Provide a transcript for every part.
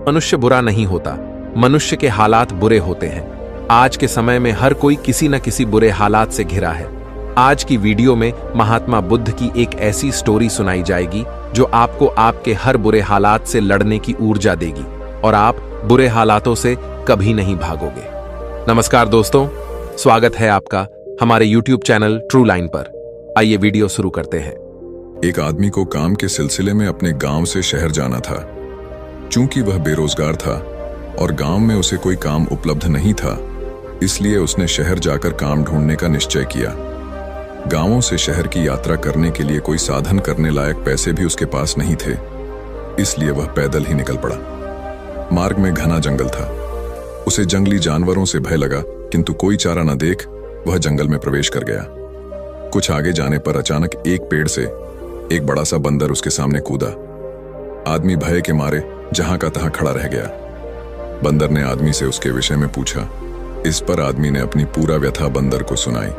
मनुष्य बुरा नहीं होता, मनुष्य के हालात बुरे होते हैं। आज के समय में हर कोई किसी न किसी बुरे हालात से घिरा है। आज की वीडियो में महात्मा बुद्ध की एक ऐसी स्टोरी सुनाई जाएगी जो आपको आपके हर बुरे हालात से लड़ने की ऊर्जा देगी और आप बुरे हालातों से कभी नहीं भागोगे। नमस्कार दोस्तों, स्वागत है आपका हमारे YouTube चैनल ट्रू लाइन पर। आइए वीडियो शुरू करते हैं। एक आदमी को काम के सिलसिले में अपने गांव से शहर जाना था। चूंकि वह बेरोजगार था और गांव में उसे कोई काम उपलब्ध नहीं था, इसलिए उसने शहर जाकर काम ढूंढने का निश्चय किया। गांवों से शहर की यात्रा करने के लिए कोई साधन करने लायक पैसे भी उसके पास नहीं थे, इसलिए वह पैदल ही निकल पड़ा। मार्ग में घना जंगल था। उसे जंगली जानवरों से भय लगा, किंतु कोई चारा न देख वह जंगल में प्रवेश कर गया। कुछ आगे जाने पर अचानक एक पेड़ से एक बड़ा सा बंदर उसके सामने कूदा। आदमी भय के मारे जहां का तहां खड़ा रह गया। बंदर ने आदमी से उसके विषय में पूछा। इस पर आदमी ने अपनी पूरा व्यथा बंदर को सुनाई।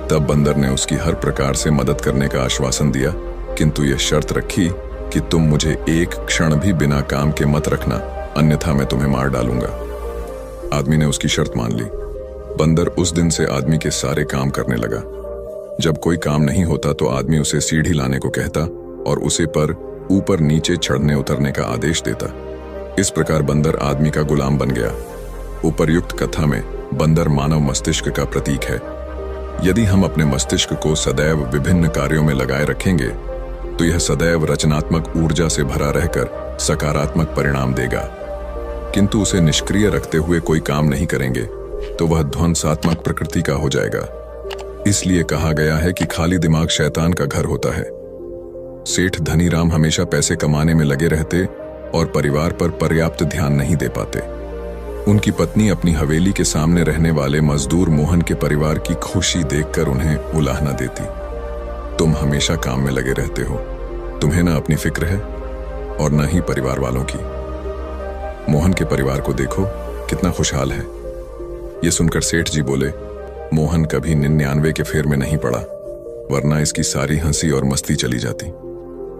तब बंदर ने उसकी हर प्रकार से मदद करने का आश्वासन दिया, किंतु यह शर्त रखी कि तुम मुझे एक क्षण भी बिना काम के मत रखना, अन्यथा मैं तुम्हें मार डालूंगा। आदमी ने उसकी शर्त मान ली। बंदर उस दिन से आदमी के सारे काम करने लगा। जब कोई काम नहीं होता तो आदमी उसे सीढ़ी लाने को कहता और उसे पर ऊपर नीचे चढ़ने उतरने का आदेश देता। इस प्रकार बंदर आदमी का गुलाम बन गया। उपर्युक्त कथा में बंदर मानव मस्तिष्क का प्रतीक है। यदि हम अपने मस्तिष्क को सदैव विभिन्न कार्यों में लगाए रखेंगे तो यह सदैव रचनात्मक ऊर्जा से भरा रहकर सकारात्मक परिणाम देगा, किंतु उसे निष्क्रिय रखते हुए कोई काम नहीं करेंगे तो वह ध्वंसात्मक प्रकृति का हो जाएगा। इसलिए कहा गया है कि खाली दिमाग शैतान का घर होता है। सेठ धनीराम हमेशा पैसे कमाने में लगे रहते और परिवार पर पर्याप्त ध्यान नहीं दे पाते। उनकी पत्नी अपनी हवेली के सामने रहने वाले मजदूर मोहन के परिवार की खुशी देखकर उन्हें उलाहना देती। तुम हमेशा काम में लगे रहते हो, तुम्हें ना अपनी फिक्र है और न ही परिवार वालों की। मोहन के परिवार को देखो कितना खुशहाल है। ये सुनकर सेठ जी बोले, मोहन कभी 99 के फेर में नहीं पड़ा, वरना इसकी सारी हंसी और मस्ती चली जाती।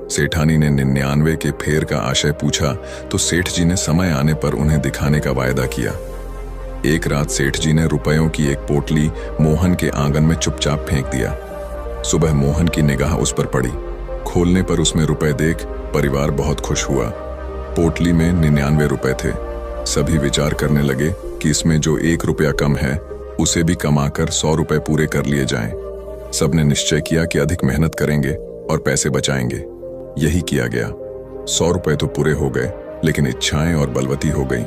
सेठानी ने 99 के फेर का आशय पूछा तो सेठ जी ने समय आने पर उन्हें दिखाने का वायदा किया। एक रात सेठ जी ने रुपयों की एक पोटली मोहन के आंगन में चुपचाप फेंक दिया। सुबह मोहन की निगाह उस पर पड़ी। खोलने पर उसमें रुपए देख परिवार बहुत खुश हुआ। पोटली में 99 रुपए थे। सभी विचार करने लगे कि इसमें जो 1 रुपया कम है उसे भी कमाकर 100 रुपए पूरे कर लिए जाएं। सबने निश्चय किया कि अधिक मेहनत करेंगे और पैसे बचाएंगे। यही किया गया। 100 रुपए तो पूरे हो गए, लेकिन इच्छाएं और बलवती हो गई।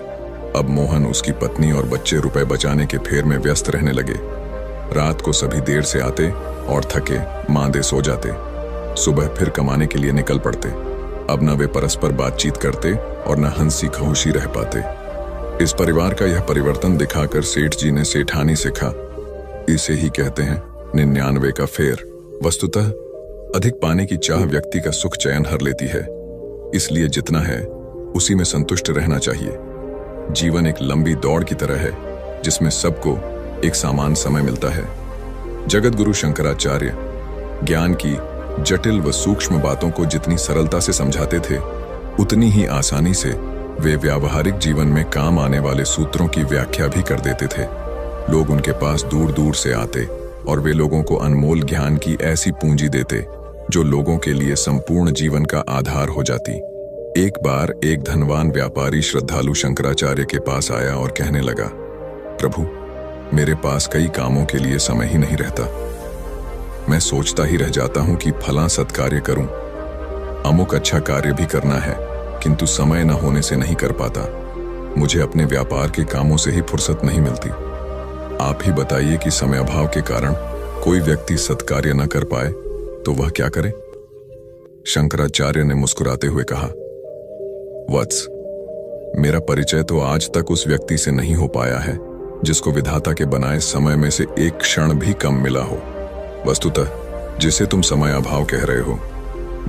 अब मोहन, उसकी पत्नी और बच्चे रुपए बचाने के फेर में व्यस्त रहने लगे। रात को सभी देर से आते और थके मांदे सो जाते। सुबह फिर कमाने के लिए निकल पड़ते। अब न वे परस्पर बातचीत करते और न हंसी खहुशी रह पाते। इस परिवार का यह परिवर्तन दिखाकर सेठ जी ने सेठानी से कहा, इसे ही कहते हैं 99 का फेर। वस्तुतः अधिक पाने की चाह व्यक्ति का सुख चैन हर लेती है, इसलिए जितना है उसी में संतुष्ट रहना चाहिए। जीवन एक लंबी दौड़ की तरह है जिसमें सबको एक समान समय मिलता है। जगत गुरु शंकराचार्य ज्ञान की जटिल व सूक्ष्म बातों को जितनी सरलता से समझाते थे, उतनी ही आसानी से वे व्यावहारिक जीवन में काम आने वाले सूत्रों की व्याख्या भी कर देते थे। लोग उनके पास दूर दूर से आते और वे लोगों को अनमोल ज्ञान की ऐसी पूंजी देते जो लोगों के लिए संपूर्ण जीवन का आधार हो जाती। एक बार एक धनवान व्यापारी श्रद्धालु शंकराचार्य के पास आया और कहने लगा, प्रभु, मेरे पास कई कामों के लिए समय ही नहीं रहता। मैं सोचता ही रह जाता हूं कि फलां सत्कार्य करूं, अमुक अच्छा कार्य भी करना है, किंतु समय न होने से नहीं कर पाता। मुझे अपने व्यापार के कामों से ही फुर्सत नहीं मिलती। आप ही बताइए कि समय अभाव के कारण कोई व्यक्ति सत्कार्य न कर पाए तो वह क्या करे? शंकराचार्य ने मुस्कुराते हुए कहा, वत्स, मेरा परिचय तो आज तक उस व्यक्ति से नहीं हो पाया है जिसको विधाता के बनाए समय में से एक क्षण भी कम मिला हो। वस्तुतः जिसे तुम समय अभाव कह रहे हो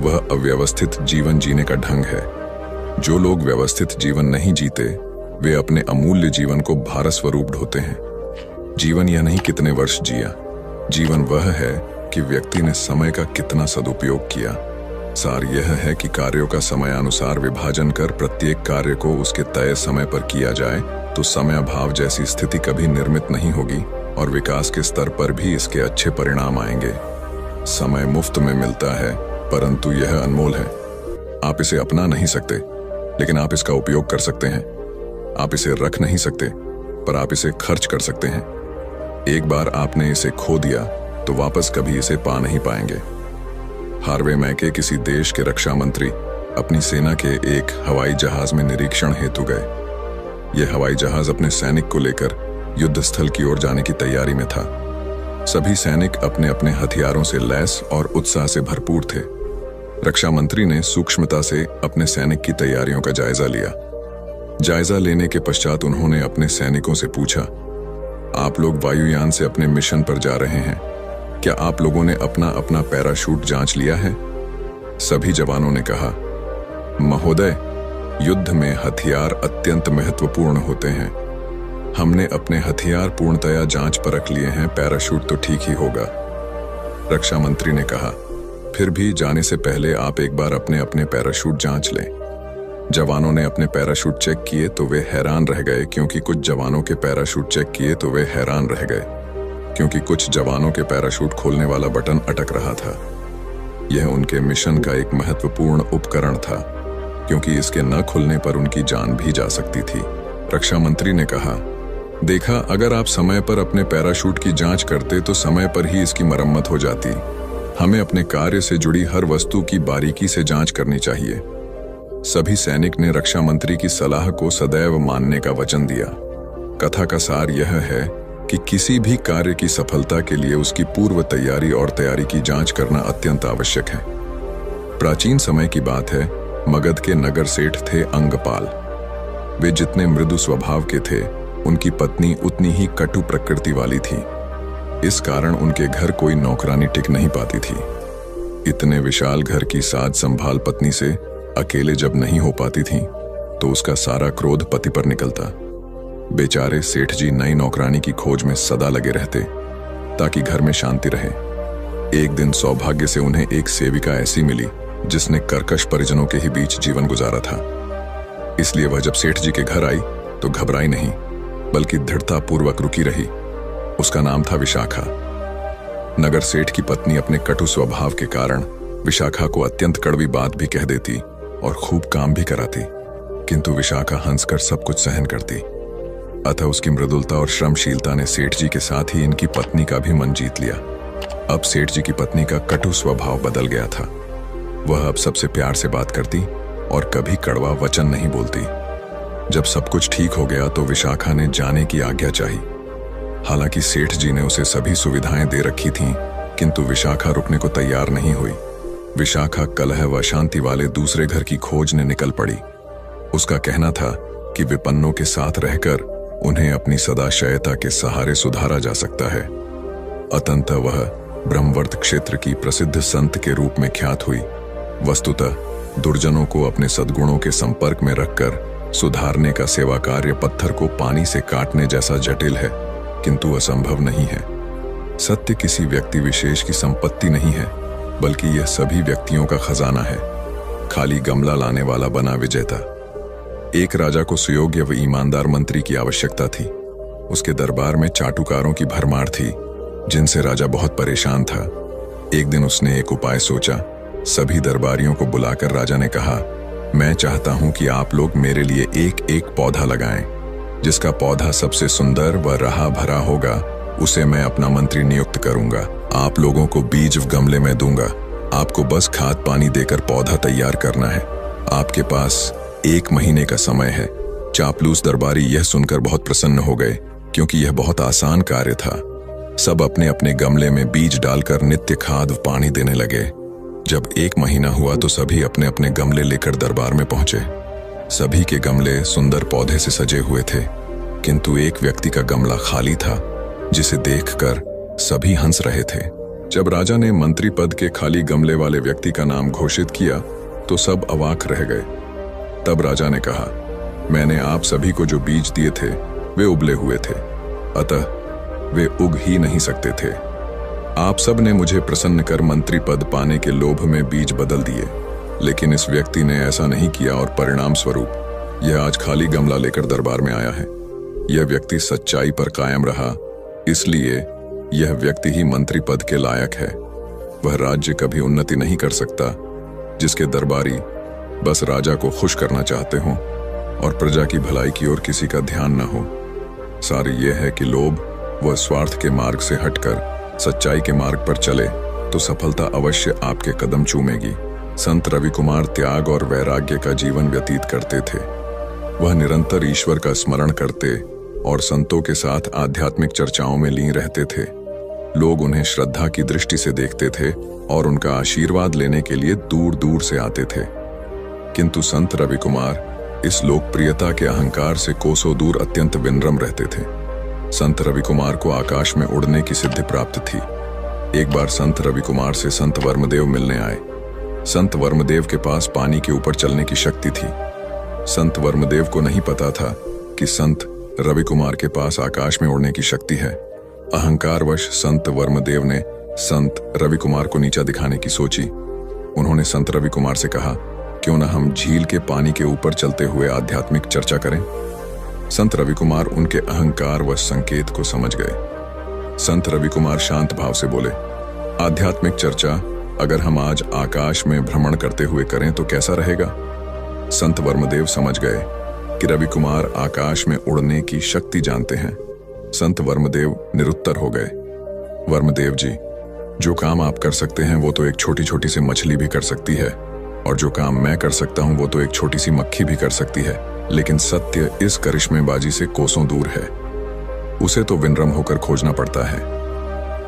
वह अव्यवस्थित जीवन जीने का ढंग है। जो लोग व्यवस्थित जीवन नहीं जीते वे अपने अमूल्य जीवन को भारस्वरूप ढोते हैं। जीवन यह नहीं कितने वर्ष जिया, जीवन वह है कि व्यक्ति ने समय का कितना सदुपयोग किया। सार यह है कि कार्यों का समयानुसार विभाजन कर प्रत्येक कार्य को उसके तय समय पर किया जाए तो समयाभाव जैसी स्थिति कभी निर्मित नहीं होगी और विकास के स्तर पर भी इसके अच्छे परिणाम आएंगे। समय मुफ्त में मिलता है, परंतु यह अनमोल है। आप इसे अपना नहीं सकते, लेकिन आप इसका उपयोग कर सकते हैं। आप इसे रख नहीं सकते, पर आप इसे खर्च कर सकते हैं। एक बार आपने इसे खो दिया तो वापस कभी इसे पा नहीं पाएंगे। हार्वे मैके किसी देश के रक्षा मंत्री अपनी सेना के एक हवाई जहाज में निरीक्षण हेतु गए। यह हवाई जहाज अपने सैनिक को लेकर युद्ध स्थल की ओर जाने की तैयारी में था। सभी सैनिक अपने अपने हथियारों से लैस और उत्साह से भरपूर थे। रक्षा मंत्री ने सूक्ष्मता से अपने सैनिक की तैयारियों का जायजा लिया। जायजा लेने के पश्चात उन्होंने अपने सैनिकों से पूछा, आप लोग वायुयान से अपने मिशन पर जा रहे हैं, क्या आप लोगों ने अपना अपना पैराशूट जांच लिया है? सभी जवानों ने कहा, महोदय, युद्ध में हथियार अत्यंत महत्वपूर्ण होते हैं। हमने अपने हथियार पूर्णतया जांच परख लिए हैं, पैराशूट तो ठीक ही होगा। रक्षा मंत्री ने कहा, फिर भी जाने से पहले आप एक बार अपने अपने पैराशूट जांच लें। जवानों ने अपने पैराशूट चेक किए तो वे हैरान रह गए, क्योंकि कुछ जवानों के पैराशूट चेक किए तो वे हैरान रह गए क्योंकि कुछ जवानों के पैराशूट खोलने वाला बटन अटक रहा था। यह उनके मिशन का एक महत्वपूर्ण उपकरण था, क्योंकि इसके न खुलने पर उनकी जान भी जा सकती थी। रक्षा मंत्री ने कहा, देखा, अगर आप समय पर अपने पैराशूट की जांच करते तो समय पर ही इसकी मरम्मत हो जाती। हमें अपने कार्य से जुड़ी हर वस्तु की बारीकी से जांच करनी चाहिए। सभी सैनिक ने रक्षा मंत्री की सलाह को सदैव मानने का वचन दिया। कथा का सार यह है कि किसी भी कार्य की सफलता के लिए उसकी पूर्व तैयारी और तैयारी की जांच करना अत्यंत आवश्यक है। प्राचीन समय की बात है, मगध के नगर सेठ थे अंगपाल। वे जितने मृदु स्वभाव के थे, उनकी पत्नी उतनी ही कटु प्रकृति वाली थी। इस कारण उनके घर कोई नौकरानी टिक नहीं पाती थी। इतने विशाल घर की साज संभाल पत्नी से अकेले जब नहीं हो पाती थी तो उसका सारा क्रोध पति पर निकलता। बेचारे सेठ जी नई नौकरानी की खोज में सदा लगे रहते ताकि घर में शांति रहे। एक दिन सौभाग्य से उन्हें एक सेविका ऐसी मिली जिसने कर्कश परिजनों के ही बीच जीवन गुजारा था। इसलिए वह जब सेठ जी के घर आई तो घबराई नहीं, बल्कि दृढ़तापूर्वक रुकी रही। उसका नाम था विशाखा। नगर सेठ की पत्नी अपने कटु स्वभाव के कारण विशाखा को अत्यंत कड़वी बात भी कह देती और खूब काम भी कराती, किंतु विशाखा हंसकर सब कुछ सहन करती। अतः उसकी मृदुलता और श्रमशीलता ने सेठ जी के साथ ही इनकी पत्नी का भी मन जीत लिया। अब सेठ जी की पत्नी का कटु स्वभाव बदल गया था। वह अब सबसे प्यार से बात करती और कभी कड़वा वचन नहीं बोलती। जब सब कुछ ठीक हो गया तो विशाखा ने जाने की आज्ञा चाही। हालांकि सेठ जी ने उसे सभी सुविधाएं दे रखी थीं, किंतु विशाखा रुकने को तैयार नहीं हुई। विशाखा कलह व अशांति वाले दूसरे घर की खोज ने निकल पड़ी। उसका कहना था कि विपन्नों के साथ रहकर उन्हें अपनी सदाशयता के सहारे सुधारा जा सकता है। अतंतः वह ब्रह्मवर्त क्षेत्र की प्रसिद्ध संत के रूप में ख्यात हुई। वस्तुतः दुर्जनों को अपने सद्गुणों के संपर्क में रखकर सुधारने का सेवा कार्य पत्थर को पानी से काटने जैसा जटिल है, किंतु असंभव नहीं है। सत्य किसी व्यक्ति विशेष की संपत्ति नहीं है, बल्कि यह सभी व्यक्तियों का खजाना है। खाली गमला लाने वाला बना विजेता। एक राजा को सुयोग्य व ईमानदार मंत्री की आवश्यकता थी। उसके दरबार में चाटुकारों की भरमार थी, जिनसे राजा बहुत परेशान था। एक दिन उसने एक उपाय सोचा। सभी दरबारियों को बुलाकर राजा ने कहा, मैं चाहता हूं कि आप लोग मेरे लिए एक एक पौधा लगाएं। जिसका पौधा सबसे सुंदर व रहा भरा होगा, उसे मैं अपना मंत्री नियुक्त करूंगा। आप लोगों को बीज गमले में दूंगा। आपको बस खाद पानी देकर पौधा तैयार करना है। आपके पास 1 महीने का समय है। चापलूस दरबारी यह सुनकर बहुत प्रसन्न हो गए, क्योंकि यह बहुत आसान कार्य था। सब अपने अपने गमले में बीज डालकर नित्य खाद पानी देने लगे। जब 1 महीना हुआ तो सभी अपने अपने गमले लेकर दरबार में पहुंचे। सभी के गमले सुंदर पौधे से सजे हुए थे, किंतु एक व्यक्ति का गमला खाली था, जिसे देखकर सभी हंस रहे थे। जब राजा ने मंत्री पद के खाली गमले वाले व्यक्ति का नाम घोषित किया तो सब अवाक रह गए। तब राजा ने कहा, मैंने आप सभी को जो बीज दिए थे वे उबले हुए थे, अतः वे उग ही नहीं सकते थे। आप सब ने मुझे प्रसन्न कर मंत्री पद पाने के लोभ में बीज बदल दिए, लेकिन इस व्यक्ति ने ऐसा नहीं किया और परिणाम स्वरूप यह आज खाली गमला लेकर दरबार में आया है। यह व्यक्ति सच्चाई पर कायम रहा, इसलिए यह व्यक्ति ही मंत्री पद के लायक है। वह राज्य कभी उन्नति नहीं कर सकता जिसके दरबारी बस राजा को खुश करना चाहते हों और प्रजा की भलाई की ओर किसी का ध्यान न हो। सारी यह है कि लोभ व स्वार्थ के मार्ग से हटकर सच्चाई के मार्ग पर चले तो सफलता अवश्य आपके कदम चूमेगी। संत रवि कुमार त्याग और वैराग्य का जीवन व्यतीत करते थे। वह निरंतर ईश्वर का स्मरण करते और संतों के साथ आध्यात्मिक चर्चाओं में लीन रहते थे। लोग उन्हें श्रद्धा की दृष्टि से देखते थे और उनका आशीर्वाद लेने के लिए दूर दूर से आते थे। किंतु संत रवि कुमार इस लोकप्रियता के अहंकार से कोसों दूर अत्यंत विनम्र रहते थे। संत रवि कुमार को आकाश में उड़ने की सिद्धि प्राप्त थी। एक बार संत रवि कुमार से संत वर्मदेव मिलने आए। संत वर्मदेव के पास पानी के ऊपर चलने की शक्ति थी। संत वर्मदेव को नहीं पता था कि संत रवि कुमार के पास आकाश में उड़ने की शक्ति है। अहंकारवश संत वर्मदेव ने संत रवि कुमार को नीचा दिखाने की सोची। उन्होंने संत रवि कुमार से कहा, क्यों ना हम झील के पानी के ऊपर चलते हुए आध्यात्मिक चर्चा करें। संत रवि कुमार उनके अहंकार व संकेत को समझ गए। संत रवि कुमार शांत भाव से बोले, आध्यात्मिक चर्चा अगर हम आज आकाश में भ्रमण करते हुए करें तो कैसा रहेगा। संत वर्मदेव समझ गए कि रवि कुमार आकाश में उड़ने की शक्ति जानते हैं। संत वर्मदेव निरुत्तर हो गए। वर्मदेव जी, जो काम आप कर सकते हैं वो तो एक छोटी छोटी सी मछली भी कर सकती है, और जो काम मैं कर सकता हूं वो तो एक छोटी सी मक्खी भी कर सकती है, लेकिन सत्य इस करिश्मेबाजी से कोसों दूर है। उसे तो विनम्र होकर खोजना पड़ता है।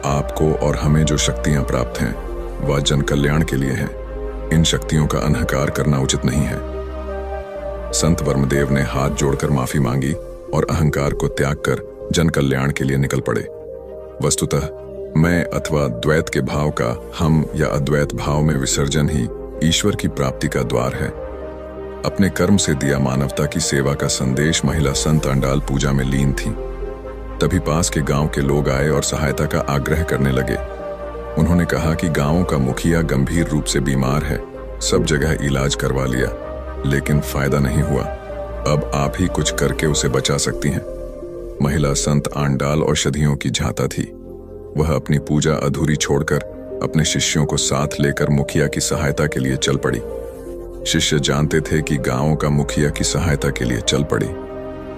आपको और हमें जो शक्तियां प्राप्त हैं वह जन कल्याण के लिए हैं। इन शक्तियों का अनहकार करना उचित नहीं है। संत वर्मदेव ने हाथ जोड़कर माफी मांगी और अहंकार को त्याग कर जन कल्याण के लिए निकल पड़े। वस्तुतः मैं अथवा द्वैत के भाव का हम या अद्वैत भाव में विसर्जन ही ईश्वर की प्राप्ति का द्वार है। अपने कर्म से दिया मानवता की सेवा का संदेश महिला संत अंडाल पूजा में लीन थी। तभी पास के गांव के लोग आए और सहायता का आग्रह करने लगे। उन्होंने कहा कि गांव का मुखिया गंभीर रूप से बीमार है। सब जगह इलाज करवा लिया, लेकिन फायदा नहीं हुआ। अब आप ही कुछ करके उसे बचा सकती हैं। महिला संत आंडाल औषधियों की झांता थी। वह अपनी पूजा अधूरी छोड़कर अपने शिष्यों को साथ लेकर मुखिया की सहायता के लिए चल पड़ी। शिष्य जानते थे कि गांव का मुखिया की सहायता के लिए चल पड़ी।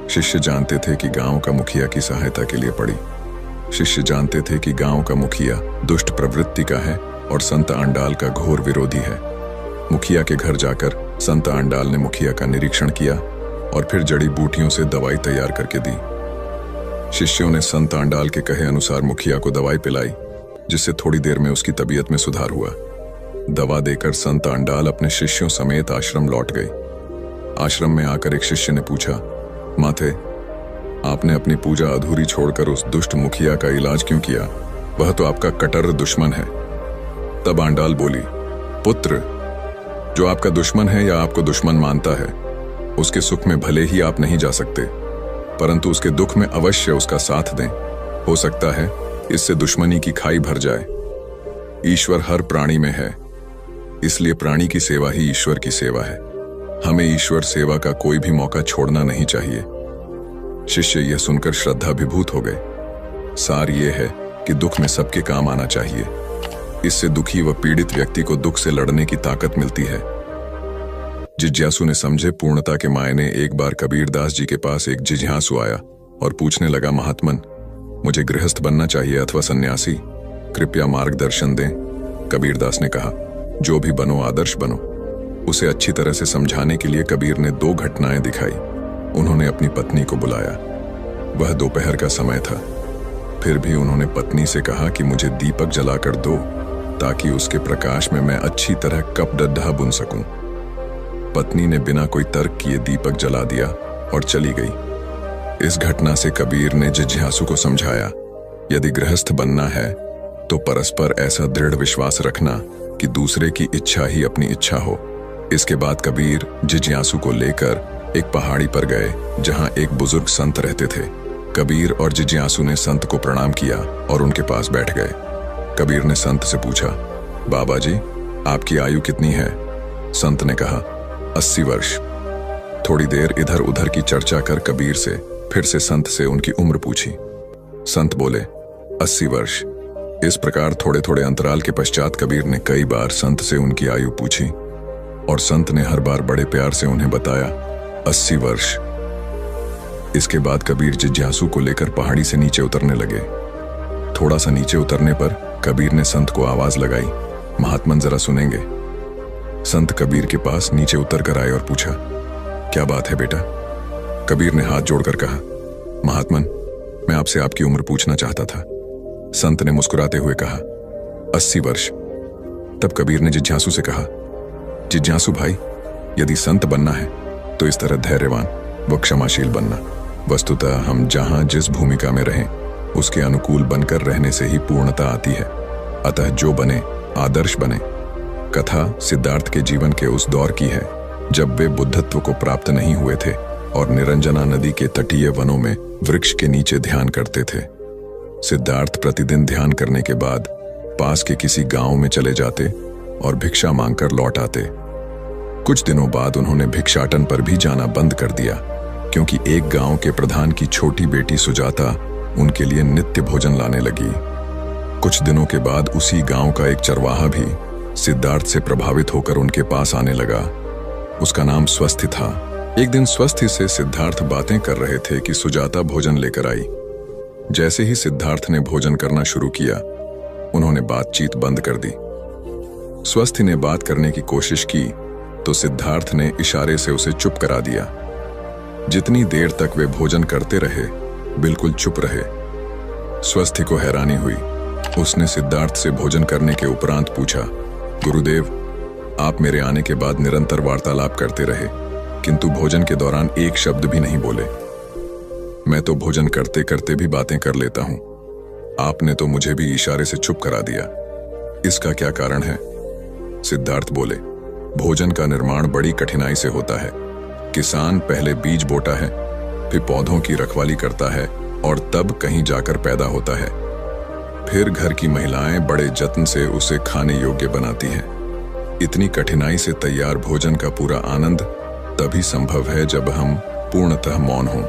शिष्य जानते थे कि गांव का मुखिया की सहायता के लिए पड़ी। शिष्य जानते थे कि गांव का मुखिया दुष्ट प्रवृत्ति का है और संत आंडाल का घोर विरोधी है। मुखिया के घर जाकर संत आंडाल ने मुखिया का निरीक्षण किया और फिर जड़ी बूटियों से दवाई तैयार करके दी। शिष्यों ने संत आंडाल के कहे अनुसार मुखिया को दवाई पिलाई, जिससे थोड़ी देर में उसकी तबीयत में सुधार हुआ। दवा देकर संत आंडाल अपने शिष्यों समेत आश्रम लौट गई। आश्रम में आकर एक शिष्य ने पूछा, माथे, आपने अपनी पूजा अधूरी छोड़कर उस दुष्ट मुखिया का इलाज क्यों किया? वह तो आपका कट्टर दुश्मन है। तब आंडाल बोली, पुत्र, जो आपका दुश्मन है या आपको दुश्मन मानता है, उसके सुख में भले ही आप नहीं जा सकते, परंतु उसके दुख में अवश्य उसका साथ दें। हो सकता है इससे दुश्मनी की खाई भर जाए। ईश्वर हर प्राणी में है, इसलिए प्राणी की सेवा ही ईश्वर की सेवा है। हमें ईश्वर सेवा का कोई भी मौका छोड़ना नहीं चाहिए। शिष्य यह सुनकर श्रद्धाभिभूत हो गए। सार ये है कि दुख में सबके काम आना चाहिए। इससे दुखी व पीड़ित व्यक्ति को दुख से लड़ने की ताकत मिलती है। जिज्ञासु ने समझे पूर्णता के मायने एक बार कबीरदास जी के पास एक जिज्ञासु आया और पूछने लगा, महात्मन, मुझे गृहस्थ बनना चाहिए अथवा सन्यासी, कृपया मार्गदर्शन दें। कबीरदास ने कहा, जो भी बनो आदर्श बनो। उसे अच्छी तरह से समझाने के लिए कबीर ने 2 घटनाएं दिखाई। उन्होंने अपनी पत्नी को बुलाया। वह दोपहर का समय था। फिर भी उन्होंने पत्नी से कहा कि मुझे दीपक जलाकर दो, ताकि उसके प्रकाश में मैं अच्छी तरह कपडढ़ा बुन सकूं। पत्नी ने बिना कोई तर्क किए दीपक जला दिया और चली गई। इस घटना से कबीर ने जिज्ञासु को समझाया, यदि गृहस्थ बनना है तो परस्पर ऐसा दृढ़ विश्वास रखना कि दूसरे की इच्छा ही अपनी इच्छा हो। इसके बाद कबीर जिज्ञासु को लेकर एक पहाड़ी पर गए, जहां एक बुजुर्ग संत रहते थे। कबीर और जिज्ञासु ने संत को प्रणाम किया और उनके पास बैठ गए। कबीर ने संत से पूछा, बाबा जी, आपकी आयु कितनी है? संत ने कहा, 80 वर्ष। थोड़ी देर इधर उधर की चर्चा कर कबीर से फिर से संत से उनकी उम्र पूछी। संत बोले, 80 वर्ष। इस प्रकार थोड़े थोड़े अंतराल के पश्चात कबीर ने कई बार संत से उनकी आयु पूछी और संत ने हर बार बड़े प्यार से उन्हें बताया, 80 वर्ष। इसके बाद कबीर जिज्ञासु को लेकर पहाड़ी से नीचे उतरने लगे। थोड़ा सा नीचे उतरने पर कबीर ने संत को आवाज लगाई, महात्मन जरा सुनेंगे? संत कबीर के पास नीचे उतर कर आए और पूछा, क्या बात है बेटा? कबीर ने हाथ जोड़कर कहा, महात्मन, मैं आपसे आपकी उम्र पूछना चाहता था। संत ने मुस्कुराते हुए कहा, 80 वर्ष। तब कबीर ने जिज्ञासु से कहा, जिज्ञासु भाई, यदि संत बनना है तो इस तरह धैर्यवान व क्षमाशील बनना। वस्तुतः हम जहां जिस भूमिका में रहें उसके अनुकूल बनकर रहने से ही पूर्णता आती है। अतः जो बने आदर्श बने। कथा सिद्धार्थ के जीवन के उस दौर की है जब वे बुद्धत्व को प्राप्त नहीं हुए थे और निरंजना नदी के तटीय वनों में वृक्ष के नीचे ध्यान करते थे। सिद्धार्थ प्रतिदिन ध्यान करने के बाद पास के किसी गांव में चले जाते और भिक्षा मांगकर लौट आते। कुछ दिनों बाद उन्होंने भिक्षाटन पर भी जाना बंद कर दिया, क्योंकि एक गांव के प्रधान की छोटी बेटी सुजाता उनके लिए नित्य भोजन लाने लगी। कुछ दिनों के बाद उसी गांव का एक चरवाहा भी सिद्धार्थ से प्रभावित होकर उनके पास आने लगा। उसका नाम स्वस्थि था। एक दिन स्वस्थि से सिद्धार्थ बातें कर रहे थे कि सुजाता भोजन लेकर आई। जैसे ही सिद्धार्थ ने भोजन करना शुरू किया, उन्होंने बातचीत बंद कर दी। स्वस्थि ने बात करने की कोशिश की तो सिद्धार्थ ने इशारे से उसे चुप करा दिया। जितनी देर तक वे भोजन करते रहे, बिल्कुल चुप रहे। स्वस्थि को हैरानी हुई। उसने सिद्धार्थ से भोजन करने के उपरांत पूछा, गुरुदेव, आप मेरे आने के बाद निरंतर वार्तालाप करते रहे, किंतु भोजन के दौरान एक शब्द भी नहीं बोले। मैं तो भोजन करते करते भी बातें कर लेता हूं। आपने तो मुझे भी इशारे से चुप करा दिया। इसका क्या कारण है? सिद्धार्थ बोले, भोजन का निर्माण बड़ी कठिनाई से होता है। किसान पहले बीज बोता है, फिर पौधों की रखवाली करता है और तब कहीं जाकर पैदा होता है। फिर घर की महिलाएं बड़े जत्न से उसे खाने योग्य बनाती हैं। इतनी कठिनाई से तैयार भोजन का पूरा आनंद तभी संभव है जब हम पूर्णतः मौन हों।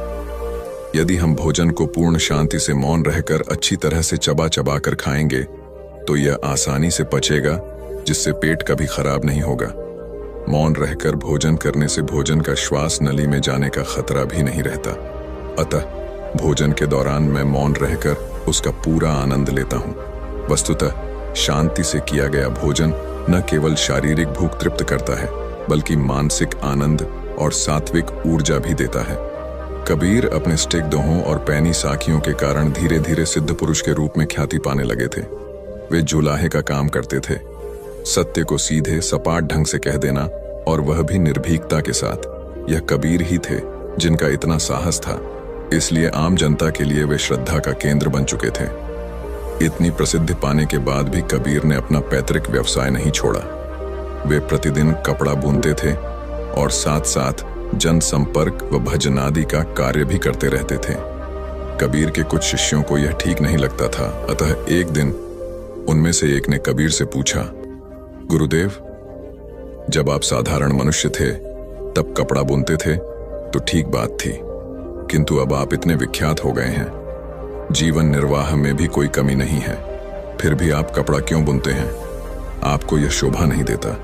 यदि हम भोजन को पूर्ण शांति से मौन रहकर अच्छी तरह से चबा चबा कर खाएंगे तो यह आसानी से पचेगा, जिससे पेट कभी खराब नहीं होगा। मौन रहकर भोजन करने से भोजन का श्वास नली में जाने का खतरा भी नहीं रहता। अतः भोजन के दौरान मैं मौन रहकर उसका पूरा आनंद लेता हूँ। वस्तुतः शांति से किया गया भोजन न केवल शारीरिक भूख तृप्त करता है, बल्कि मानसिक आनंद और सात्विक ऊर्जा भी देता है। कबीर अपने स्टिक दोहों और पैनी साखियों के कारण धीरे धीरे सिद्ध पुरुष के रूप में ख्याति पाने लगे थे। वे जुलाहे का काम करते थे, सत्य को सीधे सपाट ढंग से कह देना, और वह भी निर्भीकता के साथ। यह कबीर ही थे जिनका इतना साहस था, इसलिए आम जनता के लिए वे श्रद्धा का केंद्र बन चुके थे। इतनी प्रसिद्धि पाने के बाद भी कबीर ने अपना पैतृक व्यवसाय नहीं छोड़ा। वे प्रतिदिन कपड़ा बुनते थे और साथ साथ जनसंपर्क व भजनादि का कार्य भी करते रहते थे। कबीर के कुछ शिष्यों को यह ठीक नहीं लगता था, अतः एक दिन उनमें से एक ने कबीर से पूछा, गुरुदेव, जब आप साधारण मनुष्य थे तब कपड़ा बुनते थे तो ठीक बात थी, किंतु अब आप इतने विख्यात हो गए हैं, जीवन निर्वाह में भी कोई कमी नहीं है, फिर भी आप कपड़ा क्यों बुनते हैं? आपको यह शोभा नहीं देता।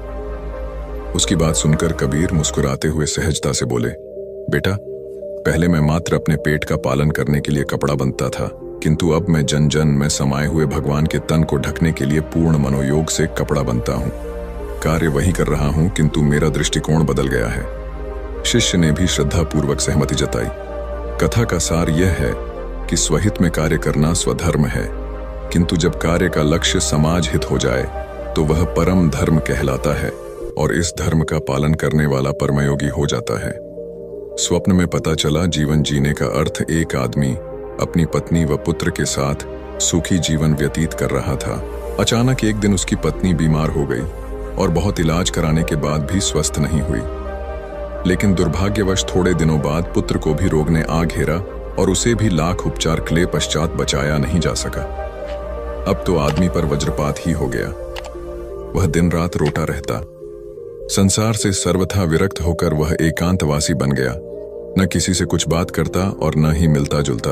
उसकी बात सुनकर कबीर मुस्कुराते हुए सहजता से बोले, बेटा, पहले मैं मात्र अपने पेट का पालन करने के लिए कपड़ा बनता था, किंतु अब मैं जन जन में समाये हुए भगवान के तन को ढकने के लिए पूर्ण मनोयोग से कपड़ा बनता हूँ। कार्य वही कर रहा हूँ, किंतु मेरा दृष्टिकोण बदल गया है। शिष्य ने भी श्रद्धापूर्वक सहमति जताई। कथा का सार यह है कि स्वहित में कार्य करना स्वधर्म है, किंतु जब कार्य का लक्ष्य समाज हित हो जाए तो वह परम धर्म कहलाता है और इस धर्म का पालन करने वाला परमयोगी हो जाता है। स्वप्न में पता चला जीवन जीने का अर्थ एक आदमी अपनी पत्नी व पुत्र के साथ सुखी जीवन व्यतीत कर रहा था। अचानक एक दिन उसकी पत्नी बीमार हो गई और बहुत इलाज कराने के बाद भी स्वस्थ नहीं हुई। लेकिन दुर्भाग्यवश थोड़े दिनों बाद पुत्र को भी रोग ने आ घेरा और उसे भी लाख उपचार के पश्चात बचाया नहीं जा सका। अब तो आदमी पर वज्रपात ही हो गया। वह दिन रात रोता रहता। संसार से सर्वथा विरक्त होकर वह एकांतवासी बन गया। न किसी से कुछ बात करता और न ही मिलता जुलता।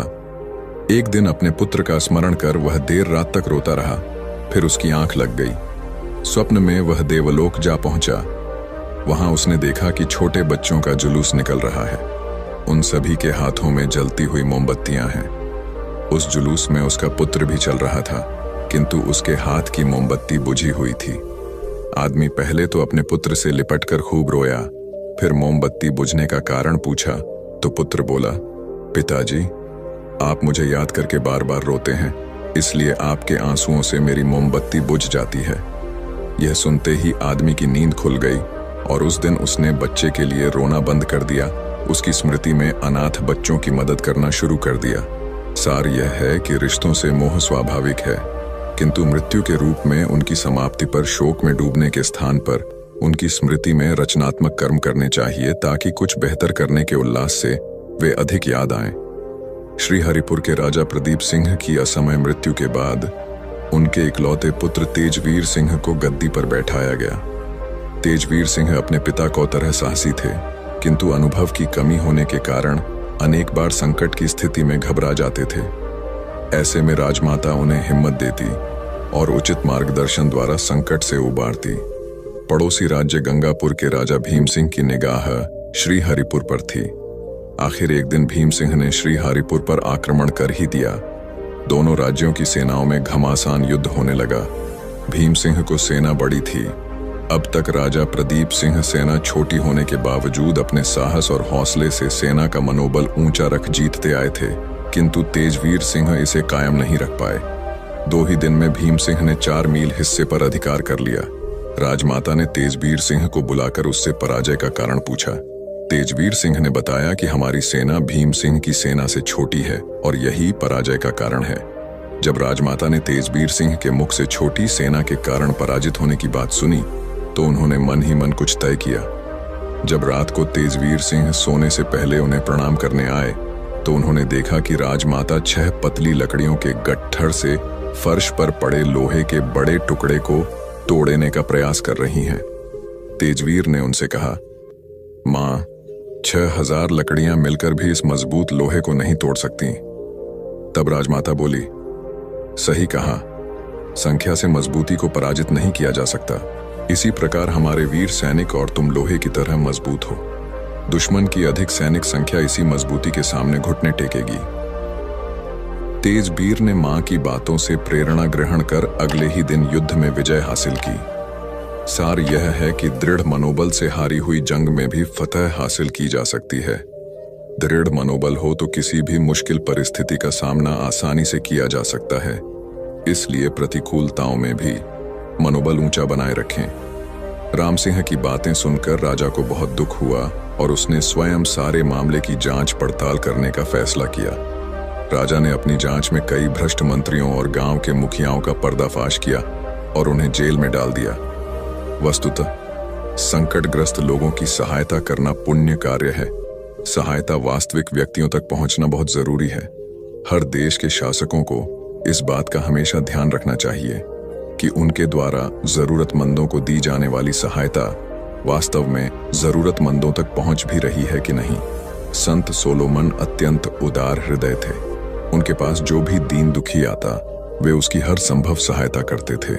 एक दिन अपने पुत्र का स्मरण कर वह देर रात तक रोता रहा। फिर उसकी आंख लग गई। स्वप्न में वह देवलोक जा पहुंचा। वहां उसने देखा कि छोटे बच्चों का जुलूस निकल रहा है। उन सभी के हाथों में जलती हुई मोमबत्तियां हैं। उस जुलूस में उसका पुत्र भी चल रहा था, किंतु उसके हाथ की मोमबत्ती बुझी हुई थी। आदमी पहले तो अपने पुत्र से लिपटकर खूब रोया, फिर मोमबत्ती बुझने का कारण पूछा तो पुत्र बोला, पिताजी, आप मुझे याद करके बार बार रोते हैं, इसलिए आपके आंसुओं से मेरी मोमबत्ती बुझ जाती है। यह सुनते ही आदमी की नींद खुल गई और उस दिन उसने बच्चे के लिए रोना बंद कर दिया। उसकी स्मृति में अनाथ बच्चों की मदद करना शुरू कर दिया। सार यह है कि रिश्तों से मोह स्वाभाविक है, किंतु मृत्यु के रूप में उनकी समाप्ति पर शोक में डूबने के स्थान पर उनकी स्मृति में रचनात्मक कर्म करने चाहिए, ताकि कुछ बेहतर करने के उल्लास से वे अधिक याद आएं। श्री हरिपुर के राजा प्रदीप सिंह की असमय मृत्यु के बाद उनके इकलौते पुत्र तेजवीर सिंह को गद्दी पर बैठाया गया। तेजवीर सिंह अपने पिता को तरह साहसी थे, किंतु अनुभव की कमी होने के कारण अनेक बार संकट की स्थिति में घबरा जाते थे। ऐसे में राजमाता उन्हें हिम्मत देती और उचित मार्गदर्शन द्वारा संकट से उबारती। पड़ोसी राज्य गंगापुर के राजा भीम सिंह की निगाह श्री हरिपुर पर थी। आखिर एक दिन भीम सिंह ने श्री हरिपुर पर आक्रमण कर ही दिया। दोनों राज्यों की सेनाओं में घमासान युद्ध होने लगा। भीम सिंह को सेना बड़ी थी। अब तक राजा प्रदीप सिंह सेना छोटी होने के बावजूद अपने साहस और हौसले से सेना का मनोबल ऊंचा रख जीतते आए थे, किंतु तेजवीर सिंह इसे कायम नहीं रख पाए। 2 ही दिन में भीम सिंह ने 4 मील हिस्से पर अधिकार कर लिया। राजमाता ने तेजवीर सिंह को बुलाकर उससे पराजय का कारण पूछा। तेजवीर सिंह ने बताया कि हमारी सेना भीम सिंह की सेना से छोटी है और यही पराजय का कारण है। जब राजमाता ने तेजवीर सिंह के मुख से छोटी सेना के कारण पराजित होने की बात सुनी तो उन्होंने मन ही मन कुछ तय किया। जब रात को तेजवीर सिंह सोने से पहले उन्हें प्रणाम करने आए तो उन्होंने देखा कि राजमाता 6 पतली लकड़ियों के गट्ठर से फर्श पर पड़े लोहे के बड़े टुकड़े को तोड़ने का प्रयास कर रही हैं। तेजवीर ने उनसे कहा, मां, 6000 लकड़ियां मिलकर भी इस मजबूत लोहे को नहीं तोड़ सकती। तब राजमाता बोली, सही कहा, संख्या से मजबूती को पराजित नहीं किया जा सकता। इसी प्रकार हमारे वीर सैनिक और तुम लोहे की तरह मजबूत हो। दुश्मन की अधिक सैनिक संख्या इसी मजबूती के सामने घुटने टेकेगी। तेजवीर ने मां की बातों से प्रेरणा ग्रहण कर अगले ही दिन युद्ध में विजय हासिल की। सार यह है कि दृढ़ मनोबल से हारी हुई जंग में भी फतह हासिल की जा सकती है। दृढ़ मनोबल हो तो किसी भी मुश्किल परिस्थिति का सामना आसानी से किया जा सकता है। इसलिए प्रतिकूलताओं में भी मनोबल ऊंचा बनाए रखें। राम सिंह की बातें सुनकर राजा को बहुत दुख हुआ और उसने स्वयं सारे मामले की जांच पड़ताल करने का फैसला किया। राजा ने अपनी जांच में कई भ्रष्ट मंत्रियों और गांव के मुखियाओं का पर्दाफाश किया और उन्हें जेल में डाल दिया। वस्तुतः संकटग्रस्त लोगों की सहायता करना पुण्य कार्य है। सहायता वास्तविक व्यक्तियों तक पहुंचना बहुत जरूरी है। हर देश के शासकों को इस बात का हमेशा ध्यान रखना चाहिए कि उनके द्वारा जरूरतमंदों को दी जाने वाली सहायता वास्तव में जरूरतमंदों तक पहुंच भी रही है कि नहीं। संत सोलोमन अत्यंत उदार हृदय थे। उनके पास जो भी दीन दुखी आता वे उसकी हर संभव सहायता करते थे।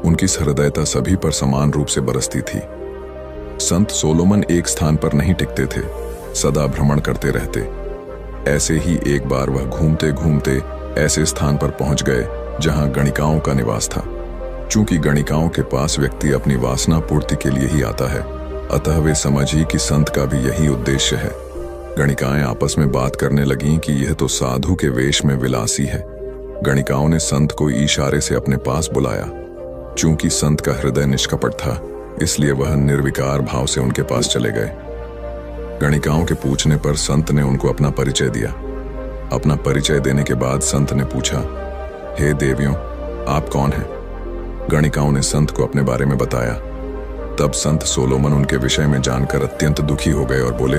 उनकी सहृदयता सभी पर समान रूप से बरसती थी। संत सोलोमन एक स्थान पर नहीं टिकते थे, सदा भ्रमण करते रहते। ऐसे ही एक बार वह घूमते घूमते ऐसे स्थान पर पहुंच गए जहां गणिकाओं का निवास था। चूंकि गणिकाओं के पास व्यक्ति अपनी वासना पूर्ति के लिए ही आता है, अतः वे समझी कि संत का भी यही उद्देश्य है। गणिकाएं आपस में बात करने लगीं कि यह तो साधु के वेश में विलासी है। गणिकाओं ने संत को इशारे से अपने पास बुलाया। चूंकि संत का हृदय निष्कपट था, इसलिए वह निर्विकार भाव से उनके पास चले गए। गणिकाओं के पूछने पर संत ने उनको अपना परिचय दिया। अपना परिचय देने के बाद संत ने पूछा, हे देवियों, आप कौन हैं? गणिकाओं ने संत को अपने बारे में बताया। तब संत सोलोमन उनके विषय में जानकर अत्यंत दुखी हो गए और बोले,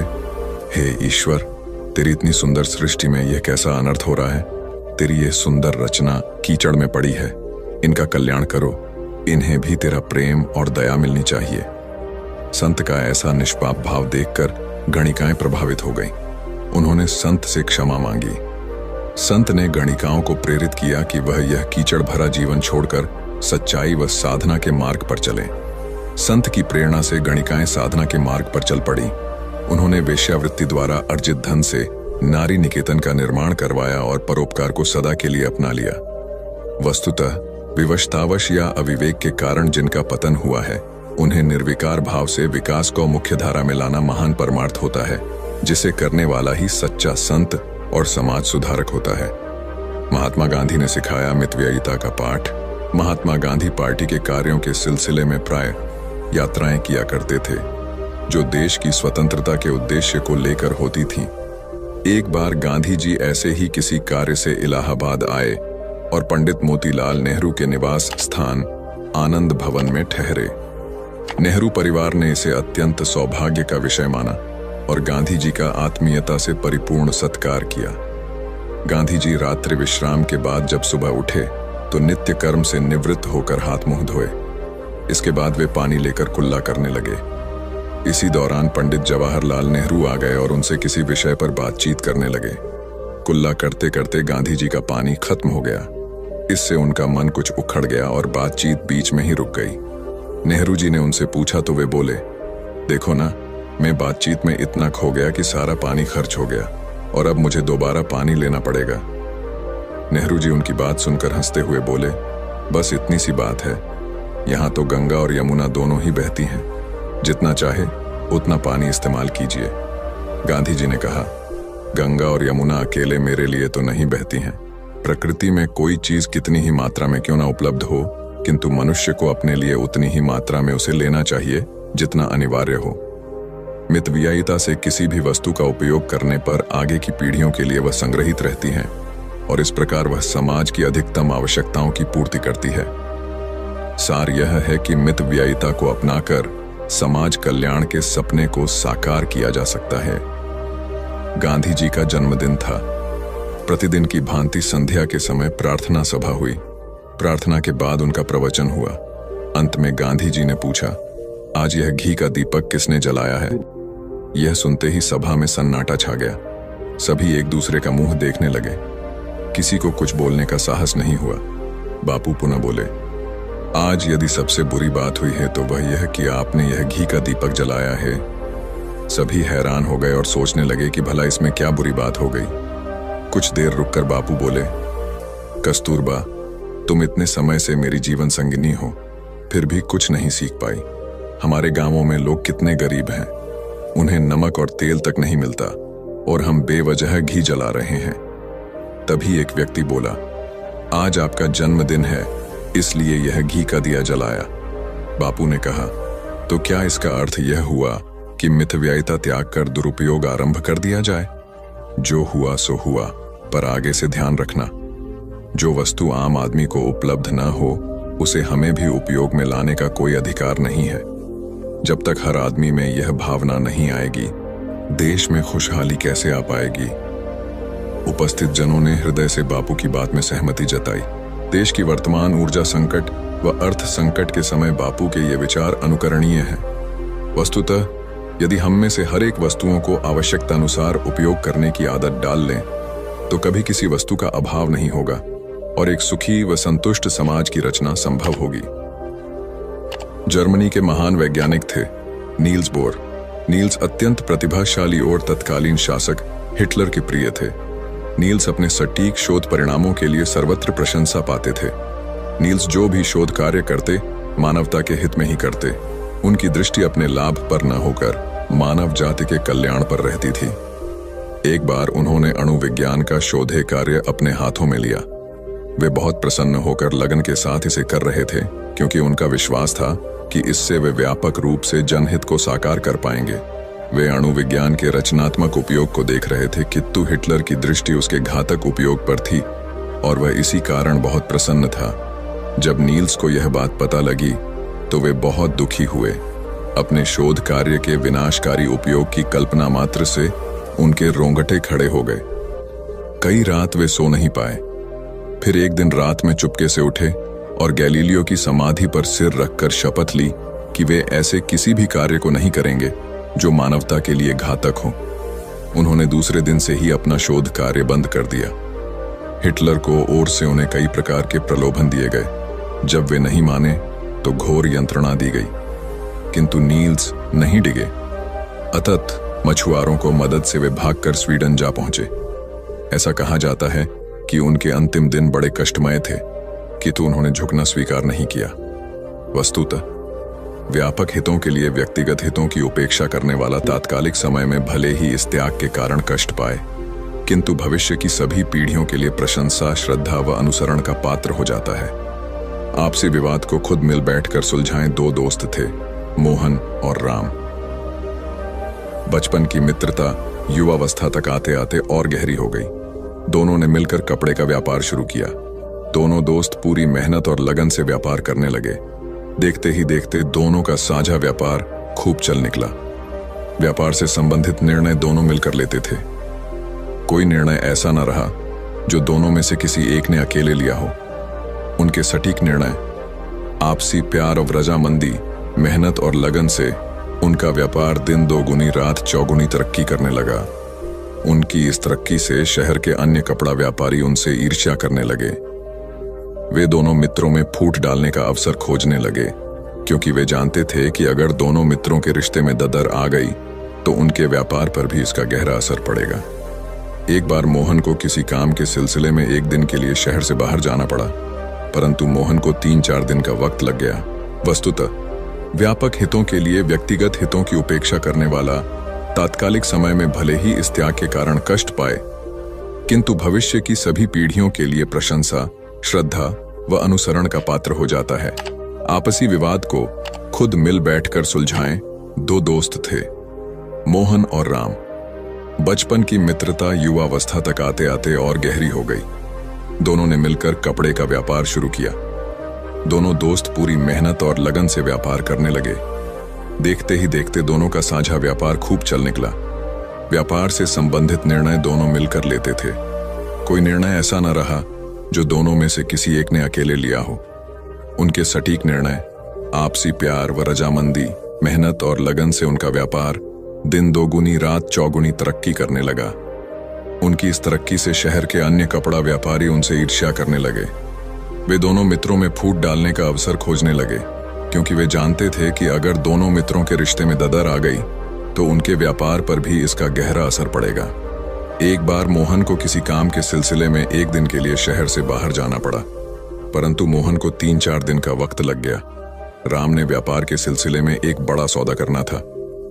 हे ईश्वर, तेरी इतनी सुंदर सृष्टि में यह कैसा अनर्थ हो रहा है? तेरी यह सुंदर रचना कीचड़ में पड़ी है, इनका कल्याण करो, इन्हें भी तेरा प्रेम और दया मिलनी चाहिए। संत का ऐसा निष्पाप भाव देखकर गणिकाएं प्रभावित हो गईं। उन्होंने संत से क्षमा मांगी। संत ने गणिकाओं को प्रेरित किया कि वह यह कीचड़ भरा जीवन छोड़कर सच्चाई व साधना के मार्ग पर चलें। संत की प्रेरणा से गणिकाएं साधना के मार्ग पर चल पड़ी। उन्होंने वेश्यावृत्ति द्वारा अर्जित धन से नारी निकेतन का निर्माण करवाया और परोपकार को सदा के लिए अपना लिया। वस्तुतः विवशतावश या अविवेक के कारण जिनका पतन हुआ है, उन्हें निर्विकार भाव से विकास को मुख्य धारा में लाना महान परमार्थ होता है, जिसे करने वाला ही सच्चा संत और समाज सुधारक होता है। महात्मा गांधी ने सिखाया मितव्ययिता का पाठ। महात्मा गांधी पार्टी के कार्यों के सिलसिले में प्राय यात्राएं किया करते थे, जो देश की स्वतंत्रता के उद्देश्य को लेकर होती थीं। एक बार गांधी जी ऐसे ही किसी कार्य से इलाहाबाद आए और पंडित मोतीलाल नेहरू के निवास स्थान आनंद भवन में ठहरे। नेहरू परिवार ने इसे अत्यंत सौभाग्य का विषय माना और गांधी जी का आत्मीयता से परिपूर्ण सत्कार किया। गांधी जी रात्रि विश्राम के बाद जब सुबह उठे तो नित्य कर्म से निवृत्त होकर हाथ मुंह धोए। इसके बाद वे पानी लेकर कुल्ला करने लगे। इसी दौरान पंडित जवाहरलाल नेहरू आ गए और उनसे किसी विषय पर बातचीत करने लगे। कुल्ला करते करते गांधी जी का पानी खत्म हो गया। इससे उनका मन कुछ उखड़ गया और बातचीत बीच में ही रुक गई। नेहरू जी ने उनसे पूछा तो वे बोले, देखो ना, मैं बातचीत में इतना खो गया कि सारा पानी खर्च हो गया और अब मुझे दोबारा पानी लेना पड़ेगा। नेहरू जी उनकी बात सुनकर हंसते हुए बोले, बस इतनी सी बात है, यहाँ तो गंगा और यमुना दोनों ही बहती हैं, जितना चाहे उतना पानी इस्तेमाल कीजिए। गांधी जी ने कहा, गंगा और यमुना अकेले मेरे लिए तो नहीं बहती हैं। प्रकृति में कोई चीज कितनी ही मात्रा में क्यों ना उपलब्ध हो, किंतु मनुष्य को अपने लिए उतनी ही मात्रा में उसे लेना चाहिए जितना अनिवार्य हो। मितव्ययिता से किसी भी वस्तु का उपयोग करने पर आगे की पीढ़ियों के लिए वह संग्रहित रहती हैं और इस प्रकार वह समाज की अधिकतम आवश्यकताओं की पूर्ति करती है। सार यह है कि मितव्ययिता को अपनाकर समाज कल्याण के सपने को साकार किया जा सकता है। गांधी जी का जन्मदिन था। प्रतिदिन की भांति संध्या के समय प्रार्थना सभा हुई। प्रार्थना के बाद उनका प्रवचन हुआ। अंत में गांधी जी ने पूछा, आज यह घी का दीपक किसने जलाया है? यह सुनते ही सभा में सन्नाटा छा गया। सभी एक दूसरे का मुंह देखने लगे। किसी को कुछ बोलने का साहस नहीं हुआ। बापू पुनः बोले, आज यदि सबसे बुरी बात हुई है तो वह यह कि आपने यह घी का दीपक जलाया है। सभी हैरान हो गए और सोचने लगे कि भला इसमें क्या बुरी बात हो गई। कुछ देर रुककर बापू बोले, कस्तूरबा, तुम इतने समय से मेरी जीवन संगिनी हो, फिर भी कुछ नहीं सीख पाई। हमारे गांवों में लोग कितने गरीब हैं, उन्हें नमक और तेल तक नहीं मिलता और हम बेवजह घी जला रहे हैं। तभी एक व्यक्ति बोला, आज आपका जन्मदिन है, इसलिए यह घी का दिया जलाया। बापू ने कहा, तो क्या इसका अर्थ यह हुआ कि मितव्ययिता त्याग कर दुरुपयोग आरंभ कर दिया जाए? जो हुआ सो हुआ, पर आगे से ध्यान रखना, जो वस्तु आम आदमी को उपलब्ध न हो उसे हमें भी उपयोग में लाने का कोई अधिकार नहीं है। जब तक हर आदमी में यह भावना नहीं आएगी, देश में खुशहाली कैसे आ पाएगी? उपस्थित जनों ने हृदय से बापू की बात में सहमति जताई। देश की वर्तमान ऊर्जा संकट व अर्थ संकट के समय बापू के ये विचार अनुकरणीय हैं। वस्तुतः यदि हम में से हर एक वस्तुओं को आवश्यकता अनुसार उपयोग करने की आदत डाल लें तो कभी किसी वस्तु का अभाव नहीं होगा और एक सुखी व संतुष्ट समाज की रचना संभव होगी। जर्मनी के महान वैज्ञानिक थे नील्स बोर। नील्स अत्यंत प्रतिभाशाली और तत्कालीन शासक हिटलर के प्रिय थे। नील्स अपने सटीक शोध परिणामों के लिए सर्वत्र प्रशंसा पाते थे। नील्स जो भी शोध कार्य करते मानवता के हित में ही करते। उनकी दृष्टि अपने लाभ पर न होकर मानव जाति के कल्याण पर रहती थी। एक बार उन्होंने अणु विज्ञान का शोधे कार्य अपने हाथों में लिया। वे बहुत प्रसन्न होकर लगन के साथ इसे कर रहे थे, क्योंकि उनका विश्वास था कि इससे वे व्यापक रूप से जनहित को साकार कर पाएंगे। वे अणु विज्ञान के रचनात्मक उपयोग को देख रहे थे, किंतु हिटलर की दृष्टि उसके घातक उपयोग पर थी और वह इसी कारण बहुत प्रसन्न था। जब नील्स को यह बात पता लगी तो वे बहुत दुखी हुए। अपने शोध कार्य के विनाशकारी उपयोग की कल्पना मात्र से उनके रोंगटे खड़े हो गए। कई रात वे सो नहीं पाए। फिर एक दिन रात में चुपके से उठे और गैलीलियो की समाधि पर सिर रखकर शपथ ली कि वे ऐसे किसी भी कार्य को नहीं करेंगे जो मानवता के लिए घातक हो। उन्होंने दूसरे दिन से ही अपना शोध कार्य बंद कर दिया। हिटलर को ओर से उन्हें कई प्रकार के प्रलोभन दिए गए। जब वे नहीं माने तो घोर यंत्रणा दी गई, किंतु नील्स नहीं डिगे। अतत मछुआरों को मदद से वे भागकर स्वीडन जा पहुंचे। ऐसा कहा जाता है कि उनके अंतिम दिन बड़े कष्टमय थे, किंतु उन्होंने झुकना स्वीकार नहीं किया। वस्तुतः व्यापक हितों के लिए व्यक्तिगत हितों की उपेक्षा करने वाला तात्कालिक समय में भले ही इस त्याग के कारण कष्ट पाए, किंतु भविष्य की सभी पीढ़ियों के लिए प्रशंसा, श्रद्धा व अनुसरण का पात्र हो जाता है। आपसी विवाद को खुद मिल बैठकर सुलझाएं दो दोस्त थे, मोहन और राम। बचपन की मित्रता युवावस्था तक आते आते और गहरी हो गई। दोनों ने मिलकर कपड़े का व्यापार शुरू किया। दोनों दोस्त पूरी मेहनत और लगन से व्यापार करने लगे। देखते ही देखते दोनों का साझा व्यापार खूब चल निकला। व्यापार से संबंधित निर्णय दोनों मिलकर लेते थे। कोई निर्णय ऐसा न रहा जो दोनों में से किसी एक ने अकेले लिया हो। उनके सटीक निर्णय, आपसी प्यार और रजामंदी, मेहनत और लगन से उनका व्यापार दिन दोगुनी रात चौगुनी तरक्की करने लगा। उनकी इस तरक्की से शहर के अन्य कपड़ा व्यापारी उनसे ईर्ष्या करने लगे। वे दोनों मित्रों में फूट डालने का अवसर खोजने लगे, क्योंकि वे जानते थे कि अगर दोनों मित्रों के रिश्ते में ददर आ गई तो उनके व्यापार पर भी इसका गहरा असर पड़ेगा। एक बार मोहन को किसी काम के सिलसिले में एक दिन के लिए शहर से बाहर जाना पड़ा, परंतु मोहन को 3-4 दिन का वक्त लग गया। वस्तुतः व्यापक हितों के लिए व्यक्तिगत हितों की उपेक्षा करने वाला तात्कालिक समय में भले ही इस त्याग के कारण कष्ट पाए, किंतु भविष्य की सभी पीढ़ियों के लिए प्रशंसा, श्रद्धा व अनुसरण का पात्र हो जाता है। आपसी विवाद को खुद मिल बैठकर सुलझाएं दो दोस्त थे, मोहन और राम। बचपन की मित्रता युवावस्था तक आते आते और गहरी हो गई। दोनों ने मिलकर कपड़े का व्यापार शुरू किया। दोनों दोस्त पूरी मेहनत और लगन से व्यापार करने लगे। देखते ही देखते दोनों का साझा व्यापार खूब चल निकला। व्यापार से संबंधित निर्णय दोनों मिलकर लेते थे। कोई निर्णय ऐसा न रहा जो दोनों में से किसी एक ने अकेले लिया हो। उनके सटीक निर्णय, आपसी प्यार व रजामंदी, मेहनत और लगन से उनका व्यापार दिन दोगुनी रात चौगुनी तरक्की करने लगा। उनकी इस तरक्की से शहर के अन्य कपड़ा व्यापारी उनसे ईर्ष्या करने लगे। वे दोनों मित्रों में फूट डालने का अवसर खोजने लगे, क्योंकि वे जानते थे कि अगर दोनों मित्रों के रिश्ते में ददर आ गई तो उनके व्यापार पर भी इसका गहरा असर पड़ेगा। एक बार मोहन को किसी काम के सिलसिले में एक दिन के लिए शहर से बाहर जाना पड़ा, परंतु मोहन को 3-4 दिन का वक्त लग गया। राम ने व्यापार के सिलसिले में एक बड़ा सौदा करना था।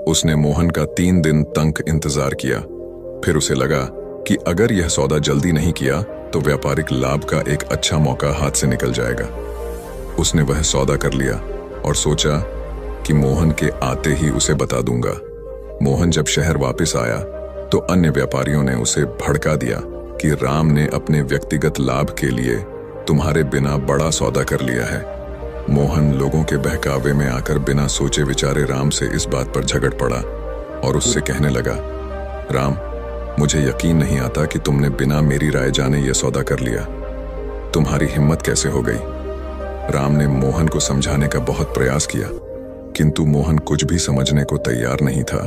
उसने मोहन का 3 दिन तक इंतजार किया। फिर उसे लगा कि अगर यह सौदा जल्दी नहीं किया तो व्यापारिक लाभ का एक अच्छा मौका हाथ से निकल जाएगा। उसने वह सौदा कर लिया और सोचा कि मोहन के आते ही उसे बता दूंगा। मोहन जब शहर वापस आया तो अन्य व्यापारियों ने उसे भड़का दिया कि राम ने अपने व्यक्तिगत लाभ के लिए तुम्हारे बिना बड़ा सौदा कर लिया है। मोहन लोगों के बहकावे में आकर बिना सोचे विचारे राम से इस बात पर झगड़ पड़ा और उससे कहने लगा, राम, मुझे यकीन नहीं आता कि तुमने बिना मेरी राय जाने यह सौदा कर लिया। तुम्हारी हिम्मत कैसे हो गई? राम ने मोहन को समझाने का बहुत प्रयास किया, किंतु मोहन कुछ भी समझने को तैयार नहीं था।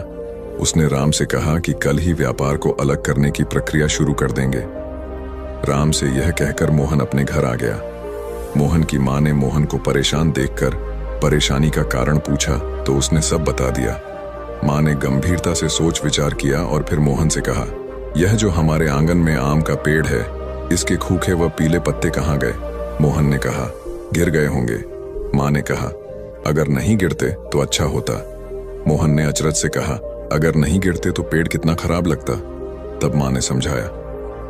उसने राम से कहा कि कल ही व्यापार को अलग करने की प्रक्रिया शुरू कर देंगे। राम से यह कहकर मोहन अपने घर आ गया। मोहन की मां ने मोहन को परेशान देखकर परेशानी का कारण पूछा तो उसने सब बता दिया। मां ने गंभीरता से सोच विचार किया और फिर मोहन से कहा, यह जो हमारे आंगन में आम का पेड़ है, इसके सूखे व पीले पत्ते कहाँ गए? मोहन ने कहा, गिर गए होंगे। मां ने कहा, अगर नहीं गिरते तो अच्छा होता। मोहन ने अचरज से कहा, अगर नहीं गिरते तो पेड़ कितना खराब लगता। तब मां ने समझाया,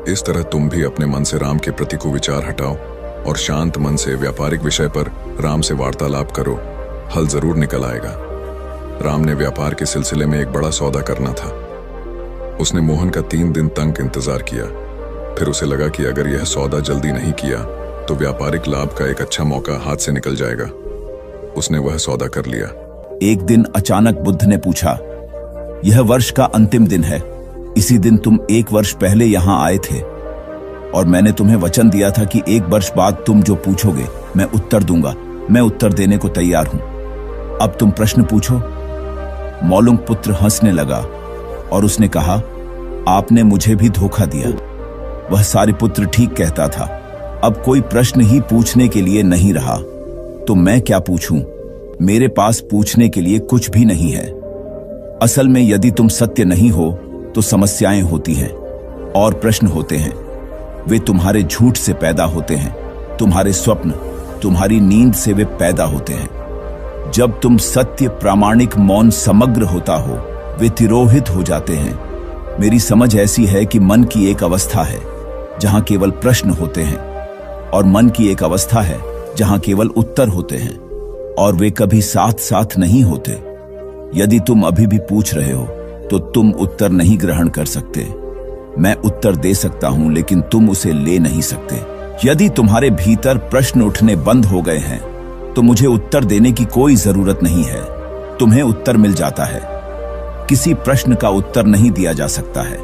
इस तरह तुम भी अपने मन से राम के प्रति को विचार हटाओ और शांत मन से व्यापारिक विषय पर राम से वार्तालाप करो, हल जरूर निकल आएगा। राम ने व्यापार के सिलसिले में एक बड़ा सौदा करना था। उसने मोहन का 3 दिन तक इंतजार किया। फिर उसे लगा कि अगर यह सौदा जल्दी नहीं किया तो व्यापारिक लाभ का एक अच्छा मौका हाथ से निकल जाएगा। उसने वह सौदा कर लिया। एक दिन अचानक बुद्ध ने पूछा, यह वर्ष का अंतिम दिन है, इसी दिन तुम 1 वर्ष पहले यहां आए थे। और मैंने तुम्हें वचन दिया था कि 1 वर्ष बाद तुम जो पूछोगे मैं उत्तर दूंगा। मैं उत्तर देने को तैयार हूं। अब तुम प्रश्न पूछो। मौलुंग पुत्र हंसने लगा और उसने कहा, आपने मुझे भी धोखा दिया। वह सारिपुत्र ठीक कहता था। अब कोई प्रश्न ही पूछने के लिए नहीं रहा, तो मैं क्या पूछूं? मेरे पास पूछने के लिए कुछ भी नहीं है। असल में यदि तुम सत्य नहीं हो तो समस्याएं होती हैं और प्रश्न होते हैं। वे तुम्हारे झूठ से पैदा होते हैं, तुम्हारे स्वप्न, तुम्हारी नींद से वे पैदा होते हैं। जब तुम सत्य, प्रामाणिक, मौन, समग्र होता हो, वे तिरोहित हो जाते हैं। मेरी समझ ऐसी है कि मन की एक अवस्था है जहां केवल प्रश्न होते हैं और मन की एक अवस्था है जहां केवल उत्तर होते हैं, और वे कभी साथ साथ नहीं होते। यदि तुम अभी भी पूछ रहे हो तो तुम उत्तर नहीं ग्रहण कर सकते। मैं उत्तर दे सकता हूं लेकिन तुम उसे ले नहीं सकते। यदि तुम्हारे भीतर प्रश्न उठने बंद हो गए हैं तो मुझे उत्तर देने की कोई जरूरत नहीं है। तुम्हें उत्तर मिल जाता है। किसी प्रश्न का उत्तर नहीं दिया जा सकता है।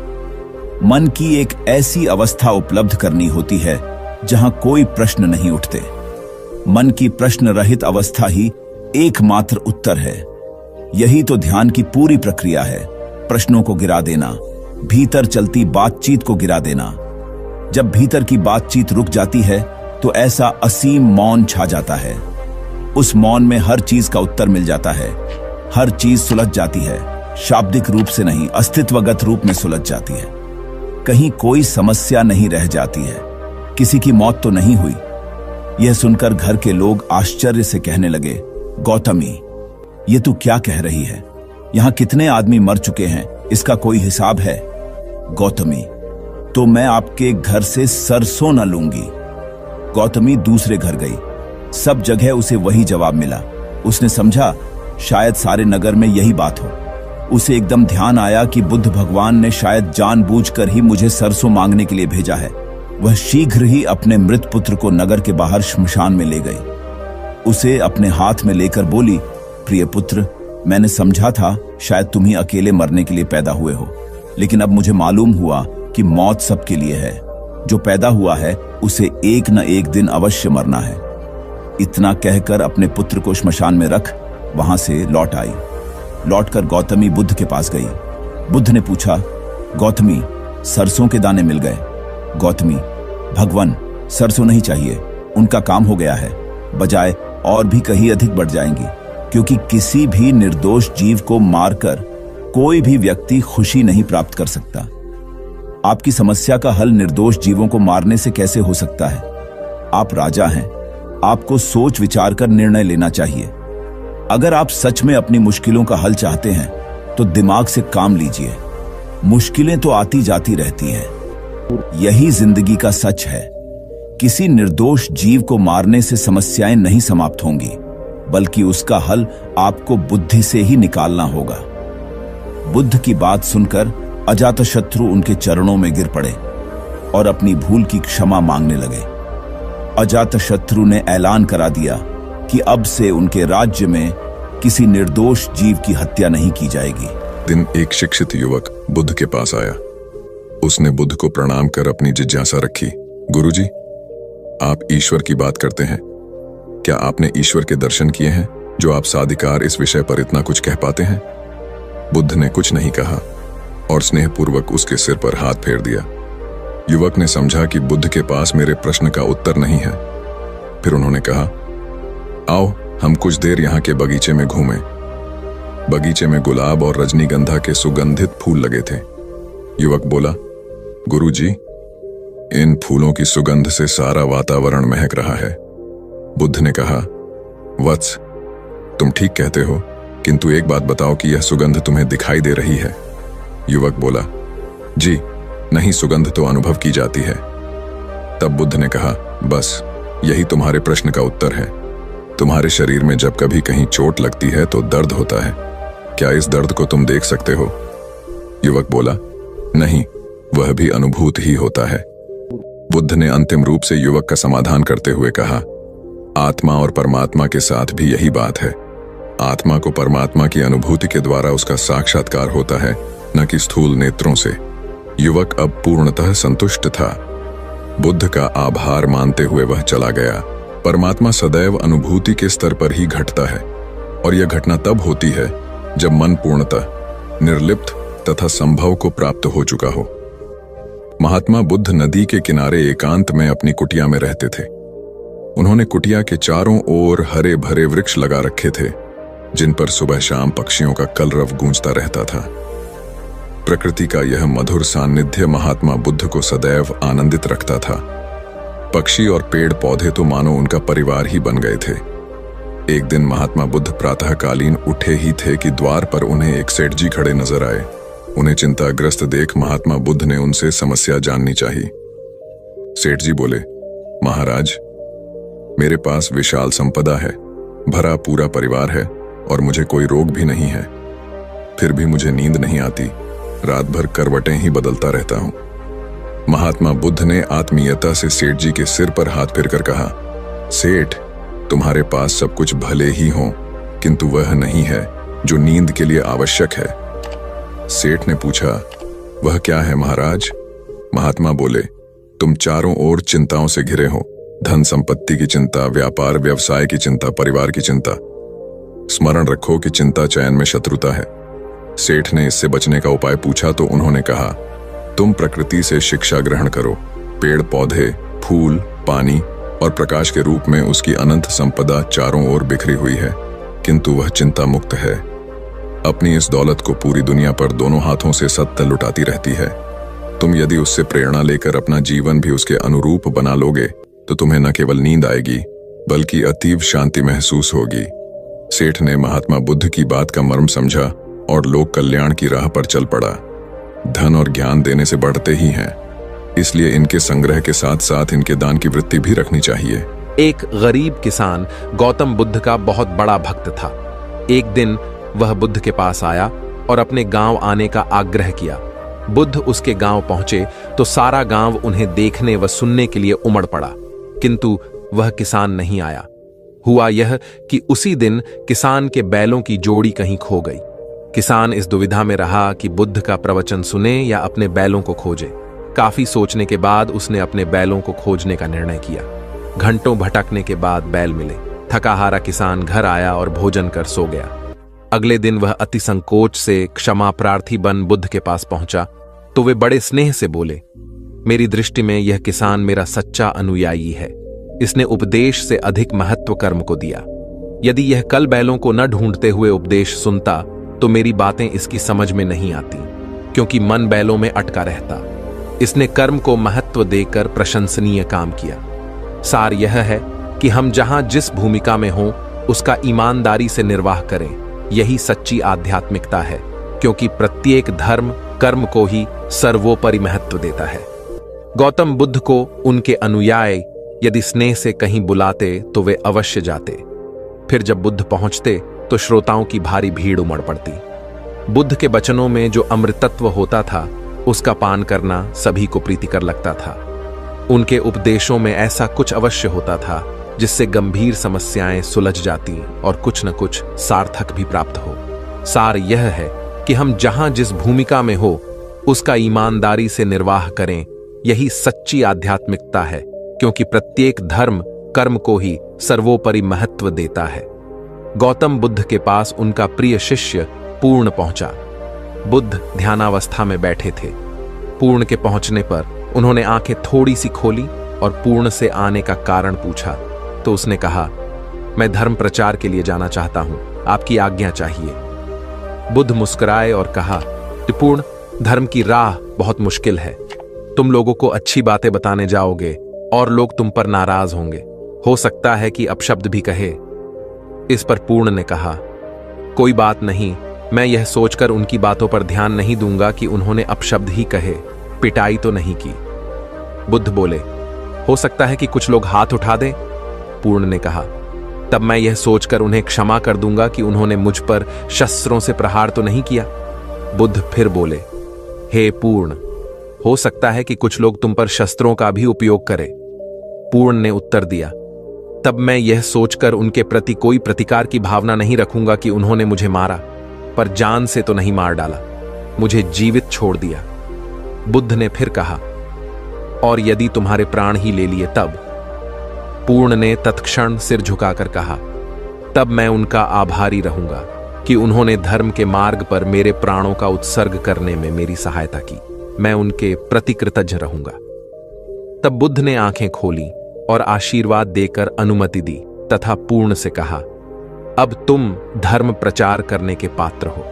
मन की एक ऐसी अवस्था उपलब्ध करनी होती है जहां कोई प्रश्न नहीं उठते। मन की प्रश्न रहित अवस्था ही एकमात्र उत्तर है। यही तो ध्यान की पूरी प्रक्रिया है। प्रश्नों को गिरा देना, भीतर चलती बातचीत को गिरा देना। जब भीतर की बातचीत रुक जाती है तो ऐसा असीम मौन छा जाता है। उस मौन में हर चीज का उत्तर मिल जाता है। हर चीज सुलझ जाती है, शाब्दिक रूप से नहीं, अस्तित्वगत रूप में सुलझ जाती है। कहीं कोई समस्या नहीं रह जाती है। किसी की मौत तो नहीं हुई। यह सुनकर घर के लोग आश्चर्य से कहने लगे, गौतमी, ये तू क्या कह रही है? यहां कितने आदमी मर चुके हैं, इसका कोई हिसाब है? गौतमी, तो मैं आपके घर से सरसों न लूंगी। गौतमी दूसरे घर गई। सब जगह उसे वही जवाब मिला। उसने समझा शायद सारे नगर में यही बात हो। उसे एकदम ध्यान आया कि बुद्ध भगवान ने शायद जानबूझकर ही मुझे सरसों मांगने के लिए भेजा है। वह शीघ्र ही अपने मृत पुत्र को नगर के बाहर श्मशान में ले गई। उसे अपने हाथ में लेकर बोली, प्रिय पुत्र, मैंने समझा था शायद तुम ही अकेले मरने के लिए पैदा हुए हो, लेकिन अब मुझे मालूम हुआ कि मौत सबके लिए है। जो पैदा हुआ है उसे एक न एक दिन अवश्य मरना है। इतना कहकर अपने पुत्र को श्मशान में रख वहां से लौट आई। लौटकर गौतमी बुद्ध के पास गई। बुद्ध ने पूछा, गौतमी, सरसों के दाने मिल गए? गौतमी, भगवान, सरसों नहीं चाहिए, उनका काम हो गया है। बजाय और भी कहीं अधिक बढ़ जाएंगी, क्योंकि किसी भी निर्दोष जीव को मारकर कोई भी व्यक्ति खुशी नहीं प्राप्त कर सकता। आपकी समस्या का हल निर्दोष जीवों को मारने से कैसे हो सकता है? आप राजा हैं, आपको सोच विचार कर निर्णय लेना चाहिए। अगर आप सच में अपनी मुश्किलों का हल चाहते हैं तो दिमाग से काम लीजिए। मुश्किलें तो आती जाती रहती हैं, यही जिंदगी का सच है। किसी निर्दोष जीव को मारने से समस्याएं नहीं समाप्त होंगी, बल्कि उसका हल आपको बुद्धि से ही निकालना होगा। बुद्ध की बात सुनकर अजातशत्रु उनके चरणों में गिर पड़े और अपनी भूल की क्षमा मांगने लगे। अजातशत्रु ने ऐलान करा दिया कि अब से उनके राज्य में किसी निर्दोष जीव की हत्या नहीं की जाएगी। दिन एक शिक्षित युवक बुद्ध के पास आया। उसने बुद्ध को प्रणाम कर अपनी जिज्ञासा रखी, गुरुजी, आप ईश्वर की बात करते हैं, क्या आपने ईश्वर के दर्शन किए हैं जो आप साधिकार इस विषय पर इतना कुछ कह पाते हैं? बुद्ध ने कुछ नहीं कहा और स्नेहपूर्वक उसके सिर पर हाथ फेर दिया। युवक ने समझा कि बुद्ध के पास मेरे प्रश्न का उत्तर नहीं है। फिर उन्होंने कहा, आओ हम कुछ देर यहाँ के बगीचे में घूमें। बगीचे में गुलाब और रजनीगंधा के सुगंधित फूल लगे थे। युवक बोला, गुरुजी, इन फूलों की सुगंध से सारा वातावरण महक रहा है। बुद्ध ने कहा, वत्स, तुम ठीक कहते हो, किंतु एक बात बताओ कि यह सुगंध तुम्हें दिखाई दे रही है? युवक बोला, जी नहीं, सुगंध तो अनुभव की जाती है। तब बुद्ध ने कहा, बस यही तुम्हारे प्रश्न का उत्तर है। तुम्हारे शरीर में जब कभी कहीं चोट लगती है तो दर्द होता है। क्या इस दर्द को तुम देख सकते हो? युवक बोला, नहीं, वह भी अनुभूत ही होता है। बुद्ध ने अंतिम रूप से युवक का समाधान करते हुए कहा, आत्मा और परमात्मा के साथ भी यही बात है। आत्मा को परमात्मा की अनुभूति के द्वारा उसका साक्षात्कार होता है, न कि स्थूल नेत्रों से। युवक अब पूर्णतः संतुष्ट था। बुद्ध का आभार मानते हुए वह चला गया। परमात्मा सदैव अनुभूति के स्तर पर ही घटता है और यह घटना तब होती है जब मन पूर्णतः निर्लिप्त तथा संभव को प्राप्त हो चुका हो। महात्मा बुद्ध नदी के किनारे एकांत में अपनी कुटिया में रहते थे। उन्होंने कुटिया के चारों ओर हरे भरे वृक्ष लगा रखे थे, जिन पर सुबह शाम पक्षियों का कलरव गूंजता रहता था। प्रकृति का यह मधुर सान्निध्य महात्मा बुद्ध को सदैव आनंदित रखता था। पक्षी और पेड़ पौधे तो मानो उनका परिवार ही बन गए थे। एक दिन महात्मा बुद्ध प्रातःकालीन उठे ही थे कि द्वार पर उन्हें एक सेठ जी खड़े नजर आए। उन्हें चिंताग्रस्त देख महात्मा बुद्ध ने उनसे समस्या जाननी चाहिए। सेठ जी बोले, महाराज, मेरे पास विशाल संपदा है, भरा पूरा परिवार है और मुझे कोई रोग भी नहीं है। फिर भी मुझे नींद नहीं आती, रात भर करवटें ही बदलता रहता हूं। महात्मा बुद्ध ने आत्मीयता से सेठ जी के सिर पर हाथ फेरकर कहा, सेठ, तुम्हारे पास सब कुछ भले ही हो, किंतु वह नहीं है जो नींद के लिए आवश्यक है। सेठ ने पूछा, वह क्या है महाराज? महात्मा बोले, तुम चारों ओर चिंताओं से घिरे हो। धन संपत्ति की चिंता, व्यापार व्यवसाय की चिंता, परिवार की चिंता। स्मरण रखो कि चिंता चयन में शत्रुता है। सेठ ने इससे बचने का उपाय पूछा तो उन्होंने कहा, तुम प्रकृति से शिक्षा ग्रहण करो। पेड़ पौधे, फूल, पानी और प्रकाश के रूप में उसकी अनंत संपदा चारों ओर बिखरी हुई है, किंतु वह चिंता मुक्त है। अपनी इस दौलत को पूरी दुनिया पर दोनों हाथों से सत्य लुटाती रहती है। तुम यदि उससे प्रेरणा लेकर अपना जीवन भी उसके अनुरूप बना लोगे तो तुम्हें न केवल नींद आएगी बल्कि अतीव शांति महसूस होगी। सेठ ने महात्मा बुद्ध की बात का मर्म समझा और लोक कल्याण की राह पर चल पड़ा। धन और ज्ञान देने से बढ़ते ही हैं, इसलिए इनके संग्रह के साथ साथ इनके दान की वृत्ति भी रखनी चाहिए। एक गरीब किसान गौतम बुद्ध का बहुत बड़ा भक्त था। एक दिन वह बुद्ध के पास आया और अपने गांव आने का आग्रह किया। बुद्ध उसके गांव पहुंचे तो सारा गांव उन्हें देखने व सुनने के लिए उमड़ पड़ा, किंतु वह किसान नहीं आया। हुआ यह कि उसी दिन किसान के बैलों की जोड़ी कहीं खो गई। किसान इस दुविधा में रहा कि बुद्ध का प्रवचन सुने या अपने बैलों को खोजे। काफी सोचने के बाद उसने अपने बैलों को खोजने का निर्णय किया। घंटों भटकने के बाद बैल मिले। थकाहारा किसान घर आया और भोजन कर सो गया। अगले दिन वह अति संकोच से क्षमा प्रार्थी बन बुद्ध के पास पहुंचा तो वे बड़े स्नेह से बोले, मेरी दृष्टि में यह किसान मेरा सच्चा अनुयायी है। इसने उपदेश से अधिक महत्व कर्म को दिया। यदि यह कल बैलों को न ढूंढते हुए उपदेश सुनता तो मेरी बातें इसकी समझ में नहीं आती, क्योंकि मन बैलों में अटका रहता। इसने कर्म को महत्व देकर प्रशंसनीय काम किया। सार यह है कि हम जहां जिस भूमिका में हों उसका ईमानदारी से निर्वाह करें। यही सच्ची आध्यात्मिकता है, क्योंकि प्रत्येक धर्म कर्म को ही सर्वोपरि महत्व देता है। गौतम बुद्ध को उनके अनुयायी यदि स्नेह से कहीं बुलाते तो वे अवश्य जाते। फिर जब बुद्ध पहुंचते तो श्रोताओं की भारी भीड़ उमड़ पड़ती। बुद्ध के वचनों में जो अमृतत्व होता था उसका पान करना सभी को प्रीतिकर लगता था। उनके उपदेशों में ऐसा कुछ अवश्य होता था जिससे गंभीर समस्याएं सुलझ जाती और कुछ न कुछ सार्थक भी प्राप्त हो। सार यह है कि हम जहां जिस भूमिका में हो उसका ईमानदारी से निर्वाह करें। यही सच्ची आध्यात्मिकता है, क्योंकि प्रत्येक धर्म कर्म को ही सर्वोपरि महत्व देता है। गौतम बुद्ध के पास उनका प्रिय शिष्य पूर्ण पहुंचा। बुद्ध ध्यानावस्था में बैठे थे। पूर्ण के पहुंचने पर उन्होंने आंखें थोड़ी सी खोली और पूर्ण से आने का कारण पूछा तो उसने कहा, मैं धर्म प्रचार के लिए जाना चाहता हूं, आपकी आज्ञा चाहिए। बुद्ध मुस्कुराए और कहा, पूर्ण, धर्म की राह बहुत मुश्किल है। तुम लोगों को अच्छी बातें बताने जाओगे और लोग तुम पर नाराज होंगे। हो सकता है कि अपशब्द भी कहे। इस पर पूर्ण ने कहा, कोई बात नहीं, मैं यह सोचकर उनकी बातों पर ध्यान नहीं दूंगा कि उन्होंने अपशब्द ही कहे, पिटाई तो नहीं की। बुद्ध बोले, हो सकता है कि कुछ लोग हाथ उठा दें। पूर्ण ने कहा, तब मैं यह सोचकर उन्हें क्षमा कर दूंगा कि उन्होंने मुझ पर शस्त्रों से प्रहार तो नहीं किया। बुद्ध फिर बोले, हे पूर्ण, हो सकता है कि कुछ लोग तुम पर शस्त्रों का भी उपयोग करें। पूर्ण ने उत्तर दिया, तब मैं यह सोचकर उनके प्रति कोई प्रतिकार की भावना नहीं रखूंगा कि उन्होंने मुझे मारा, पर जान से तो नहीं मार डाला, मुझे जीवित छोड़ दिया। बुद्ध ने फिर कहा, और यदि तुम्हारे प्राण ही ले लिए तब? पूर्ण ने तत्क्षण सिर झुकाकर कहा, तब मैं उनका आभारी रहूंगा कि उन्होंने धर्म के मार्ग पर मेरे प्राणों का उत्सर्ग करने में मेरी सहायता की। मैं उनके प्रति कृतज्ञ रहूंगा। तब बुद्ध ने आंखें खोली और आशीर्वाद देकर अनुमति दी तथा पूर्ण से कहा, अब तुम धर्म प्रचार करने के पात्र हो।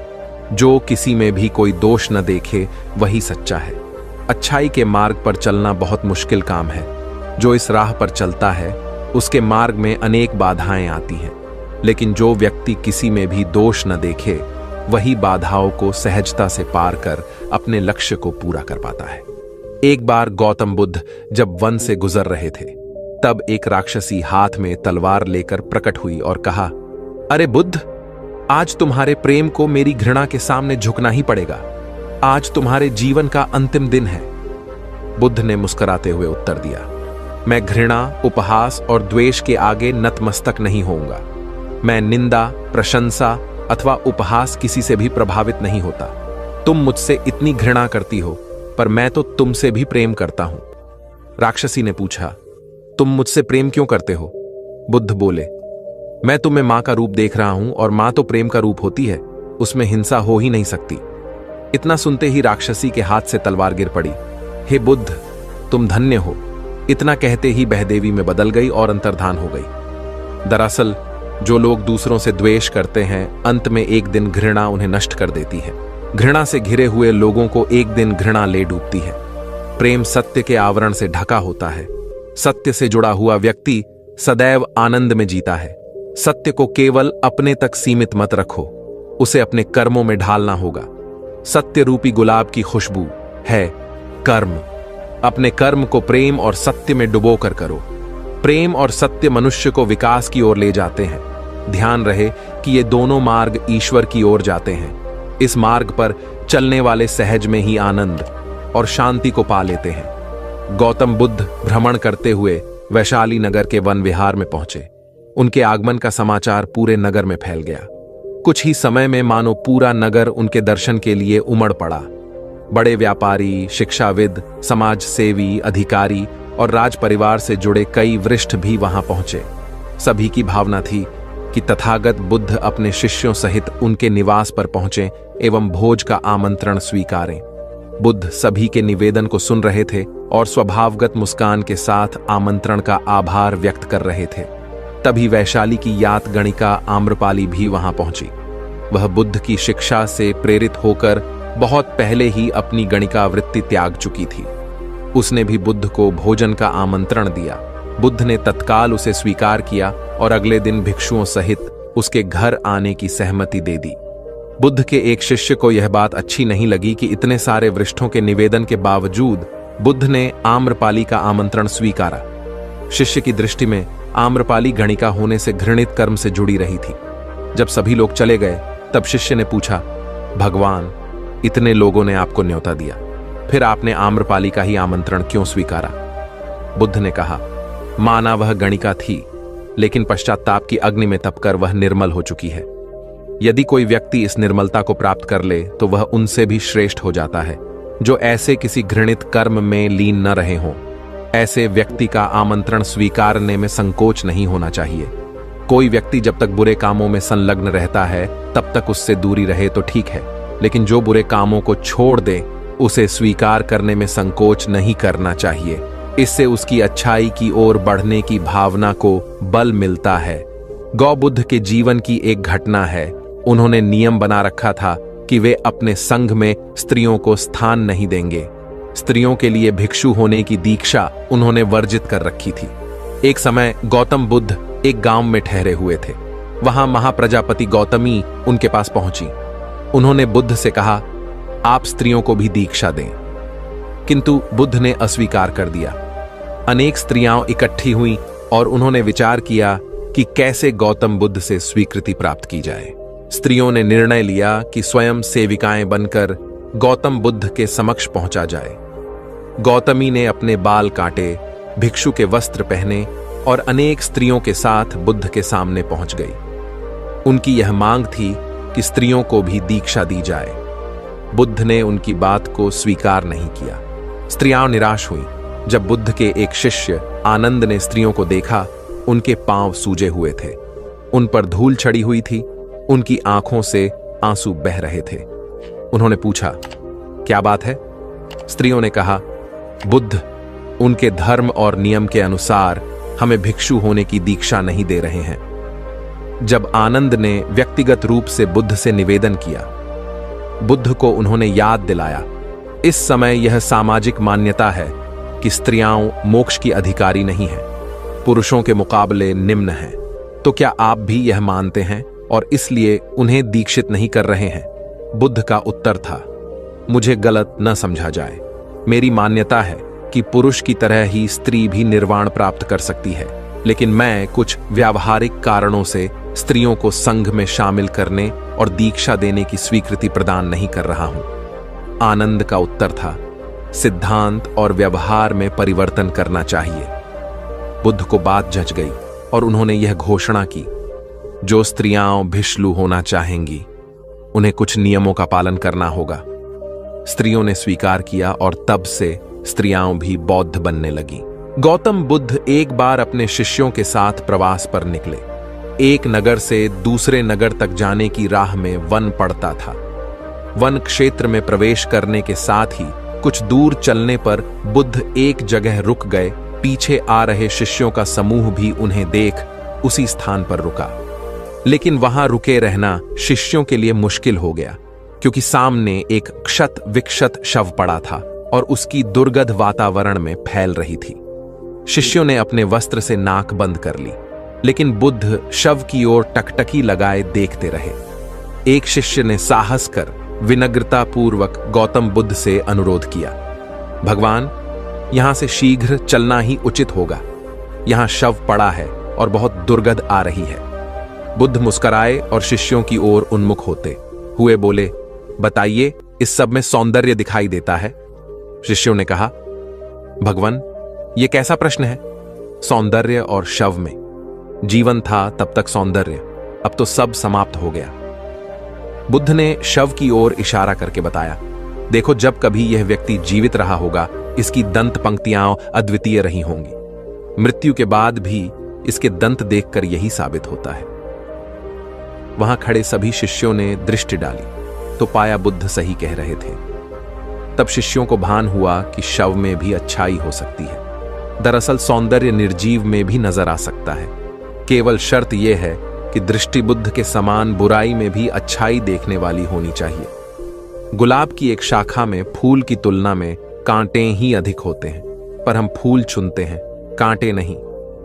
जो किसी में भी कोई दोष न देखे वही सच्चा है। अच्छाई के मार्ग पर चलना बहुत मुश्किल काम है। जो इस राह पर चलता है उसके मार्ग में अनेक बाधाएं आती हैं, लेकिन जो व्यक्ति किसी में भी दोष न देखे वही बाधाओं को सहजता से पार कर अपने लक्ष्य को पूरा कर पाता है। एक बार गौतम बुद्ध जब वन से गुजर रहे थे, तब एक राक्षसी हाथ में तलवार लेकर प्रकट हुई और कहा, अरे बुद्ध, आज तुम्हारे प्रेम को मेरी घृणा के सामने झुकना ही पड़ेगा। आज तुम्हारे जीवन का अंतिम दिन है। बुद्ध ने मुस्कुराते हुए उत्तर दिया, मैं घृणा, उपहास और द्वेष के आगे नतमस्तक नहीं होऊंगा। मैं निंदा, प्रशंसा अथवा उपहास किसी से भी प्रभावित नहीं होता। तुम मुझसे इतनी घृणा करती हो, पर मैं तो तुमसे भी प्रेम करता हूं। राक्षसी ने पूछा, तुम मुझसे प्रेम क्यों करते हो? बुद्ध बोले, मैं तुम्हें मां का रूप देख रहा हूं और मां तो प्रेम का रूप होती है, उसमें हिंसा हो ही नहीं सकती। इतना सुनते ही राक्षसी के हाथ से तलवार गिर पड़ी। हे बुद्ध, तुम धन्य हो। इतना कहते ही बहदेवी में बदल गई और अंतर्धान हो गई। दरअसल जो लोग दूसरों से द्वेष करते हैं, अंत में एक दिन घृणा उन्हें नष्ट कर देती है। घृणा से घिरे हुए लोगों को एक दिन घृणा ले डूबती है। प्रेम सत्य के आवरण से ढका होता है। सत्य से जुड़ा हुआ व्यक्ति सदैव आनंद में जीता है। सत्य को केवल अपने तक सीमित मत रखो, उसे अपने कर्मों में ढालना होगा। सत्य रूपी गुलाब की खुशबू है कर्म। अपने कर्म को प्रेम और सत्य में डुबो कर करो। प्रेम और सत्य मनुष्य को विकास की ओर ले जाते हैं। ध्यान रहे कि ये दोनों मार्ग ईश्वर की ओर जाते हैं। इस मार्ग पर चलने वाले सहज में ही आनंद और शांति को पा लेते हैं। गौतम बुद्ध भ्रमण करते हुए वैशाली नगर के वन विहार में पहुंचे। उनके आगमन का समाचार पूरे नगर में फैल गया। कुछ ही समय में मानो पूरा नगर उनके दर्शन के लिए उमड़ पड़ा। बड़े व्यापारी, शिक्षाविद, समाज सेवी, अधिकारी और राज परिवार से जुड़े कई वरिष्ठ भी वहां पहुंचे। सभी की भावना थी कि तथागत बुद्ध अपने शिष्यों सहित उनके निवास पर पहुंचे एवं भोज का आमंत्रण स्वीकारें। बुद्ध सभी के निवेदन को सुन रहे थे और स्वभावगत मुस्कान के साथ आमंत्रण का आभार व्यक्त कर रहे थे। तभी वैशाली की यात गणिका आम्रपाली भी वहां पहुंची। वह बुद्ध की शिक्षा से प्रेरित होकर बहुत पहले ही अपनी गणिका वृत्ति त्याग चुकी थी। उसने भी बुद्ध को भोजन का आमंत्रण दिया। बुद्ध ने तत्काल उसे स्वीकार किया और अगले दिन भिक्षुओं सहित उसके घर आने की सहमति दे दी। बुद्ध के एक शिष्य को यह बात अच्छी नहीं लगी कि इतने सारे वरिष्ठों के निवेदन के बावजूद बुद्ध ने आम्रपाली का आमंत्रण स्वीकारा। शिष्य की दृष्टि में आम्रपाली गणिका होने से घृणित कर्म से जुड़ी रही थी। जब सभी लोग चले गए तब शिष्य ने पूछा, भगवान, इतने लोगों ने आपको न्योता दिया, फिर आपने आम्रपाली का ही आमंत्रण क्यों स्वीकारा? बुद्ध ने कहा, माना वह गणिका थी, लेकिन पश्चाताप की अग्नि में तपकर वह निर्मल हो चुकी है। यदि कोई व्यक्ति इस निर्मलता को प्राप्त कर ले तो वह उनसे भी श्रेष्ठ हो जाता है जो ऐसे किसी घृणित कर्म में लीन न रहे हों। ऐसे व्यक्ति का आमंत्रण स्वीकारने में संकोच नहीं होना चाहिए। कोई व्यक्ति जब तक बुरे कामों में संलग्न रहता है तब तक उससे दूरी रहे तो ठीक है, लेकिन जो बुरे कामों को छोड़ दे उसे स्वीकार करने में संकोच नहीं करना चाहिए। इससे उसकी अच्छाई की ओर बढ़ने की भावना को बल मिलता है। गौबुद्ध के जीवन की एक घटना है। उन्होंने नियम बना रखा था कि वे अपने संघ में स्त्रियों को स्थान नहीं देंगे। स्त्रियों के लिए भिक्षु होने की दीक्षा उन्होंने वर्जित कर रखी थी। एक समय गौतम बुद्ध एक गांव में ठहरे हुए थे। वहां महाप्रजापति गौतमी उनके पास पहुंची। उन्होंने बुद्ध से कहा, आप स्त्रियों को भी दीक्षा दें, किंतु बुद्ध ने अस्वीकार कर दिया। अनेक स्त्रियां इकट्ठी हुईं और उन्होंने विचार किया कि कैसे गौतम बुद्ध से स्वीकृति प्राप्त की जाए। स्त्रियों ने निर्णय लिया कि स्वयं सेविकाएं बनकर गौतम बुद्ध के समक्ष पहुंचा जाए। गौतमी ने अपने बाल काटे, भिक्षु के वस्त्र पहने और अनेक स्त्रियों के साथ बुद्ध के सामने पहुंच गई। उनकी यह मांग थी कि स्त्रियों को भी दीक्षा दी जाए। बुद्ध ने उनकी बात को स्वीकार नहीं किया। स्त्रियां निराश हुईं। जब बुद्ध के एक शिष्य आनंद ने स्त्रियों को देखा, उनके पांव सूजे हुए थे, उन पर धूल चढ़ी हुई थी, उनकी आंखों से आंसू बह रहे थे। उन्होंने पूछा, क्या बात है? स्त्रियों ने कहा, बुद्ध उनके धर्म और नियम के अनुसार हमें भिक्षु होने की दीक्षा नहीं दे रहे हैं। जब आनंद ने व्यक्तिगत रूप से बुद्ध से निवेदन किया, बुद्ध को उन्होंने याद दिलाया, इस समय यह सामाजिक मान्यता है कि स्त्रियां मोक्ष की अधिकारी नहीं हैं, पुरुषों के मुकाबले निम्न हैं। तो क्या आप भी यह मानते हैं और इसलिए उन्हें दीक्षित नहीं कर रहे हैं? बुद्ध का उत्तर था, मुझे गलत न समझा जाए, मेरी मान्यता है कि पुरुष की तरह ही स्त्री भी निर्वाण प्राप्त कर सकती है, लेकिन मैं कुछ व्यावहारिक कारणों से स्त्रियों को संघ में शामिल करने और दीक्षा देने की स्वीकृति प्रदान नहीं कर रहा हूं। आनंद का उत्तर था, सिद्धांत और व्यवहार में परिवर्तन करना चाहिए। बुद्ध को बात जच गई और उन्होंने यह घोषणा की, जो स्त्रियां भिक्षु होना चाहेंगी उन्हें कुछ नियमों का पालन करना होगा। स्त्रियों ने स्वीकार किया और तब से स्त्रियां भी बौद्ध बनने लगी। गौतम बुद्ध एक बार अपने शिष्यों के साथ प्रवास पर निकले। एक नगर से दूसरे नगर तक जाने की राह में वन पड़ता था। वन क्षेत्र में प्रवेश करने के साथ ही कुछ दूर चलने पर बुद्ध एक जगह रुक गए। पीछे आ रहे शिष्यों का समूह भी उन्हें देख उसी स्थान पर रुका, लेकिन वहां रुके रहना शिष्यों के लिए मुश्किल हो गया, क्योंकि सामने एक क्षत विक्षत शव पड़ा था और उसकी दुर्गंध वातावरण में फैल रही थी। शिष्यों ने अपने वस्त्र से नाक बंद कर ली, लेकिन बुद्ध शव की ओर टकटकी लगाए देखते रहे। एक शिष्य ने साहस कर विनम्रतापूर्वक गौतम बुद्ध से अनुरोध किया, भगवान, यहां से शीघ्र चलना ही उचित होगा, यहां शव पड़ा है और बहुत दुर्गंध आ रही है। बुद्ध मुस्कुराए और शिष्यों की ओर उन्मुख होते हुए बोले, बताइए, इस सब में सौंदर्य दिखाई देता है? शिष्यों ने कहा, भगवान, यह कैसा प्रश्न है? सौंदर्य और शव में? जीवन था तब तक सौंदर्य, अब तो सब समाप्त हो गया। बुद्ध ने शव की ओर इशारा करके बताया, देखो, जब कभी यह व्यक्ति जीवित रहा होगा, इसकी दंत पंक्तियां अद्वितीय रही होंगी। मृत्यु के बाद भी इसके दंत देखकर यही साबित होता है। वहां खड़े सभी शिष्यों ने दृष्टि डाली तो पाया बुद्ध सही कह रहे थे। तब शिष्यों को भान हुआ कि शव में भी अच्छाई हो सकती है। दरअसल सौंदर्य निर्जीव में भी नजर आ सकता है, केवल शर्त यह है कि दृष्टि बुद्ध के समान बुराई में भी अच्छाई देखने वाली होनी चाहिए। गुलाब की एक शाखा में फूल की तुलना में कांटे ही अधिक होते हैं, पर हम फूल चुनते हैं, कांटे नहीं।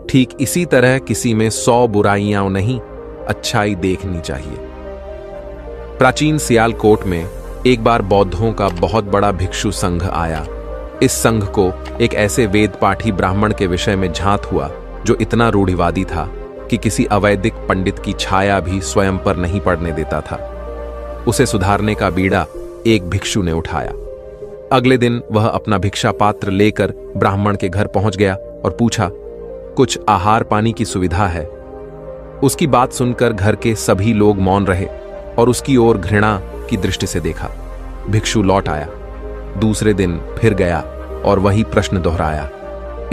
ठीक इसी तरह किसी में 100 बुराइयां नहीं, अच्छाई देखनी चाहिए। प्राचीन सियालकोट में एक बार बौद्धों का बहुत बड़ा भिक्षु संघ आया। इस संघ को एक ऐसे वेद पाठी ब्राह्मण के विषय में झांत हुआ जो इतना रूढ़िवादी था कि किसी अवैदिक पंडित की छाया भी स्वयं पर नहीं पड़ने देता था। उसे सुधारने का बीड़ा एक भिक्षु ने उठाया। अगले दिन वह अपना भिक्षा पात्र लेकर ब्राह्मण के घर पहुंच गया और पूछा, कुछ आहार पानी की सुविधा है? उसकी बात सुनकर घर के सभी लोग मौन रहे और उसकी ओर घृणा की दृष्टि से देखा। भिक्षु लौट आया। दूसरे दिन फिर गया और वही प्रश्न दोहराया।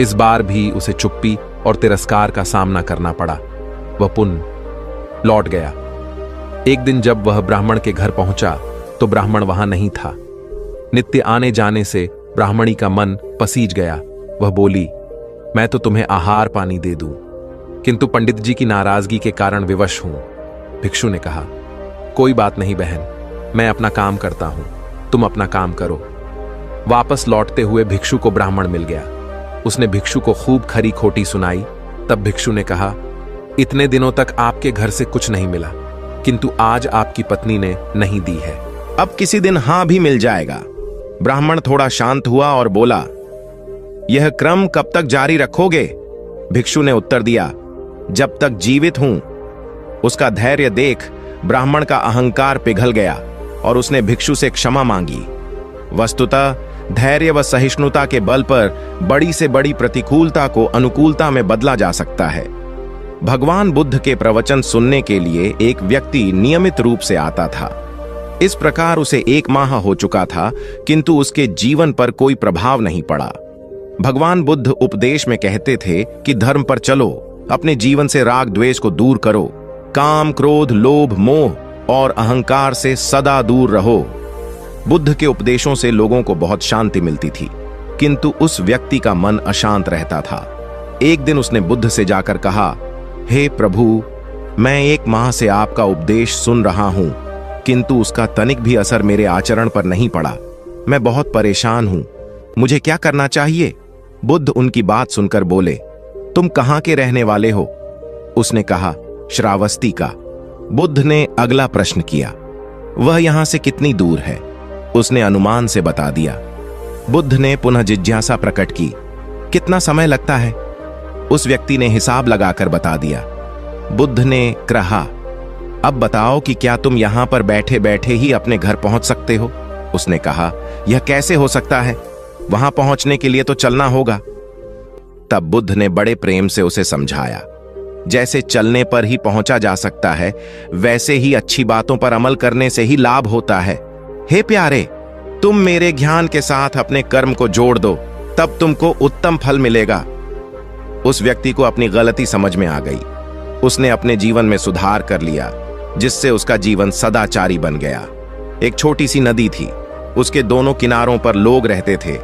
इस बार भी उसे चुप्पी और तिरस्कार का सामना करना पड़ा। वह पुनः लौट गया। एक दिन जब वह ब्राह्मण के घर पहुंचा तो ब्राह्मण वहां नहीं था। नित्य आने जाने से ब्राह्मणी का मन पसीज गया। वह बोली, मैं तो तुम्हें आहार पानी दे दूं, किंतु पंडित जी की नाराजगी के कारण विवश हूं। भिक्षु ने कहा, कोई बात नहीं बहन, मैं अपना काम करता हूं, तुम अपना काम करो। वापस लौटते हुए भिक्षु को ब्राह्मण मिल गया। उसने भिक्षु को खूब खरी खोटी सुनाई। तब भिक्षु ने कहा, इतने दिनों तक आपके घर से कुछ नहीं मिला, किंतु आज आपकी पत्नी ने नहीं दी है, अब किसी दिन हां भी मिल जाएगा। ब्राह्मण थोड़ा शांत हुआ और बोला, यह क्रम कब तक जारी रखोगे? भिक्षु ने उत्तर दिया, जब तक जीवित हूं। उसका धैर्य देख ब्राह्मण का अहंकार पिघल गया और उसने भिक्षु से क्षमा मांगी। वस्तुतः धैर्य व सहिष्णुता के बल पर बड़ी से बड़ी प्रतिकूलता को अनुकूलता में बदला जा सकता है। भगवान बुद्ध के प्रवचन सुनने के लिए एक व्यक्ति नियमित रूप से आता था। इस प्रकार उसे 1 माह हो चुका था, किंतु उसके जीवन पर कोई प्रभाव नहीं पड़ा। भगवान बुद्ध उपदेश में कहते थे कि धर्म पर चलो, अपने जीवन से राग द्वेष को दूर करो, काम क्रोध लोभ मोह और अहंकार से सदा दूर रहो। बुद्ध के उपदेशों से लोगों को बहुत शांति मिलती थी, किंतु उस व्यक्ति का मन अशांत रहता था। एक दिन उसने बुद्ध से जाकर कहा, हे प्रभु, मैं 1 माह से आपका उपदेश सुन रहा हूं, किंतु उसका तनिक भी असर मेरे आचरण पर नहीं पड़ा। मैं बहुत परेशान हूं, मुझे क्या करना चाहिए? बुद्ध उनकी बात सुनकर बोले, तुम कहां के रहने वाले हो? उसने कहा, श्रावस्ती का। बुद्ध ने अगला प्रश्न किया, वह यहां से कितनी दूर है? उसने अनुमान से बता दिया। बुद्ध ने पुनः जिज्ञासा प्रकट की, कितना समय लगता है? उस व्यक्ति ने हिसाब लगाकर बता दिया। बुद्ध ने कहा, अब बताओ कि क्या तुम यहां पर बैठे बैठे ही अपने घर पहुंच सकते हो? उसने कहा, यह कैसे हो सकता है? वहां पहुंचने के लिए तो चलना होगा। तब बुद्ध ने बड़े प्रेम से उसे समझाया, जैसे चलने पर ही पहुंचा जा सकता है, वैसे ही अच्छी बातों पर अमल करने से ही लाभ होता है। हे प्यारे, तुम मेरे ज्ञान के साथ अपने कर्म को जोड़ दो, तब तुमको उत्तम फल मिलेगा। उस व्यक्ति को अपनी गलती समझ में आ गई। उसने अपने जीवन में सुधार कर लिया, जिससे उसका जीवन सदाचारी बन गया। एक छोटी सी नदी थी, उसके दोनों किनारों पर लोग रहते थे।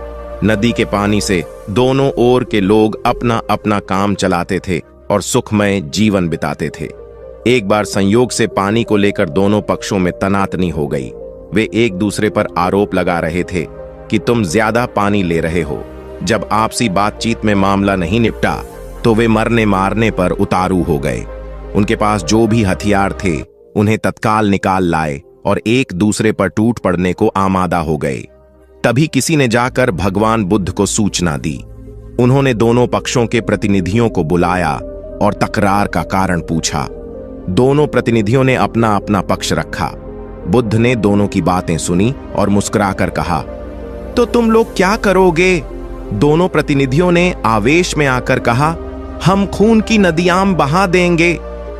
नदी के पानी से दोनों ओर के लोग अपना अपना काम चलाते थे और सुखमय जीवन बिताते थे। एक बार संयोग से पानी को लेकर दोनों पक्षों में तनातनी हो गई। वे एक दूसरे पर आरोप लगा रहे थे कि तुम ज्यादा पानी ले रहे हो। जब आपसी बातचीत में मामला नहीं निपटा तो वे मरने मारने पर उतारू हो गए। उनके पास जो भी हथियार थे उन्हें तत्काल निकाल लाए और एक दूसरे पर टूट पड़ने को आमादा हो गए। तभी किसी ने जाकर भगवान बुद्ध को सूचना दी। उन्होंने दोनों पक्षों के प्रतिनिधियों को बुलाया और तकरार का कारण पूछा। दोनों प्रतिनिधियों ने अपना अपना पक्ष रखा। बुद्ध ने दोनों की बातें सुनी और मुस्कुराकर कहा, तो तुम लोग क्या करोगे? दोनों प्रतिनिधियों ने आवेश में आकर कहा, हम खून की नदियां बहा देंगे।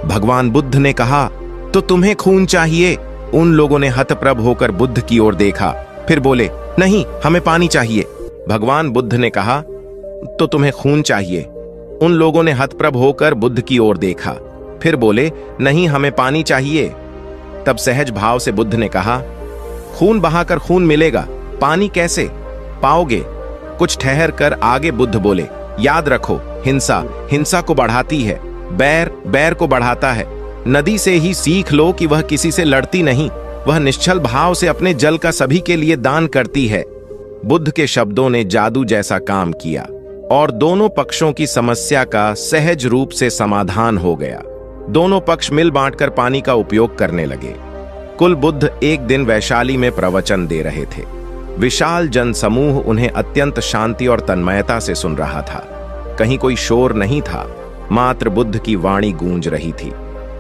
भगवान बुद्ध ने कहा, तो तुम्हें खून चाहिए? उन लोगों ने हतप्रभ होकर बुद्ध की ओर देखा, फिर बोले, नहीं, हमें पानी चाहिए। भगवान बुद्ध ने कहा, तो तुम्हें खून चाहिए? उन लोगों ने हतप्रभ होकर बुद्ध की ओर देखा, फिर बोले, नहीं, हमें पानी चाहिए। तब सहज भाव से बुद्ध ने कहा, खून बहाकर खून मिलेगा, पानी कैसे पाओगे? कुछ ठहर कर आगे बुद्ध बोले, याद रखो, हिंसा हिंसा को बढ़ाती है, बैर बैर को बढ़ाता है। नदी से ही सीख लो कि वह किसी से लड़ती नहीं, वह निश्चल भाव से अपने जल का सभी के लिए दान करती है। बुद्ध के शब्दों ने जादू जैसा काम किया और दोनों पक्षों की समस्या का सहज रूप से समाधान हो गया। दोनों पक्ष मिल बांटकर पानी का उपयोग करने लगे। कुल बुद्ध एक दिन वैशाली में प्रवचन दे रहे थे। विशाल जनसमूह उन्हें अत्यंत शांति और तन्मयता से सुन रहा था। कहीं कोई शोर नहीं था, मात्र बुद्ध की वाणी गूंज रही थी।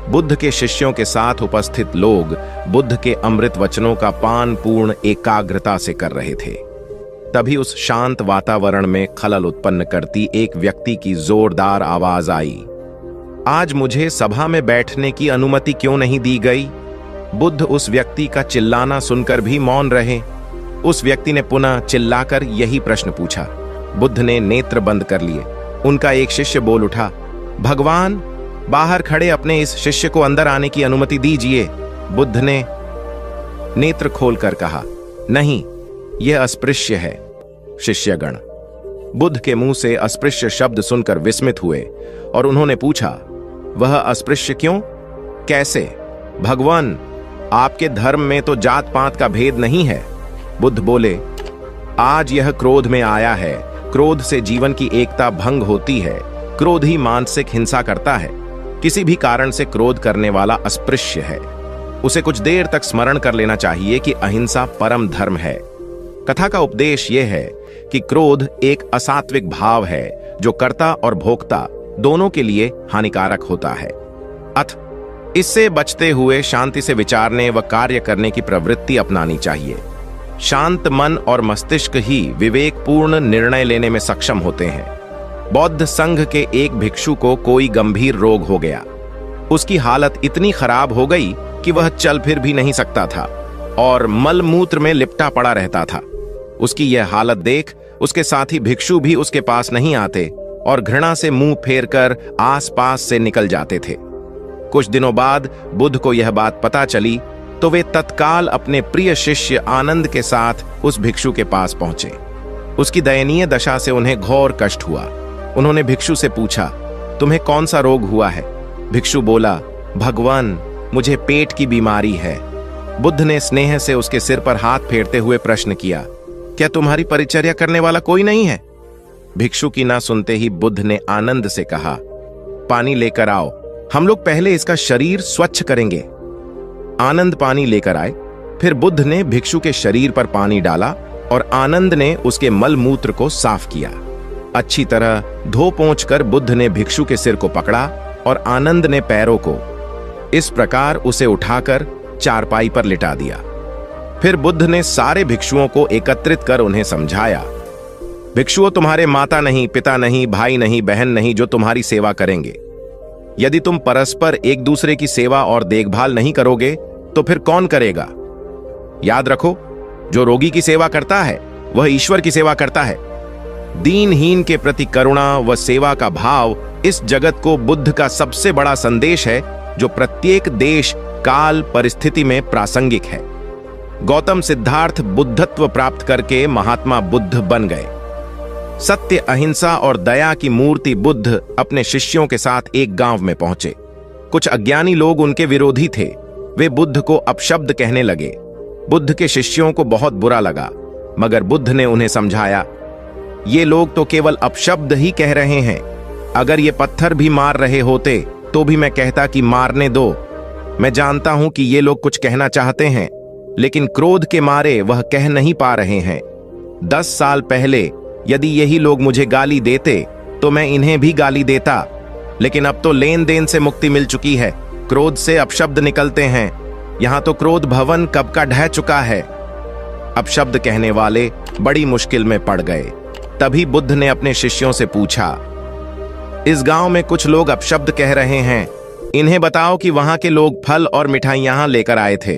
बुद्ध के शिष्यों के साथ उपस्थित लोग बुद्ध के अमृत वचनों का पान पूर्ण एकाग्रता से कर रहे थे। तभी उस शांत वातावरण में खलल उत्पन्न करती एक व्यक्ति की जोरदार आवाज आई, आज मुझे सभा में बैठने की अनुमति क्यों नहीं दी गई? बुद्ध उस व्यक्ति का चिल्लाना सुनकर भी मौन रहे। उस व्यक्ति ने पुनः चिल्लाकर यही प्रश्न पूछा। बुद्ध ने नेत्र बंद कर लिए। उनका एक शिष्य बोल उठा, भगवान, बाहर खड़े अपने इस शिष्य को अंदर आने की अनुमति दीजिए। बुद्ध ने नेत्र खोलकर कहा, नहीं, यह अस्पृश्य है। शिष्यगण बुद्ध के मुंह से अस्पृश्य शब्द सुनकर विस्मित हुए और उन्होंने पूछा, वह अस्पृश्य क्यों? कैसे? भगवान, आपके धर्म में तो जात पात का भेद नहीं है। बुद्ध बोले, आज यह क्रोध में आया है। क्रोध से जीवन की एकता भंग होती है। क्रोध ही मानसिक हिंसा करता है। किसी भी कारण से क्रोध करने वाला अस्पृश्य है। उसे कुछ देर तक स्मरण कर लेना चाहिए कि अहिंसा परम धर्म है। कथा का उपदेश यह है कि क्रोध एक असात्विक भाव है जो कर्ता और भोक्ता दोनों के लिए हानिकारक होता है। अतः इससे बचते हुए शांति से विचारने व कार्य करने की प्रवृत्ति अपनानी चाहिए। शांत मन और मस्तिष्क ही विवेकपूर्ण निर्णय लेने में सक्षम होते हैं। बौद्ध संघ के एक भिक्षु को कोई गंभीर रोग हो गया। उसकी हालत इतनी खराब हो गई कि वह चल फिर भी नहीं सकता था और मल मूत्र में लिपटा पड़ा रहता था। उसकी यह हालत देख उसके साथी भिक्षु भी उसके पास नहीं आते और घृणा से मुंह फेरकर आसपास से निकल जाते थे। कुछ दिनों बाद बुद्ध को यह बात पता चली तो वे तत्काल अपने प्रिय शिष्य आनंद के साथ उस भिक्षु के पास पहुंचे। उसकी दयनीय दशा से उन्हें घोर कष्ट हुआ। उन्होंने भिक्षु से पूछा, तुम्हें कौन सा रोग हुआ है? भिक्षु बोला, भगवान, मुझे पेट की बीमारी है। बुद्ध ने स्नेह से उसके सिर पर हाथ फेरते हुए प्रश्न किया, क्या तुम्हारी परिचर्या करने वाला कोई नहीं है? भिक्षु की ना सुनते ही बुद्ध ने आनंद से कहा, पानी लेकर आओ, हम लोग पहले इसका शरीर स्वच्छ करेंगे। आनंद पानी लेकर आए। फिर बुद्ध ने भिक्षु के शरीर पर पानी डाला और आनंद ने उसके मल मूत्र को साफ किया। अच्छी तरह धो पोंछ कर बुद्ध ने भिक्षु के सिर को पकड़ा और आनंद ने पैरों को। इस प्रकार उसे उठाकर चारपाई पर लिटा दिया। फिर बुद्ध ने सारे भिक्षुओं को एकत्रित कर उन्हें समझाया, भिक्षुओं, तुम्हारे माता नहीं, पिता नहीं, भाई नहीं, बहन नहीं जो तुम्हारी सेवा करेंगे। यदि तुम परस्पर एक दूसरे की सेवा और देखभाल नहीं करोगे तो फिर कौन करेगा? याद रखो, जो रोगी की सेवा करता है वह ईश्वर की सेवा करता है। दीनहीन के प्रति करुणा व सेवा का भाव इस जगत को बुद्ध का सबसे बड़ा संदेश है, जो प्रत्येक देश, काल, परिस्थिति में प्रासंगिक है। गौतम सिद्धार्थ बुद्धत्व प्राप्त करके महात्मा बुद्ध बन गए। सत्य, अहिंसा और दया की मूर्ति बुद्ध अपने शिष्यों के साथ एक गांव में पहुंचे। कुछ अज्ञानी लोग उनके विरोधी थे। वे बुद्ध को अपशब्द कहने लगे। बुद्ध के शिष्यों को बहुत बुरा लगा, मगर बुद्ध ने उन्हें समझाया, ये लोग तो केवल अपशब्द ही कह रहे हैं। अगर ये पत्थर भी मार रहे होते तो भी मैं कहता कि मारने दो। मैं जानता हूं कि ये लोग कुछ कहना चाहते हैं, लेकिन क्रोध के मारे वह कह नहीं पा रहे हैं। 10 साल पहले यदि यही लोग मुझे गाली देते तो मैं इन्हें भी गाली देता, लेकिन अब तो लेन देन से मुक्ति मिल चुकी है। क्रोध से अपशब्द निकलते हैं। यहां तो क्रोध भवन कब का ढह चुका है। अपशब्द कहने वाले बड़ी मुश्किल में पड़ गए। तभी बुद्ध ने अपने शिष्यों से पूछा, इस गांव में कुछ लोग अपशब्द कह रहे हैं, इन्हें बताओ कि वहां के लोग फल और मिठाइयां लेकर आए थे।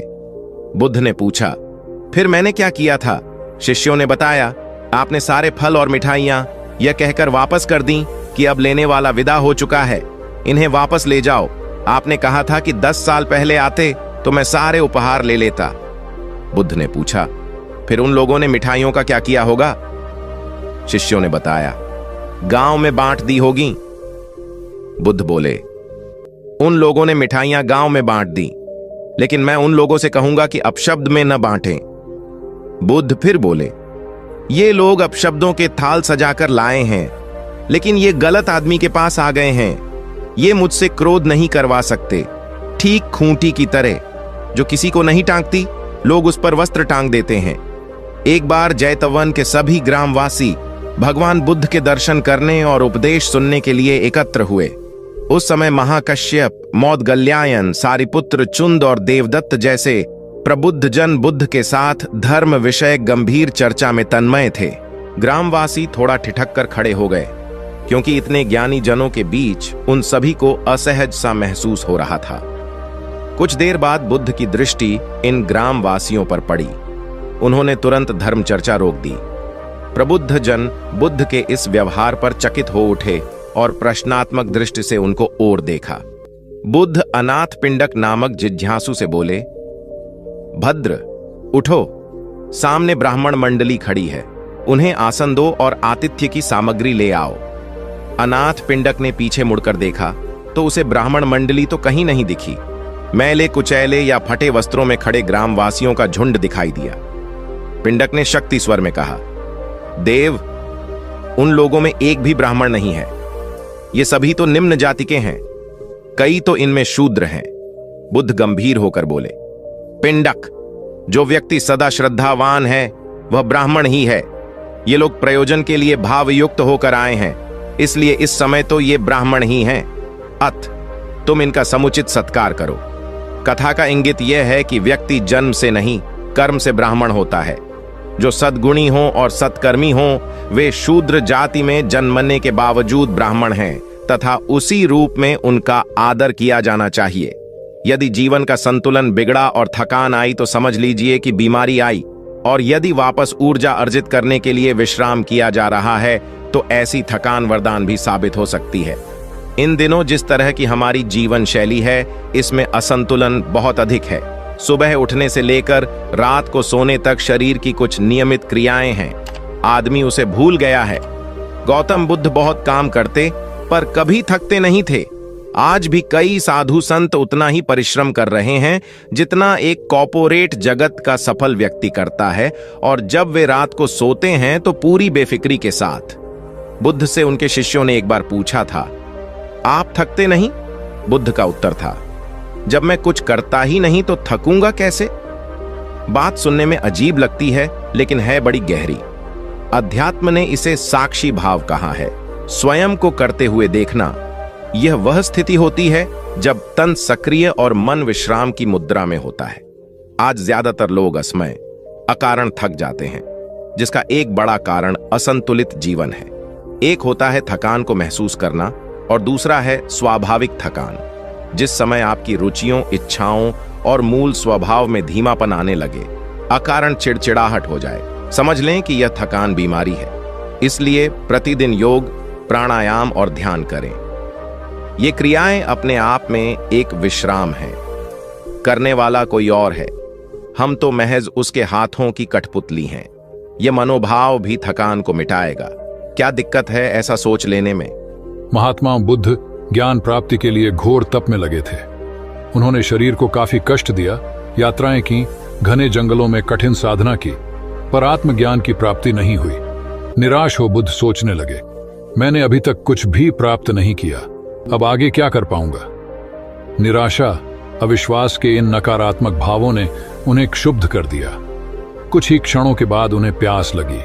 बुद्ध ने पूछा, फिर मैंने क्या किया था? शिष्यों ने बताया, आपने सारे फल और मिठाइयां यह कहकर वापस कर दी कि अब लेने वाला विदा हो चुका है, इन्हें वापस ले जाओ। आपने कहा था कि 10 साल पहले आते तो मैं सारे उपहार ले लेता। बुद्ध ने पूछा, फिर उन लोगों ने मिठाइयों का क्या किया होगा? शिष्यों ने बताया, गांव में बांट दी होगी। बुद्ध बोले, उन लोगों ने मिठाइयां गांव में बांट दी, लेकिन मैं उन लोगों से कहूंगा कि अपशब्द में न बांटें। बुद्ध फिर बोले, ये लोग अपशब्दों के थाल सजाकर लाए हैं, लेकिन ये गलत आदमी के पास आ गए हैं। ये मुझसे क्रोध नहीं करवा सकते। ठीक खूंटी की तरह जो किसी को नहीं टांगती, लोग उस पर वस्त्र टांग देते हैं। एक बार जैतवन के सभी ग्रामवासी भगवान बुद्ध के दर्शन करने और उपदेश सुनने के लिए एकत्र हुए। उस समय महाकश्यप, मौदगल्यायन, सारिपुत्र, चुंद और देवदत्त जैसे प्रबुद्ध जन बुद्ध के साथ धर्म विषय गंभीर चर्चा में तन्मय थे। ग्रामवासी थोड़ा ठिठक कर खड़े हो गए, क्योंकि इतने ज्ञानी जनों के बीच उन सभी को असहज सा महसूस हो रहा था। कुछ देर बाद बुद्ध की दृष्टि इन ग्रामवासियों पर पड़ी। उन्होंने तुरंत धर्म चर्चा रोक दी। प्रबुद्ध जन बुद्ध के इस व्यवहार पर चकित हो उठे और प्रश्नात्मक दृष्टि से उनको ओर देखा। बुद्ध अनाथ पिंडक नामक जिज्ञासु से बोले, भद्र, उठो, सामने ब्राह्मण मंडली खड़ी है, उन्हें आसन दो और आतिथ्य की सामग्री ले आओ। अनाथ पिंडक ने पीछे मुड़कर देखा तो उसे ब्राह्मण मंडली तो कहीं नहीं दिखी। मैले कुचैले या फटे वस्त्रों में खड़े ग्रामवासियों का झुंड दिखाई दिया। पिंडक ने शक्ति स्वर में कहा, देव, उन लोगों में एक भी ब्राह्मण नहीं है। ये सभी तो निम्न जाति के हैं, कई तो इनमें शूद्र हैं। बुद्ध गंभीर होकर बोले, पिंडक, जो व्यक्ति सदा श्रद्धावान है वह ब्राह्मण ही है। ये लोग प्रयोजन के लिए भावयुक्त होकर आए हैं, इसलिए इस समय तो ये ब्राह्मण ही हैं। अत तुम इनका समुचित सत्कार करो। कथा का इंगित यह है कि व्यक्ति जन्म से नहीं, कर्म से ब्राह्मण होता है। जो सद्गुणी हों और सत्कर्मी हों, वे शूद्र जाति में जन्मने के बावजूद ब्राह्मण हैं तथा उसी रूप में उनका आदर किया जाना चाहिए। यदि जीवन का संतुलन बिगड़ा और थकान आई तो समझ लीजिए कि बीमारी आई। और यदि वापस ऊर्जा अर्जित करने के लिए विश्राम किया जा रहा है तो ऐसी थकान वरदान भी साबित हो सकती है। इन दिनों जिस तरह की हमारी जीवन शैली है, इसमें असंतुलन बहुत अधिक है। सुबह उठने से लेकर रात को सोने तक शरीर की कुछ नियमित क्रियाएं हैं, आदमी उसे भूल गया है। गौतम बुद्ध बहुत काम करते पर कभी थकते नहीं थे। आज भी कई साधु संत उतना ही परिश्रम कर रहे हैं जितना एक कॉर्पोरेट जगत का सफल व्यक्ति करता है, और जब वे रात को सोते हैं तो पूरी बेफिक्री के साथ। बुद्ध से उनके शिष्यों ने एक बार पूछा था, आप थकते नहीं? बुद्ध का उत्तर था, जब मैं कुछ करता ही नहीं तो थकूंगा कैसे? बात सुनने में अजीब लगती है लेकिन है बड़ी गहरी। अध्यात्म ने इसे साक्षी भाव कहा है। स्वयं को करते हुए देखना, यह वह स्थिति होती है जब तन सक्रिय और मन विश्राम की मुद्रा में होता है। आज ज्यादातर लोग असमय, अकारण थक जाते हैं, जिसका एक बड़ा कारण असंतुलित जीवन है। एक होता है थकान को महसूस करना और दूसरा है स्वाभाविक थकान। जिस समय आपकी रुचियों, इच्छाओं और मूल स्वभाव में धीमापन आने लगे, अकारण चिड़चिड़ाहट हो जाए, समझ लें कि यह थकान बीमारी है। इसलिए प्रतिदिन योग, प्राणायाम और ध्यान करें। ये क्रियाएं अपने आप में एक विश्राम है। करने वाला कोई और है, हम तो महज उसके हाथों की कठपुतली हैं। यह मनोभाव भी थकान को मिटाएगा। क्या दिक्कत है ऐसा सोच लेने में? महात्मा बुद्ध ज्ञान प्राप्ति के लिए घोर तप में लगे थे। उन्होंने शरीर को काफी कष्ट दिया, यात्राएं की, घने जंगलों में कठिन साधना की, पर आत्मज्ञान की प्राप्ति नहीं हुई। निराश हो बुद्ध सोचने लगे, मैंने अभी तक कुछ भी प्राप्त नहीं किया, अब आगे क्या कर पाऊंगा? निराशा, अविश्वास के इन नकारात्मक भावों ने उन्हें क्षुब्ध कर दिया। कुछ ही क्षणों के बाद उन्हें प्यास लगी।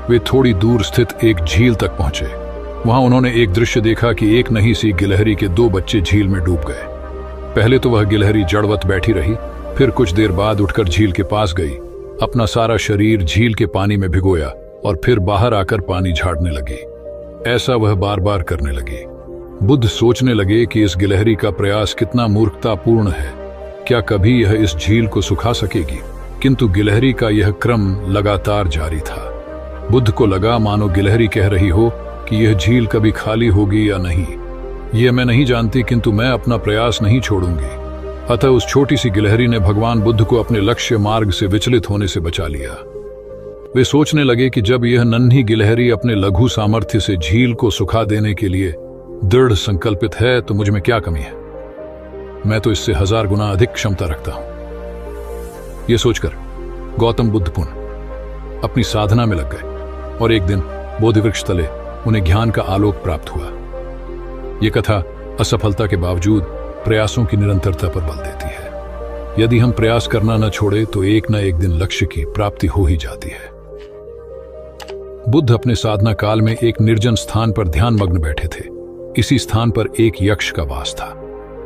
वे थोड़ी दूर स्थित एक झील तक पहुंचे। वहां उन्होंने एक दृश्य देखा कि एक नन्ही सी गिलहरी के 2 बच्चे झील में डूब गए। पहले तो वह गिलहरी जड़वत बैठी रही, फिर कुछ देर बाद उठकर झील के पास गई, अपना सारा शरीर झील के पानी में भिगोया और फिर बाहर आकर पानी झाड़ने लगी। ऐसा वह बार बार करने लगी। बुद्ध सोचने लगे कि इस गिलहरी का प्रयास कितना मूर्खतापूर्ण है। क्या कभी यह इस झील को सुखा सकेगी? किंतु गिलहरी का यह क्रम लगातार जारी था। बुद्ध को लगा मानो गिलहरी कह रही हो कि यह झील कभी खाली होगी या नहीं, यह मैं नहीं जानती, किंतु मैं अपना प्रयास नहीं छोड़ूंगी। अतः उस छोटी सी गिलहरी ने भगवान बुद्ध को अपने लक्ष्य मार्ग से विचलित होने से बचा लिया। वे सोचने लगे कि जब यह नन्ही गिलहरी अपने लघु सामर्थ्य से झील को सुखा देने के लिए दृढ़ संकल्पित है तो मुझ में क्या कमी है? मैं तो इससे 1000 गुना अधिक क्षमता रखता हूं। यह सोचकर गौतम बुद्ध पुनः अपनी साधना में लग गए और एक दिन बोधिवृक्ष तले उन्हें ज्ञान का आलोक प्राप्त हुआ। यह कथा असफलता के बावजूद प्रयासों की निरंतरता पर बल देती है। यदि हम प्रयास करना न छोड़े तो एक न एक दिन लक्ष्य की प्राप्ति हो ही जाती है। बुद्ध अपने साधना काल में एक निर्जन स्थान पर ध्यान मग्न बैठे थे। इसी स्थान पर एक यक्ष का वास था।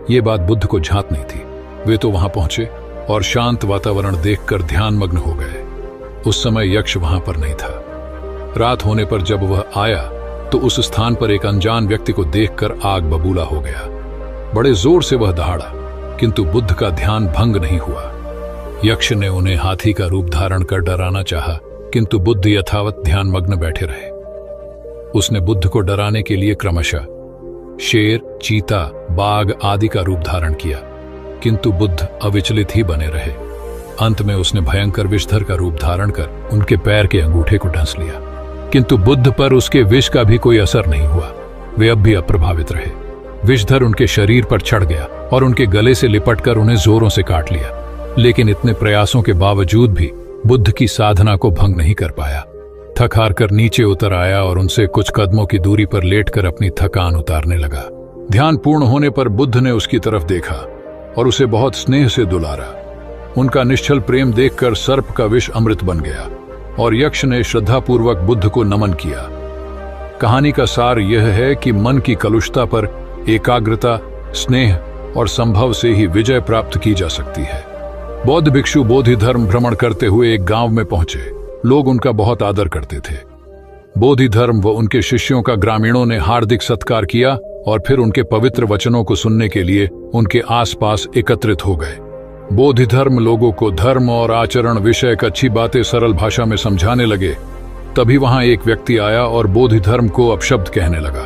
यह बात बुद्ध को झांत नहीं थी। वे तो वहां पहुंचे और शांत वातावरण देखकर ध्यान मग्न हो गए। उस समय यक्ष वहां पर नहीं था। रात होने पर जब वह आया तो उस स्थान पर एक अनजान व्यक्ति को देखकर आग बबूला हो गया। बड़े जोर से वह दहाड़ा, किंतु बुद्ध का ध्यान भंग नहीं हुआ। यक्ष ने उन्हें हाथी का रूप धारण कर डराना चाहा, किंतु बुद्ध यथावत ध्यान मग्न बैठे रहे। उसने बुद्ध को डराने के लिए क्रमशः शेर, चीता, बाघ आदि का रूप धारण किया, किंतु बुद्ध अविचलित ही बने रहे। अंत में उसने भयंकर विषधर का रूप धारण कर उनके पैर के अंगूठे को ढंस लिया, किंतु बुद्ध पर उसके विष का भी कोई असर नहीं हुआ। वे अब भी अप्रभावित रहे। विषधर उनके शरीर पर चढ़ गया और उनके गले से लिपटकर उन्हें जोरों से काट लिया, लेकिन इतने प्रयासों के बावजूद भी बुद्ध की साधना को भंग नहीं कर पाया। थक हार कर नीचे उतर आया और उनसे कुछ कदमों की दूरी पर लेटकर अपनी थकान उतारने लगा। ध्यान पूर्ण होने पर बुद्ध ने उसकी तरफ देखा और उसे बहुत स्नेह से दुलारा। उनका निश्चल प्रेम देखकर सर्प का विष अमृत बन गया और यक्ष ने श्रद्धापूर्वक बुद्ध को नमन किया। कहानी का सार यह है कि मन की कलुषता पर एकाग्रता, स्नेह और संभव से ही विजय प्राप्त की जा सकती है। बौद्ध भिक्षु बोधि धर्म भ्रमण करते हुए एक गांव में पहुंचे। लोग उनका बहुत आदर करते थे। बोधि धर्म व उनके शिष्यों का ग्रामीणों ने हार्दिक सत्कार किया और फिर उनके पवित्र वचनों को सुनने के लिए उनके आसपास एकत्रित हो गए। बोधिधर्म लोगों को धर्म और आचरण विषयक अच्छी बातें सरल भाषा में समझाने लगे। तभी वहां एक व्यक्ति आया और बोधिधर्म को अपशब्द कहने लगा।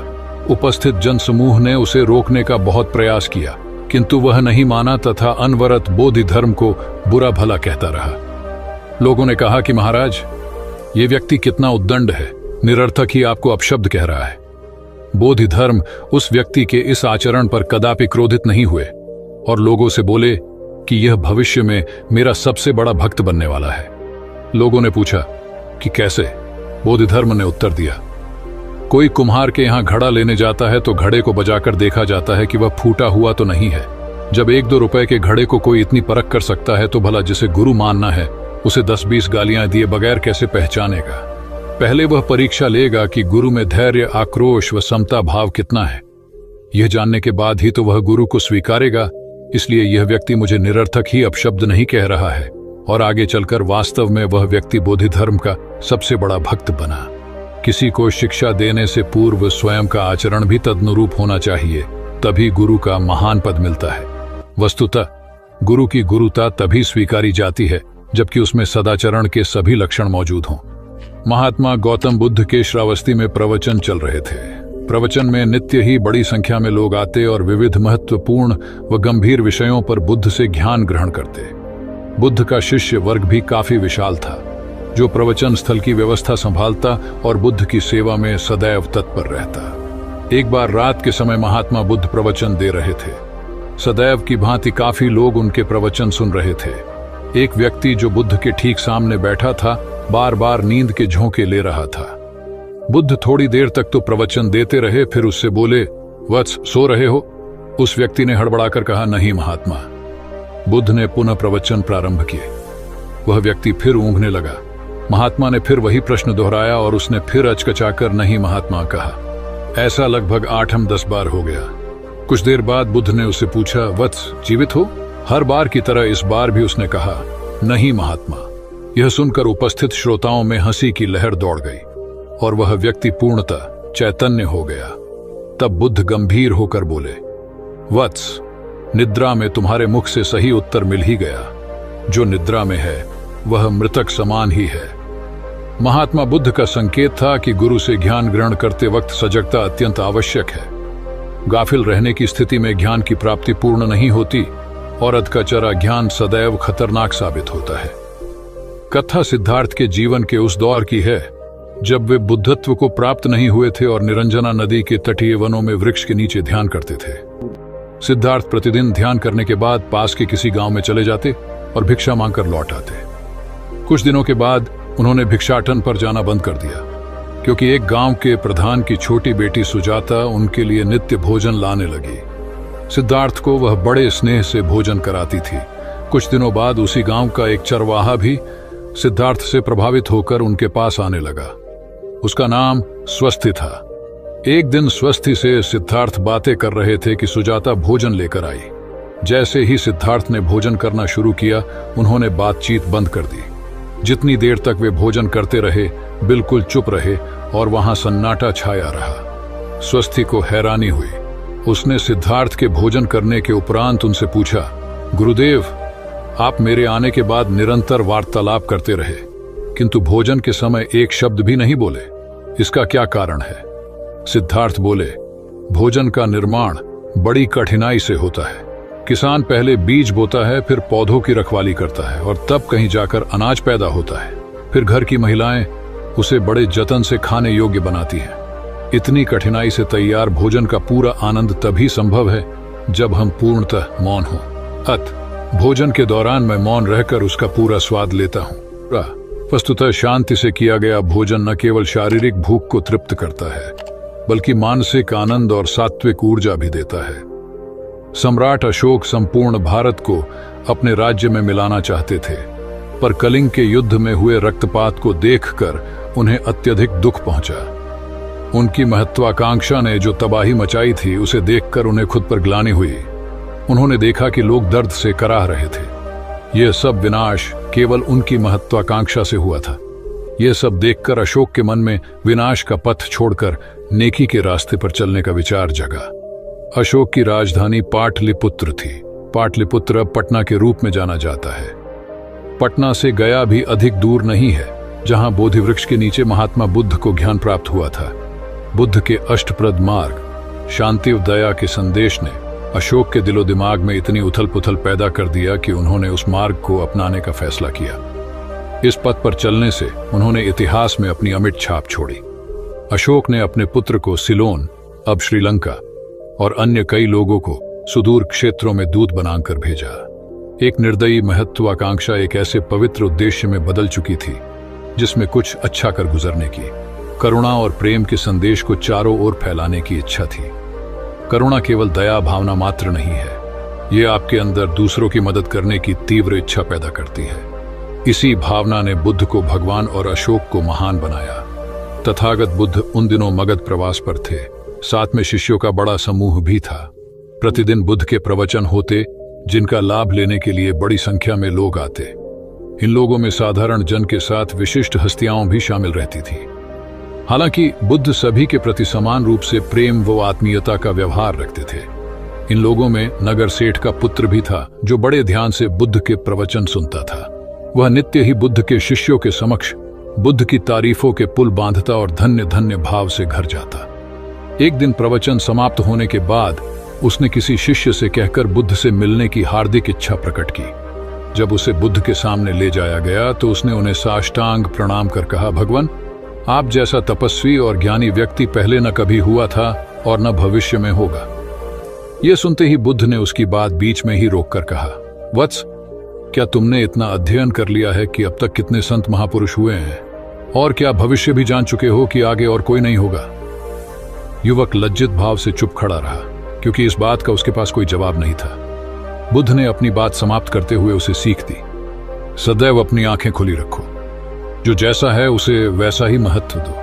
उपस्थित जनसमूह ने उसे रोकने का बहुत प्रयास किया, किंतु वह नहीं माना तथा अनवरत बोधिधर्म को बुरा भला कहता रहा। लोगों ने कहा कि महाराज, ये व्यक्ति कितना उद्दंड है, निरर्थक ही आपको अपशब्द कह रहा है। बोधिधर्म उस व्यक्ति के इस आचरण पर कदापि क्रोधित नहीं हुए और लोगों से बोले कि यह भविष्य में मेरा सबसे बड़ा भक्त बनने वाला है। लोगों ने पूछा कि कैसे? बोधिधर्म ने उत्तर दिया, कोई कुम्हार के यहां घड़ा लेने जाता है तो घड़े को बजाकर देखा जाता है कि वह फूटा हुआ तो नहीं है। जब 1-2 रुपए के घड़े को कोई इतनी परख कर सकता है तो भला जिसे गुरु मानना है उसे 10-20 गालियां दिए बगैर कैसे पहचानेगा? पहले वह परीक्षा लेगा कि गुरु में धैर्य, आक्रोश व समता भाव कितना है। यह जानने के बाद ही तो वह गुरु को स्वीकारेगा। इसलिए यह व्यक्ति मुझे निरर्थक ही अपशब्द नहीं कह रहा है और आगे चलकर वास्तव में वह व्यक्ति बोधिधर्म का सबसे बड़ा भक्त बना। किसी को शिक्षा देने से पूर्व स्वयं का आचरण भी तदनुरूप होना चाहिए, तभी गुरु का महान पद मिलता है। वस्तुतः गुरु की गुरुता तभी स्वीकारी जाती है जबकि उसमें सदाचरण के सभी लक्षण मौजूद हों। महात्मा गौतम बुद्ध के श्रावस्ती में प्रवचन चल रहे थे। प्रवचन में नित्य ही बड़ी संख्या में लोग आते और विविध महत्वपूर्ण व गंभीर विषयों पर बुद्ध से ज्ञान ग्रहण करते। बुद्ध का शिष्य वर्ग भी काफी विशाल था, जो प्रवचन स्थल की व्यवस्था संभालता और बुद्ध की सेवा में सदैव तत्पर रहता। एक बार रात के समय महात्मा बुद्ध प्रवचन दे रहे थे। सदैव की भांति काफी लोग उनके प्रवचन सुन रहे थे। एक व्यक्ति जो बुद्ध के ठीक सामने बैठा था, बार बार नींद के झोंके ले रहा था। बुद्ध थोड़ी देर तक तो प्रवचन देते रहे, फिर उससे बोले, वत्स, सो रहे हो? उस व्यक्ति ने हड़बड़ाकर कहा, नहीं महात्मा। बुद्ध ने पुनः प्रवचन प्रारंभ किए। वह व्यक्ति फिर ऊँघने लगा। महात्मा ने फिर वही प्रश्न दोहराया और उसने फिर अचकचाकर नहीं महात्मा कहा। ऐसा लगभग 8-10 बार हो गया। कुछ देर बाद बुद्ध ने उससे पूछा, वत्स, जीवित हो? हर बार की तरह इस बार भी उसने कहा, नहीं महात्मा। यह सुनकर उपस्थित श्रोताओं में हंसी की लहर दौड़ गई और वह व्यक्ति पूर्णतः चैतन्य हो गया। तब बुद्ध गंभीर होकर बोले, वत्स, निद्रा में तुम्हारे मुख से सही उत्तर मिल ही गया। जो निद्रा में है वह मृतक समान ही है। महात्मा बुद्ध का संकेत था कि गुरु से ज्ञान ग्रहण करते वक्त सजगता अत्यंत आवश्यक है। गाफिल रहने की स्थिति में ज्ञान की प्राप्ति पूर्ण नहीं होती और अधकचरा ज्ञान सदैव खतरनाक साबित होता है। कथा सिद्धार्थ के जीवन के उस दौर की है जब वे बुद्धत्व को प्राप्त नहीं हुए थे और निरंजना नदी के तटीय वनों में वृक्ष के नीचे ध्यान करते थे। सिद्धार्थ प्रतिदिन ध्यान करने के बाद पास के किसी गांव में चले जाते और भिक्षा मांगकर लौट आते। कुछ दिनों के बाद उन्होंने भिक्षाटन पर जाना बंद कर दिया, क्योंकि एक गांव के प्रधान की छोटी बेटी सुजाता उनके लिए नित्य भोजन लाने लगी। सिद्धार्थ को वह बड़े स्नेह से भोजन कराती थी। कुछ दिनों बाद उसी गांव का एक चरवाहा भी सिद्धार्थ से प्रभावित होकर उनके पास आने लगा। उसका नाम स्वस्थी था। एक दिन स्वस्थी से सिद्धार्थ बातें कर रहे थे कि सुजाता भोजन लेकर आई। जैसे ही सिद्धार्थ ने भोजन करना शुरू किया, उन्होंने बातचीत बंद कर दी। जितनी देर तक वे भोजन करते रहे, बिल्कुल चुप रहे और वहां सन्नाटा छाया रहा। स्वस्थी को हैरानी हुई। उसने सिद्धार्थ के भोजन करने के उपरांत उनसे पूछा, गुरुदेव, आप मेरे आने के बाद निरंतर वार्तालाप करते रहे, किंतु भोजन के समय एक शब्द भी नहीं बोले। इसका क्या कारण है? सिद्धार्थ बोले, भोजन का निर्माण बड़ी कठिनाई से होता है। किसान पहले बीज बोता है, फिर पौधों की रखवाली करता है और तब कहीं जाकर अनाज पैदा होता है। फिर घर की महिलाएं उसे बड़े जतन से खाने योग्य बनाती हैं। इतनी कठिनाई से तैयार भोजन का पूरा आनंद तभी संभव है जब हम पूर्णतः मौन हों। भोजन के दौरान मैं मौन रहकर उसका पूरा स्वाद लेता हूँ। वस्तुतः शांति से किया गया भोजन न केवल शारीरिक भूख को तृप्त करता है, बल्कि मानसिक आनंद और सात्विक ऊर्जा भी देता है। सम्राट अशोक संपूर्ण भारत को अपने राज्य में मिलाना चाहते थे, पर कलिंग के युद्ध में हुए रक्तपात को देखकर उन्हें अत्यधिक दुख पहुंचा। उनकी महत्वाकांक्षा ने जो तबाही मचाई थी, उसे देखकर उन्हें खुद पर ग्लानि हुई। उन्होंने देखा कि लोग दर्द से कराह रहे थे। यह सब विनाश केवल उनकी महत्वाकांक्षा से हुआ था। यह सब देखकर अशोक के मन में विनाश का पथ छोड़कर नेकी के रास्ते पर चलने का विचार जगा। अशोक की राजधानी पाटलिपुत्र थी। पाटलिपुत्र अब पटना के रूप में जाना जाता है। पटना से गया भी अधिक दूर नहीं है, जहां बोधि वृक्ष के नीचे महात्मा बुद्ध को ज्ञान प्राप्त हुआ था। बुद्ध के अष्टप्रद मार्ग, शांति और दया के संदेश ने अशोक के दिलो दिमाग में इतनी उथल पुथल पैदा कर दिया कि उन्होंने उस मार्ग को अपनाने का फैसला किया। इस पथ पर चलने से उन्होंने इतिहास में अपनी अमिट छाप छोड़ी। अशोक ने अपने पुत्र को सिलोन, अब श्रीलंका, और अन्य कई लोगों को सुदूर क्षेत्रों में दूत बनाकर भेजा। एक निर्दयी महत्वाकांक्षा एक ऐसे पवित्र उद्देश्य में बदल चुकी थी जिसमें कुछ अच्छा कर गुजरने की, करुणा और प्रेम के संदेश को चारों ओर फैलाने की इच्छा थी। करुणा केवल दया भावना मात्र नहीं है, ये आपके अंदर दूसरों की मदद करने की तीव्र इच्छा पैदा करती है। इसी भावना ने बुद्ध को भगवान और अशोक को महान बनाया। तथागत बुद्ध उन दिनों मगध प्रवास पर थे, साथ में शिष्यों का बड़ा समूह भी था। प्रतिदिन बुद्ध के प्रवचन होते, जिनका लाभ लेने के लिए बड़ी संख्या में लोग आते। इन लोगों में साधारण जन के साथ विशिष्ट हस्तियां भी शामिल रहती थी। हालांकि बुद्ध सभी के प्रति समान रूप से प्रेम व आत्मीयता का व्यवहार रखते थे। इन लोगों में नगर सेठ का पुत्र भी था, जो बड़े ध्यान से बुद्ध के प्रवचन सुनता था। वह नित्य ही बुद्ध के शिष्यों के समक्ष बुद्ध की तारीफों के पुल बांधता और धन्य धन्य भाव से घर जाता। एक दिन प्रवचन समाप्त होने के बाद उसने किसी शिष्य से कहकर बुद्ध से मिलने की हार्दिक इच्छा प्रकट की। जब उसे बुद्ध के सामने ले जाया गया तो उसने उन्हें साष्टांग प्रणाम कर कहा, भगवान, आप जैसा तपस्वी और ज्ञानी व्यक्ति पहले न कभी हुआ था और न भविष्य में होगा। यह सुनते ही बुद्ध ने उसकी बात बीच में ही रोककर कहा, वत्स, क्या तुमने इतना अध्ययन कर लिया है कि अब तक कितने संत महापुरुष हुए हैं, और क्या भविष्य भी जान चुके हो कि आगे और कोई नहीं होगा? युवक लज्जित भाव से चुप खड़ा रहा, क्योंकि इस बात का उसके पास कोई जवाब नहीं था। बुद्ध ने अपनी बात समाप्त करते हुए उसे सीख दी, सदैव अपनी आंखें खुली रखो। जो जैसा है उसे वैसा ही महत्व दो,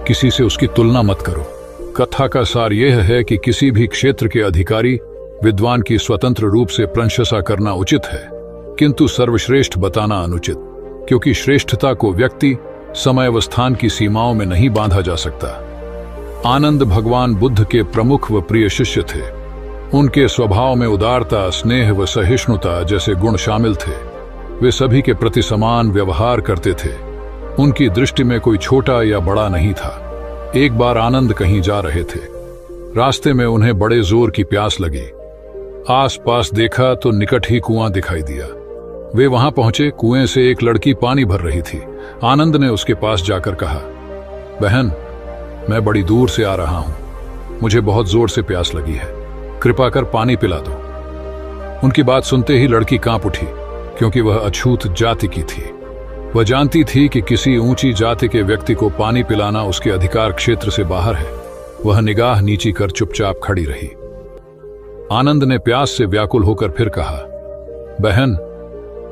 किसी से उसकी तुलना मत करो। कथा का सार यह है कि किसी भी क्षेत्र के अधिकारी विद्वान की स्वतंत्र रूप से प्रशंसा करना उचित है, किंतु सर्वश्रेष्ठ बताना अनुचित, क्योंकि श्रेष्ठता को व्यक्ति, समय व स्थान की सीमाओं में नहीं बांधा जा सकता। आनंद भगवान बुद्ध के प्रमुख व प्रिय शिष्य थे। उनके स्वभाव में उदारता, स्नेह व सहिष्णुता जैसे गुण शामिल थे। वे सभी के प्रति समान व्यवहार करते थे। उनकी दृष्टि में कोई छोटा या बड़ा नहीं था। एक बार आनंद कहीं जा रहे थे। रास्ते में उन्हें बड़े जोर की प्यास लगी। आसपास देखा तो निकट ही कुआं दिखाई दिया। वे वहां पहुंचे। कुएं से एक लड़की पानी भर रही थी। आनंद ने उसके पास जाकर कहा, बहन, मैं बड़ी दूर से आ रहा हूं, मुझे बहुत जोर से प्यास लगी है, कृपा कर पानी पिला दो। उनकी बात सुनते ही लड़की कांप उठी, क्योंकि वह अछूत जाति की थी। वह जानती थी कि किसी ऊंची जाति के व्यक्ति को पानी पिलाना उसके अधिकार क्षेत्र से बाहर है। वह निगाह नीची कर चुपचाप खड़ी रही। आनंद ने प्यास से व्याकुल होकर फिर कहा, बहन,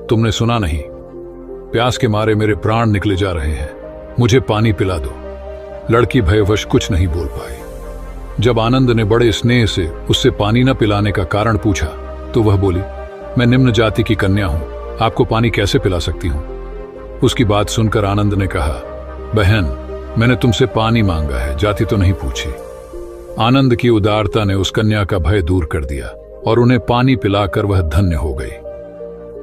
तुमने सुना नहीं, प्यास के मारे मेरे प्राण निकले जा रहे हैं, मुझे पानी पिला दो। लड़की भयवश कुछ नहीं बोल पाई। जब आनंद ने बड़े स्नेह से उससे पानी न पिलाने का कारण पूछा तो वह बोली, मैं निम्न जाति की कन्या हूं, आपको पानी कैसे पिला सकती हूं? उसकी बात सुनकर आनंद ने कहा, बहन, मैंने तुमसे पानी मांगा है, जाति तो नहीं पूछी। आनंद की उदारता ने उस कन्या का भय दूर कर दिया और उन्हें पानी पिलाकर वह धन्य हो गई।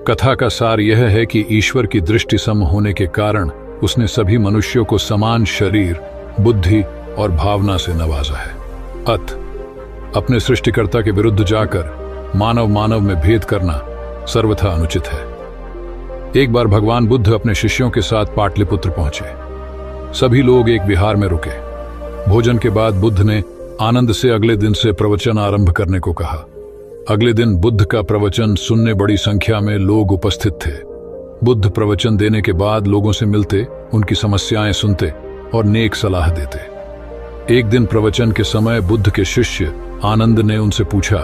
कथा का सार यह है कि ईश्वर की दृष्टि सम होने के कारण उसने सभी मनुष्यों को समान शरीर, बुद्धि और भावना से नवाजा है। अपने सृष्टिकर्ता के विरुद्ध जाकर मानव मानव में भेद करना सर्वथा अनुचित है। एक बार भगवान बुद्ध अपने शिष्यों के साथ पाटलिपुत्र पहुंचे। सभी लोग एक विहार में रुके। भोजन के बाद बुद्ध ने आनंद से अगले दिन से प्रवचन आरंभ करने को कहा। अगले दिन बुद्ध का प्रवचन सुनने बड़ी संख्या में लोग उपस्थित थे। बुद्ध प्रवचन देने के बाद लोगों से मिलते, उनकी समस्याएं सुनते और नेक सलाह देते। एक दिन प्रवचन के समय बुद्ध के शिष्य आनंद ने उनसे पूछा,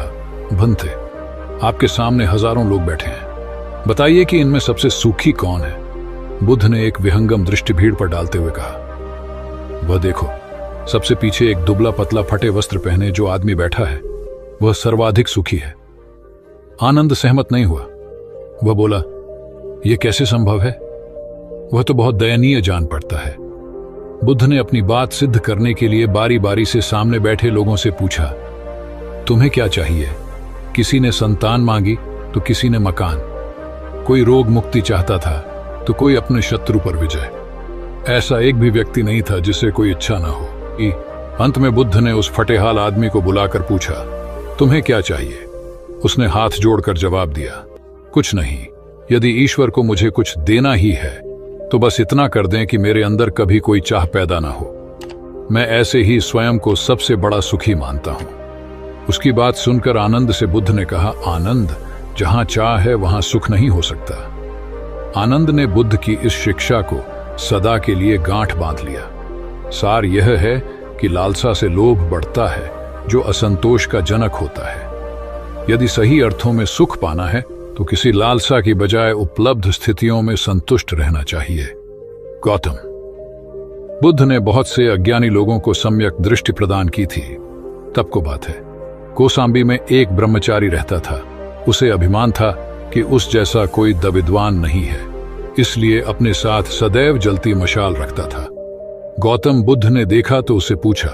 भंते, आपके सामने हजारों लोग बैठे हैं, बताइए कि इनमें सबसे सुखी कौन है? बुद्ध ने एक विहंगम दृष्टि भीड़ पर डालते हुए कहा, वह देखो, सबसे पीछे एक दुबला पतला फटे वस्त्र पहने जो आदमी बैठा है, वह सर्वाधिक सुखी है। आनंद सहमत नहीं हुआ। वह बोला, यह कैसे संभव है? वह तो बहुत दयनीय जान पड़ता है। बुद्ध ने अपनी बात सिद्ध करने के लिए बारी बारी से सामने बैठे लोगों से पूछा, तुम्हें क्या चाहिए? किसी ने संतान मांगी तो किसी ने मकान, कोई रोग मुक्ति चाहता था तो कोई अपने शत्रु पर विजय। ऐसा एक भी व्यक्ति नहीं था जिसे कोई इच्छा ना हो। अंत में बुद्ध ने उस फटेहाल आदमी को बुलाकर पूछा, तुम्हें क्या चाहिए? उसने हाथ जोड़कर जवाब दिया, कुछ नहीं। यदि ईश्वर को मुझे कुछ देना ही है तो बस इतना कर दें कि मेरे अंदर कभी कोई चाह पैदा ना हो। मैं ऐसे ही स्वयं को सबसे बड़ा सुखी मानता हूं। उसकी बात सुनकर आनंद से बुद्ध ने कहा, आनंद, जहां चाह है वहां सुख नहीं हो सकता। आनंद ने बुद्ध की इस शिक्षा को सदा के लिए गांठ बांध लिया। सार यह है कि लालसा से लोभ बढ़ता है जो असंतोष का जनक होता है। यदि सही अर्थों में सुख पाना है तो किसी लालसा की बजाय उपलब्ध स्थितियों में संतुष्ट रहना चाहिए। गौतम बुद्ध ने बहुत से अज्ञानी लोगों को सम्यक दृष्टि प्रदान की थी। तब को बात है, कौसाम्बी में एक ब्रह्मचारी रहता था। उसे अभिमान था कि उस जैसा कोई विद्वान नहीं है, इसलिए अपने साथ सदैव जलती मशाल रखता था। गौतम बुद्ध ने देखा तो उसे पूछा,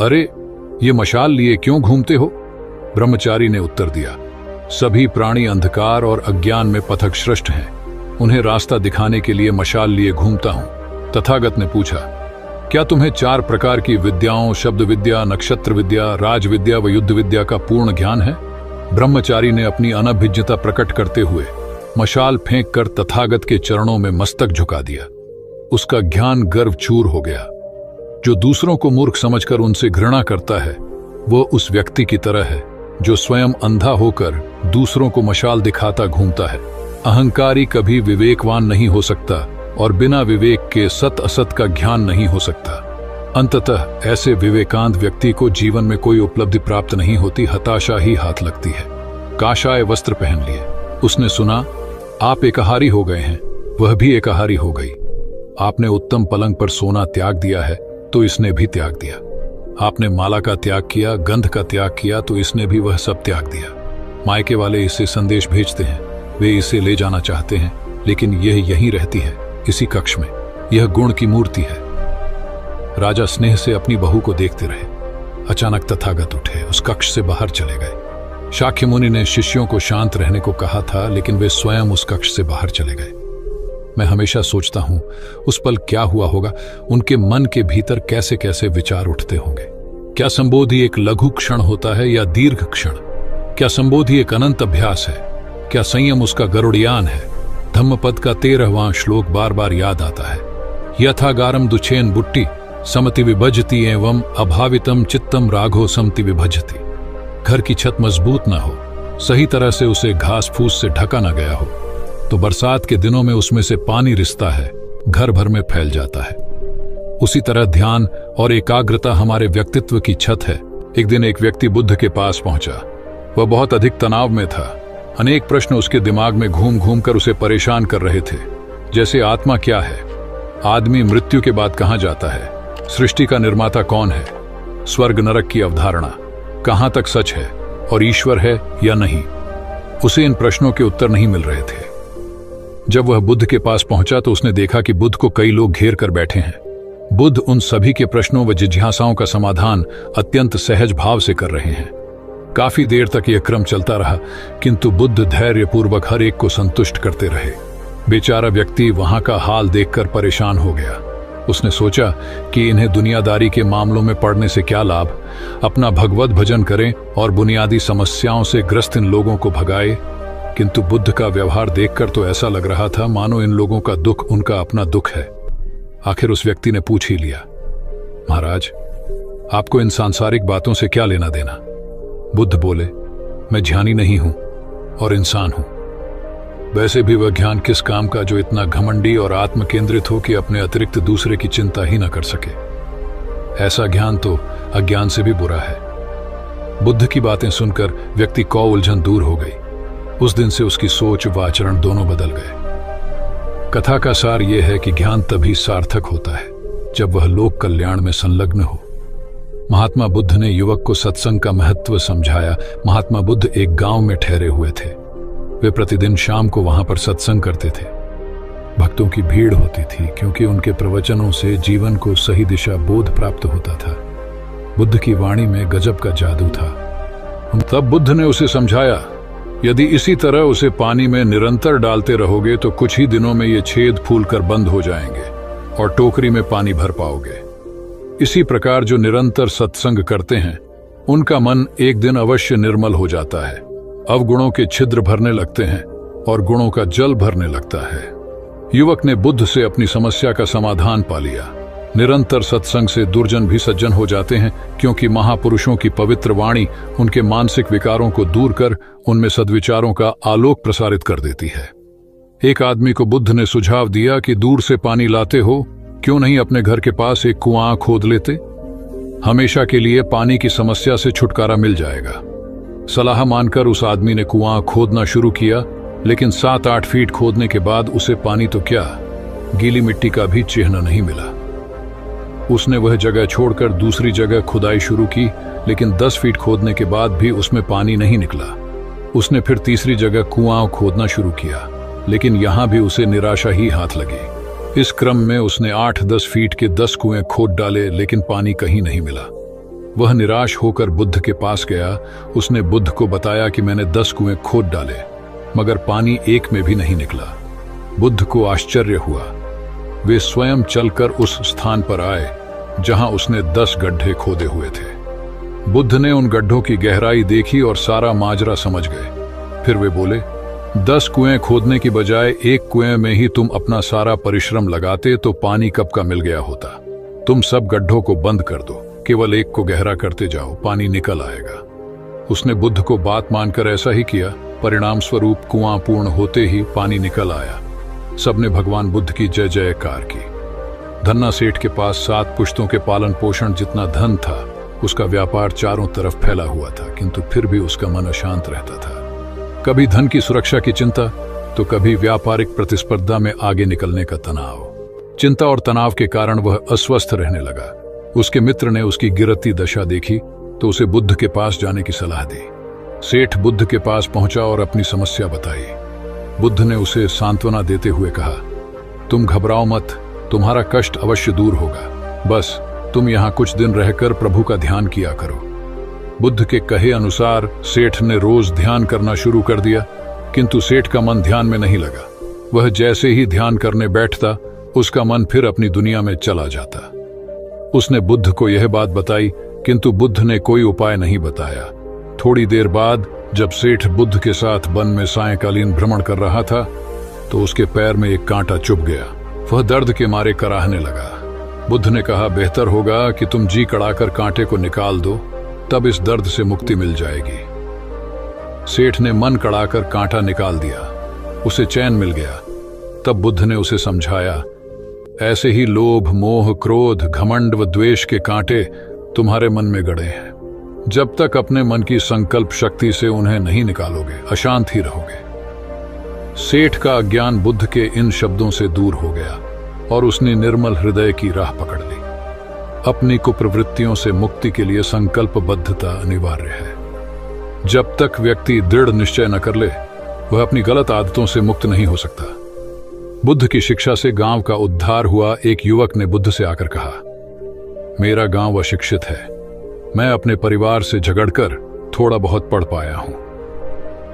अरे ये मशाल लिए क्यों घूमते हो? ब्रह्मचारी ने उत्तर दिया, सभी प्राणी अंधकार और अज्ञान में पथभ्रष्ट हैं, उन्हें रास्ता दिखाने के लिए मशाल लिए घूमता हूं। तथागत ने पूछा, क्या तुम्हें 4 प्रकार की विद्याओं, शब्द विद्या, नक्षत्र विद्या, राज विद्या व युद्ध विद्या का पूर्ण ज्ञान है? ब्रह्मचारी ने अपनी अनभिज्ञता प्रकट करते हुए मशाल फेंककर तथागत के चरणों में मस्तक झुका दिया। उसका ज्ञान गर्व चूर हो गया। जो दूसरों को मूर्ख समझकर उनसे घृणा करता है वो उस व्यक्ति की तरह है जो स्वयं अंधा होकर दूसरों को मशाल दिखाता घूमता है। अहंकारी कभी विवेकवान नहीं हो सकता और बिना विवेक के सत असत का ज्ञान नहीं हो सकता। अंततः ऐसे विवेकांत व्यक्ति को जीवन में कोई उपलब्धि प्राप्त नहीं होती, हताशा ही हाथ लगती है। काशाय वस्त्र पहन लिए। उसने सुना, आप एकाहारी हो गए हैं, वह भी एकाहारी हो गई। आपने उत्तम पलंग पर सोना त्याग दिया है तो इसने भी त्याग दिया। आपने माला का त्याग किया, गंध का त्याग किया तो इसने भी वह सब त्याग दिया। मायके वाले इसे संदेश भेजते हैं, वे इसे ले जाना चाहते हैं, लेकिन यह यहीं रहती है, इसी कक्ष में। यह गुण की मूर्ति है। राजा स्नेह से अपनी बहू को देखते रहे। अचानक तथागत उठे, उस कक्ष से बाहर चले गए। शाक्य मुनि ने शिष्यों को शांत रहने को कहा था, लेकिन वे स्वयं उस कक्ष से बाहर चले गए। मैं हमेशा सोचता हूं उस पल क्या हुआ होगा, उनके मन के भीतर कैसे कैसे विचार उठते होंगे। क्या संबोधि एक लघु क्षण होता है या दीर्घ क्षण? क्या संबोधि एक अनंत अभ्यास है? क्या संयम उसका गरुड़यान है? धम्मपद का 13वां श्लोक बार बार याद आता है। यथागारम दुछेन बुट्टी समति विभजति एवं अभावितम चित्तम राघो समति विभजति। घर की छत मजबूत ना हो, सही तरह से उसे घास फूस से ढका ना गया हो तो बरसात के दिनों में उसमें से पानी रिसता है, घर भर में फैल जाता है। उसी तरह ध्यान और एकाग्रता हमारे व्यक्तित्व की छत है। एक दिन एक व्यक्ति बुद्ध के पास पहुंचा। वह बहुत अधिक तनाव में था। अनेक प्रश्न उसके दिमाग में घूम घूम कर उसे परेशान कर रहे थे, जैसे आत्मा क्या है, आदमी मृत्यु के बाद कहां जाता है, सृष्टि का निर्माता कौन है, स्वर्ग नरक की अवधारणा कहां तक सच है और ईश्वर है या नहीं। उसे इन प्रश्नों के उत्तर नहीं मिल रहे थे। जब वह बुद्ध के पास पहुंचा तो उसने देखा कि बुद्ध को कई लोग घेर कर बैठे हैं। बुद्ध उन सभी के प्रश्नों व जिज्ञासाओं का समाधान अत्यंत सहज भाव से कर रहे हैं। काफी देर तक यह क्रम चलता रहा, किंतु बुद्ध धैर्यपूर्वक हर एक को संतुष्ट करते रहे। बेचारा व्यक्ति वहां का हाल देखकर परेशान हो गया। उसने सोचा कि इन्हें दुनियादारी के मामलों में पड़ने से क्या लाभ, अपना भगवत भजन करें और बुनियादी समस्याओं से ग्रस्त इन लोगों को भगाए। किंतु बुद्ध का व्यवहार देखकर तो ऐसा लग रहा था मानो इन लोगों का दुख उनका अपना दुख है। आखिर उस व्यक्ति ने पूछ ही लिया, महाराज, आपको इन सांसारिक बातों से क्या लेना देना? बुद्ध बोले, मैं ज्ञानी नहीं हूं और इंसान हूं। वैसे भी वह ज्ञान किस काम का जो इतना घमंडी और आत्म केंद्रित हो कि अपने अतिरिक्त दूसरे की चिंता ही न कर सके। ऐसा ज्ञान तो अज्ञान से भी बुरा है। बुद्ध की बातें सुनकर व्यक्ति को उलझन दूर हो गई। उस दिन से उसकी सोच व आचरण दोनों बदल गए। कथा का सार यह है कि ज्ञान तभी सार्थक होता है जब वह लोक कल्याण में संलग्न हो। महात्मा बुद्ध ने युवक को सत्संग का महत्व समझाया। महात्मा बुद्ध एक गांव में ठहरे हुए थे। वे प्रतिदिन शाम को वहां पर सत्संग करते थे। भक्तों की भीड़ होती थी क्योंकि उनके प्रवचनों से जीवन को सही दिशा बोध प्राप्त होता था। बुद्ध की वाणी में गजब का जादू था। तब बुद्ध ने उसे समझाया, यदि इसी तरह उसे पानी में निरंतर डालते रहोगे तो कुछ ही दिनों में ये छेद फूलकर बंद हो जाएंगे और टोकरी में पानी भर पाओगे। इसी प्रकार जो निरंतर सत्संग करते हैं उनका मन एक दिन अवश्य निर्मल हो जाता है, अवगुणों के छिद्र भरने लगते हैं और गुणों का जल भरने लगता है। युवक ने बुद्ध से अपनी समस्या का समाधान पा लिया। निरंतर सत्संग से दुर्जन भी सज्जन हो जाते हैं, क्योंकि महापुरुषों की पवित्र वाणी उनके मानसिक विकारों को दूर कर उनमें सद्विचारों का आलोक प्रसारित कर देती है। एक आदमी को बुद्ध ने सुझाव दिया कि दूर से पानी लाते हो, क्यों नहीं अपने घर के पास एक कुआं खोद लेते? हमेशा के लिए पानी की समस्या से छुटकारा मिल जाएगा। सलाह मानकर उस आदमी ने कुआं खोदना शुरू किया, लेकिन 7-8 फीट खोदने के बाद उसे पानी तो क्या, गीली मिट्टी का भी चिन्ह नहीं मिला। उसने वह जगह छोड़कर दूसरी जगह खुदाई शुरू की, लेकिन 10 फीट खोदने के बाद भी उसमें पानी नहीं निकला। उसने फिर तीसरी जगह कुआं खोदना शुरू किया, लेकिन यहां भी उसे निराशा ही हाथ लगी। इस क्रम में उसने 8-10 फीट के 10 कुएं खोद डाले, लेकिन पानी कहीं नहीं मिला। वह निराश होकर बुद्ध के पास गया। उसने बुद्ध को बताया कि मैंने 10 कुएं खोद डाले, मगर पानी एक में भी नहीं निकला। बुद्ध को आश्चर्य हुआ। वे स्वयं चलकर उस स्थान पर आए जहां उसने 10 गड्ढे खोदे हुए थे। बुद्ध ने उन गड्ढों की गहराई देखी और सारा माजरा समझ गए। फिर वे बोले, 10 कुएं खोदने की बजाय एक कुएं में ही तुम अपना सारा परिश्रम लगाते तो पानी कब का मिल गया होता। तुम सब गड्ढों को बंद कर दो, केवल एक को गहरा करते जाओ, पानी निकल आएगा। उसने बुद्ध को बात मानकर ऐसा ही किया। परिणाम स्वरूप कुआं पूर्ण होते ही पानी निकल आया। सबने भगवान बुद्ध की जय जयकार की। धन्ना सेठ के पास 7 पुश्तों के पालन पोषण जितना धन था। उसका व्यापार चारों तरफ फैला हुआ था, किंतु फिर भी उसका मन अशांत रहता था। कभी धन की सुरक्षा की चिंता, तो कभी व्यापारिक प्रतिस्पर्धा में आगे निकलने का तनाव। चिंता और तनाव के कारण वह अस्वस्थ रहने लगा। उसके मित्र ने उसकी गिरती दशा देखी तो उसे बुद्ध के पास जाने की सलाह दी। सेठ बुद्ध के पास पहुंचा और अपनी समस्या बताई। बुद्ध ने उसे सांत्वना देते हुए कहा, तुम घबराओ मत, तुम्हारा कष्ट अवश्य दूर होगा। बस तुम यहाँ कुछ दिन रहकर प्रभु का ध्यान किया करो। बुद्ध के कहे अनुसार सेठ ने रोज ध्यान करना शुरू कर दिया, किंतु सेठ का मन ध्यान में नहीं लगा। वह जैसे ही ध्यान करने बैठता, उसका मन फिर अपनी दुनिया में चला जाता। उसने बुद्ध को यह बात बताई, किंतु बुद्ध ने कोई उपाय नहीं बताया। थोड़ी देर बाद जब सेठ बुद्ध के साथ वन में सायंकालीन भ्रमण कर रहा था, तो उसके पैर में एक कांटा चुभ गया। वह दर्द के मारे कराहने लगा। बुद्ध ने कहा, बेहतर होगा कि तुम जी कड़ाकर कांटे को निकाल दो, तब इस दर्द से मुक्ति मिल जाएगी। सेठ ने मन कड़ाकर कांटा निकाल दिया। उसे चैन मिल गया। तब बुद्ध ने उसे समझाया, ऐसे ही लोभ, मोह, क्रोध, घमंड व द्वेष के कांटे तुम्हारे मन में गड़े हैं। जब तक अपने मन की संकल्प शक्ति से उन्हें नहीं निकालोगे, अशांत ही रहोगे। सेठ का अज्ञान बुद्ध के इन शब्दों से दूर हो गया और उसने निर्मल हृदय की राह पकड़ ली। अपनी कुप्रवृत्तियों से मुक्ति के लिए संकल्पबद्धता अनिवार्य है। जब तक व्यक्ति दृढ़ निश्चय न कर ले, वह अपनी गलत आदतों से मुक्त नहीं हो सकता। बुद्ध की शिक्षा से गांव का उद्धार हुआ। एक युवक ने बुद्ध से आकर कहा, मेरा गांव अशिक्षित है। मैं अपने परिवार से झगड़कर थोड़ा बहुत पढ़ पाया हूं।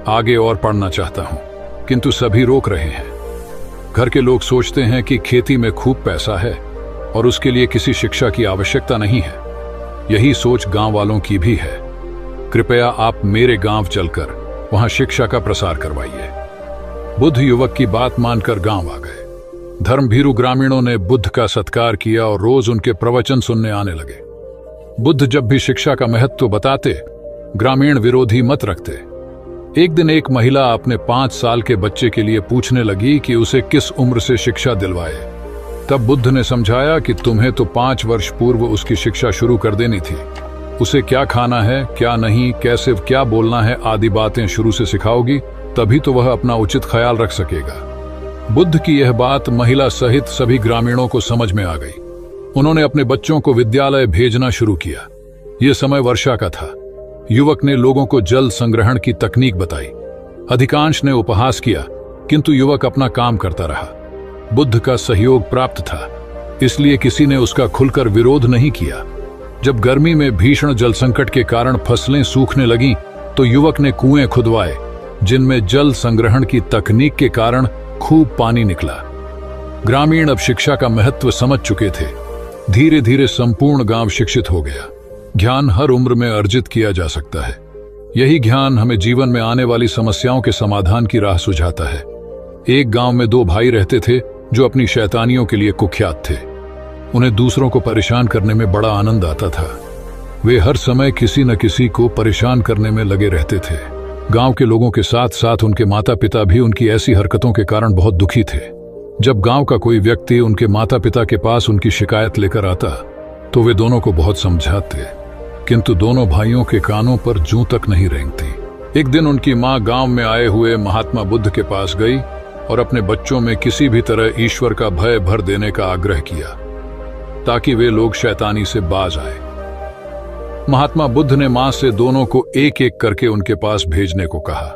आगे और पढ़ना चाहता हूं, किंतु सभी रोक रहे हैं। घर के लोग सोचते हैं कि खेती में खूब पैसा है और उसके लिए किसी शिक्षा की आवश्यकता नहीं है। यही सोच गांव वालों की भी है। कृपया आप मेरे गांव चलकर वहां शिक्षा का प्रसार करवाइए। बुद्ध युवक की बात मानकर गांव आ गए। धर्मभीरू ग्रामीणों ने बुद्ध का सत्कार किया और रोज उनके प्रवचन सुनने आने लगे। बुद्ध जब भी शिक्षा का महत्व बताते, ग्रामीण विरोधी मत रखते। एक दिन एक महिला अपने 5 साल के बच्चे के लिए पूछने लगी कि उसे किस उम्र से शिक्षा दिलवाए। तब बुद्ध ने समझाया कि तुम्हें तो 5 वर्ष पूर्व उसकी शिक्षा शुरू कर देनी थी। उसे क्या खाना है, क्या नहीं, कैसे क्या बोलना है आदि बातें शुरू से सिखाओगी, तभी तो वह अपना उचित ख्याल रख सकेगा। बुद्ध की यह बात महिला सहित सभी ग्रामीणों को समझ में आ गई। उन्होंने अपने बच्चों को विद्यालय भेजना शुरू किया। यह समय वर्षा का था। युवक ने लोगों को जल संग्रहण की तकनीक बताई। अधिकांश ने उपहास किया, किंतु युवक अपना काम करता रहा। बुद्ध का सहयोग प्राप्त था, इसलिए किसी ने उसका खुलकर विरोध नहीं किया। जब गर्मी में भीषण जल संकट के कारण फसलें सूखने लगीं, तो युवक ने कुएं खुदवाए जिनमें जल संग्रहण की तकनीक के कारण खूब पानी निकला। ग्रामीण अब शिक्षा का महत्व समझ चुके थे। धीरे धीरे संपूर्ण गांव शिक्षित हो गया। ज्ञान हर उम्र में अर्जित किया जा सकता है। यही ज्ञान हमें जीवन में आने वाली समस्याओं के समाधान की राह सुझाता है। एक गांव में दो भाई रहते थे जो अपनी शैतानियों के लिए कुख्यात थे। उन्हें दूसरों को परेशान करने में बड़ा आनंद आता था। वे हर समय किसी न किसी को परेशान करने में लगे रहते थे। गांव के लोगों के साथ साथ उनके माता पिता भी उनकी ऐसी हरकतों के कारण बहुत दुखी थे। जब गांव का कोई व्यक्ति उनके माता पिता के पास उनकी शिकायत लेकर आता तो वे दोनों को बहुत समझाते, किंतु दोनों भाइयों के कानों पर जूं तक नहीं रेंगती। एक दिन उनकी मां गांव में आए हुए महात्मा बुद्ध के पास गई और अपने बच्चों में किसी भी तरह ईश्वर का भय भर देने का आग्रह किया ताकि वे लोग शैतानी से बाज आए। महात्मा बुद्ध ने मां से दोनों को एक एक करके उनके पास भेजने को कहा।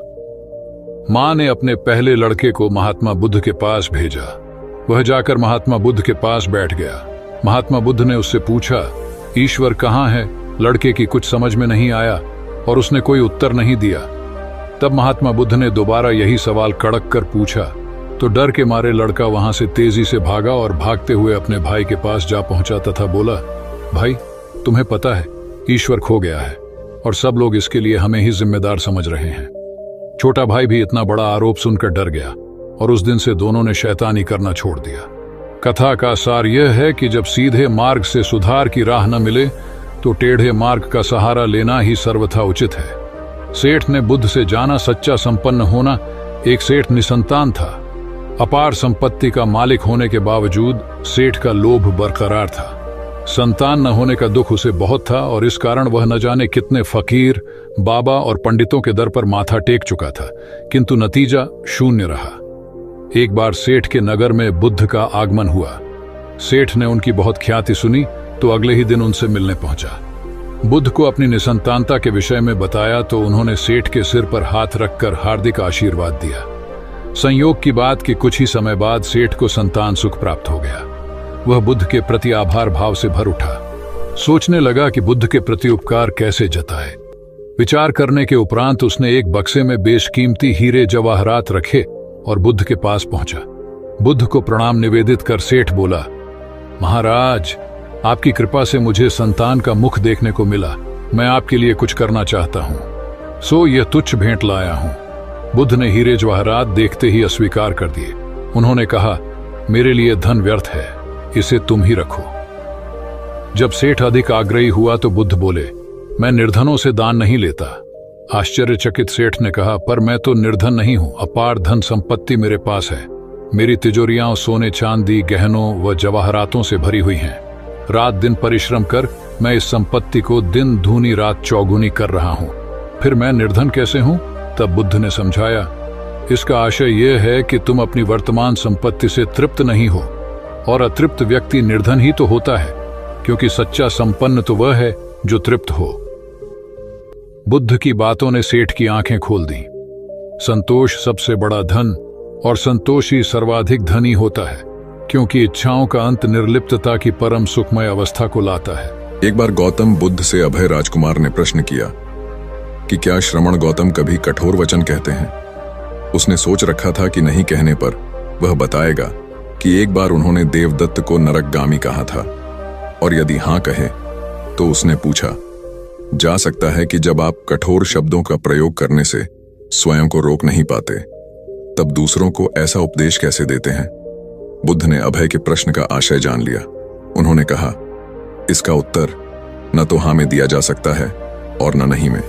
मां ने अपने पहले लड़के को महात्मा बुद्ध के पास भेजा। वह जाकर महात्मा बुद्ध के पास बैठ गया। महात्मा बुद्ध ने उससे पूछा, ईश्वर कहाँ है? लड़के की कुछ समझ में नहीं आया और उसने कोई उत्तर नहीं दिया। तब महात्मा बुद्ध ने दोबारा यही सवाल कड़क कर पूछा तो डर के मारे लड़का वहां से तेजी से भागा और भागते हुए अपने भाई के पास जा पहुंचा तथा बोला, भाई तुम्हें पता है ईश्वर खो गया है और सब लोग इसके लिए हमें ही जिम्मेदार समझ रहे हैं। छोटा भाई भी इतना बड़ा आरोप सुनकर डर गया और उस दिन से दोनों ने शैतानी करना छोड़ दिया। कथा का सार यह है कि जब सीधे मार्ग से सुधार की राह न मिले तो टेढ़े मार्ग का सहारा लेना ही सर्वथा उचित है। सेठ ने बुद्ध से जाना सच्चा संपन्न होना। एक सेठ निसंतान था। अपार संपत्ति का मालिक होने के बावजूद सेठ का लोभ बरकरार था। संतान न होने का दुख उसे बहुत था और इस कारण वह न जाने कितने फकीर, बाबा और पंडितों के दर पर माथा टेक चुका था, किंतु नतीजा शून्य रहा। एक बार सेठ के नगर में बुद्ध का आगमन हुआ। सेठ ने उनकी बहुत ख्याति सुनी तो अगले ही दिन उनसे मिलने पहुंचा। बुद्ध को अपनी निसंतानता के विषय में बताया तो उन्होंने सेठ के सिर पर हाथ रखकर हार्दिक आशीर्वाद दिया। संयोग की बात कि कुछ ही समय बाद सेठ को संतान सुख प्राप्त हो गया। वह बुद्ध के प्रति आभार भाव से भर उठा। सोचने लगा कि बुद्ध के प्रति उपकार कैसे जताए। विचार करने के उपरांत उसने एक बक्से में बेशकीमती हीरे जवाहरात रखे और बुद्ध के पास पहुंचा। बुद्ध को प्रणाम निवेदित कर सेठ बोला, महाराज आपकी कृपा से मुझे संतान का मुख देखने को मिला। मैं आपके लिए कुछ करना चाहता हूं, सो यह तुच्छ भेंट लाया हूं। बुद्ध ने हीरे जवाहरात देखते ही अस्वीकार कर दिए। उन्होंने कहा, मेरे लिए धन व्यर्थ है, इसे तुम ही रखो। जब सेठ अधिक आग्रही हुआ तो बुद्ध बोले, मैं निर्धनों से दान नहीं लेता। आश्चर्यचकित सेठ ने कहा, पर मैं तो निर्धन नहीं हूं, अपार धन संपत्ति मेरे पास है। मेरी तिजोरियां सोने चांदी गहनों व जवाहरातों से भरी हुई हैं। रात दिन परिश्रम कर मैं इस संपत्ति को दिन दूनी रात चौगुनी कर रहा हूं, फिर मैं निर्धन कैसे हूं? तब बुद्ध ने समझाया, इसका आशय यह है कि तुम अपनी वर्तमान संपत्ति से तृप्त नहीं हो, और अतृप्त व्यक्ति निर्धन ही तो होता है, क्योंकि सच्चा संपन्न तो वह है जो तृप्त हो। बुद्ध की बातों ने सेठ की आंखें खोल दी। संतोष सबसे बड़ा धन और संतोषी सर्वाधिक धनी होता है, क्योंकि इच्छाओं का अंत निर्लिप्तता की परम सुखमय अवस्था को लाता है। एक बार गौतम बुद्ध से अभय राजकुमार ने प्रश्न किया कि क्या श्रमण गौतम कभी कठोर वचन कहते हैं। उसने सोच रखा था कि नहीं कहने पर वह बताएगा कि एक बार उन्होंने देवदत्त को नरकगामी कहा था, और यदि हां कहे तो उसने पूछा, जा सकता है कि जब आप कठोर शब्दों का प्रयोग करने से स्वयं को रोक नहीं पाते, तब दूसरों को ऐसा उपदेश कैसे देते हैं। बुद्ध ने अभय के प्रश्न का आशय जान लिया। उन्होंने कहा, इसका उत्तर न तो हां में दिया जा सकता है और न नहीं में।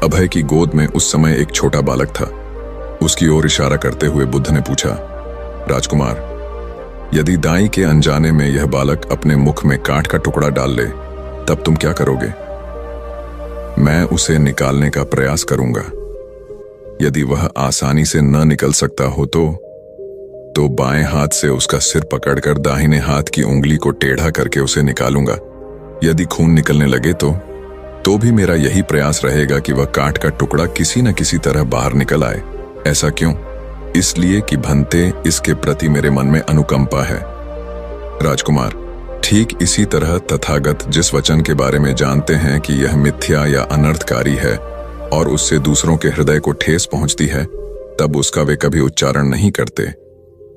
अभय की गोद में उस समय एक छोटा बालक था। उसकी ओर इशारा करते हुए बुद्ध ने पूछा, राजकुमार, यदि दाई के अनजाने में यह बालक अपने मुख में कांट का टुकड़ा डाल ले, तब तुम क्या करोगे। मैं उसे निकालने का प्रयास करूंगा। यदि वह आसानी से न निकल सकता हो तो बाएं हाथ से उसका सिर पकड़कर दाहिने हाथ की उंगली को टेढ़ा करके उसे निकालूंगा। यदि खून निकलने लगे तो भी मेरा यही प्रयास रहेगा कि वह कांट का टुकड़ा किसी न किसी तरह बाहर निकल आए। ऐसा क्यों? इसलिए कि भंते इसके प्रति मेरे मन में अनुकंपा है। राजकुमार, ठीक इसी तरह तथागत जिस वचन के बारे में जानते हैं कि यह मिथ्या या अनर्थकारी है, और उससे दूसरों के हृदय को ठेस पहुंचती है, तब उसका वे कभी उच्चारण नहीं करते।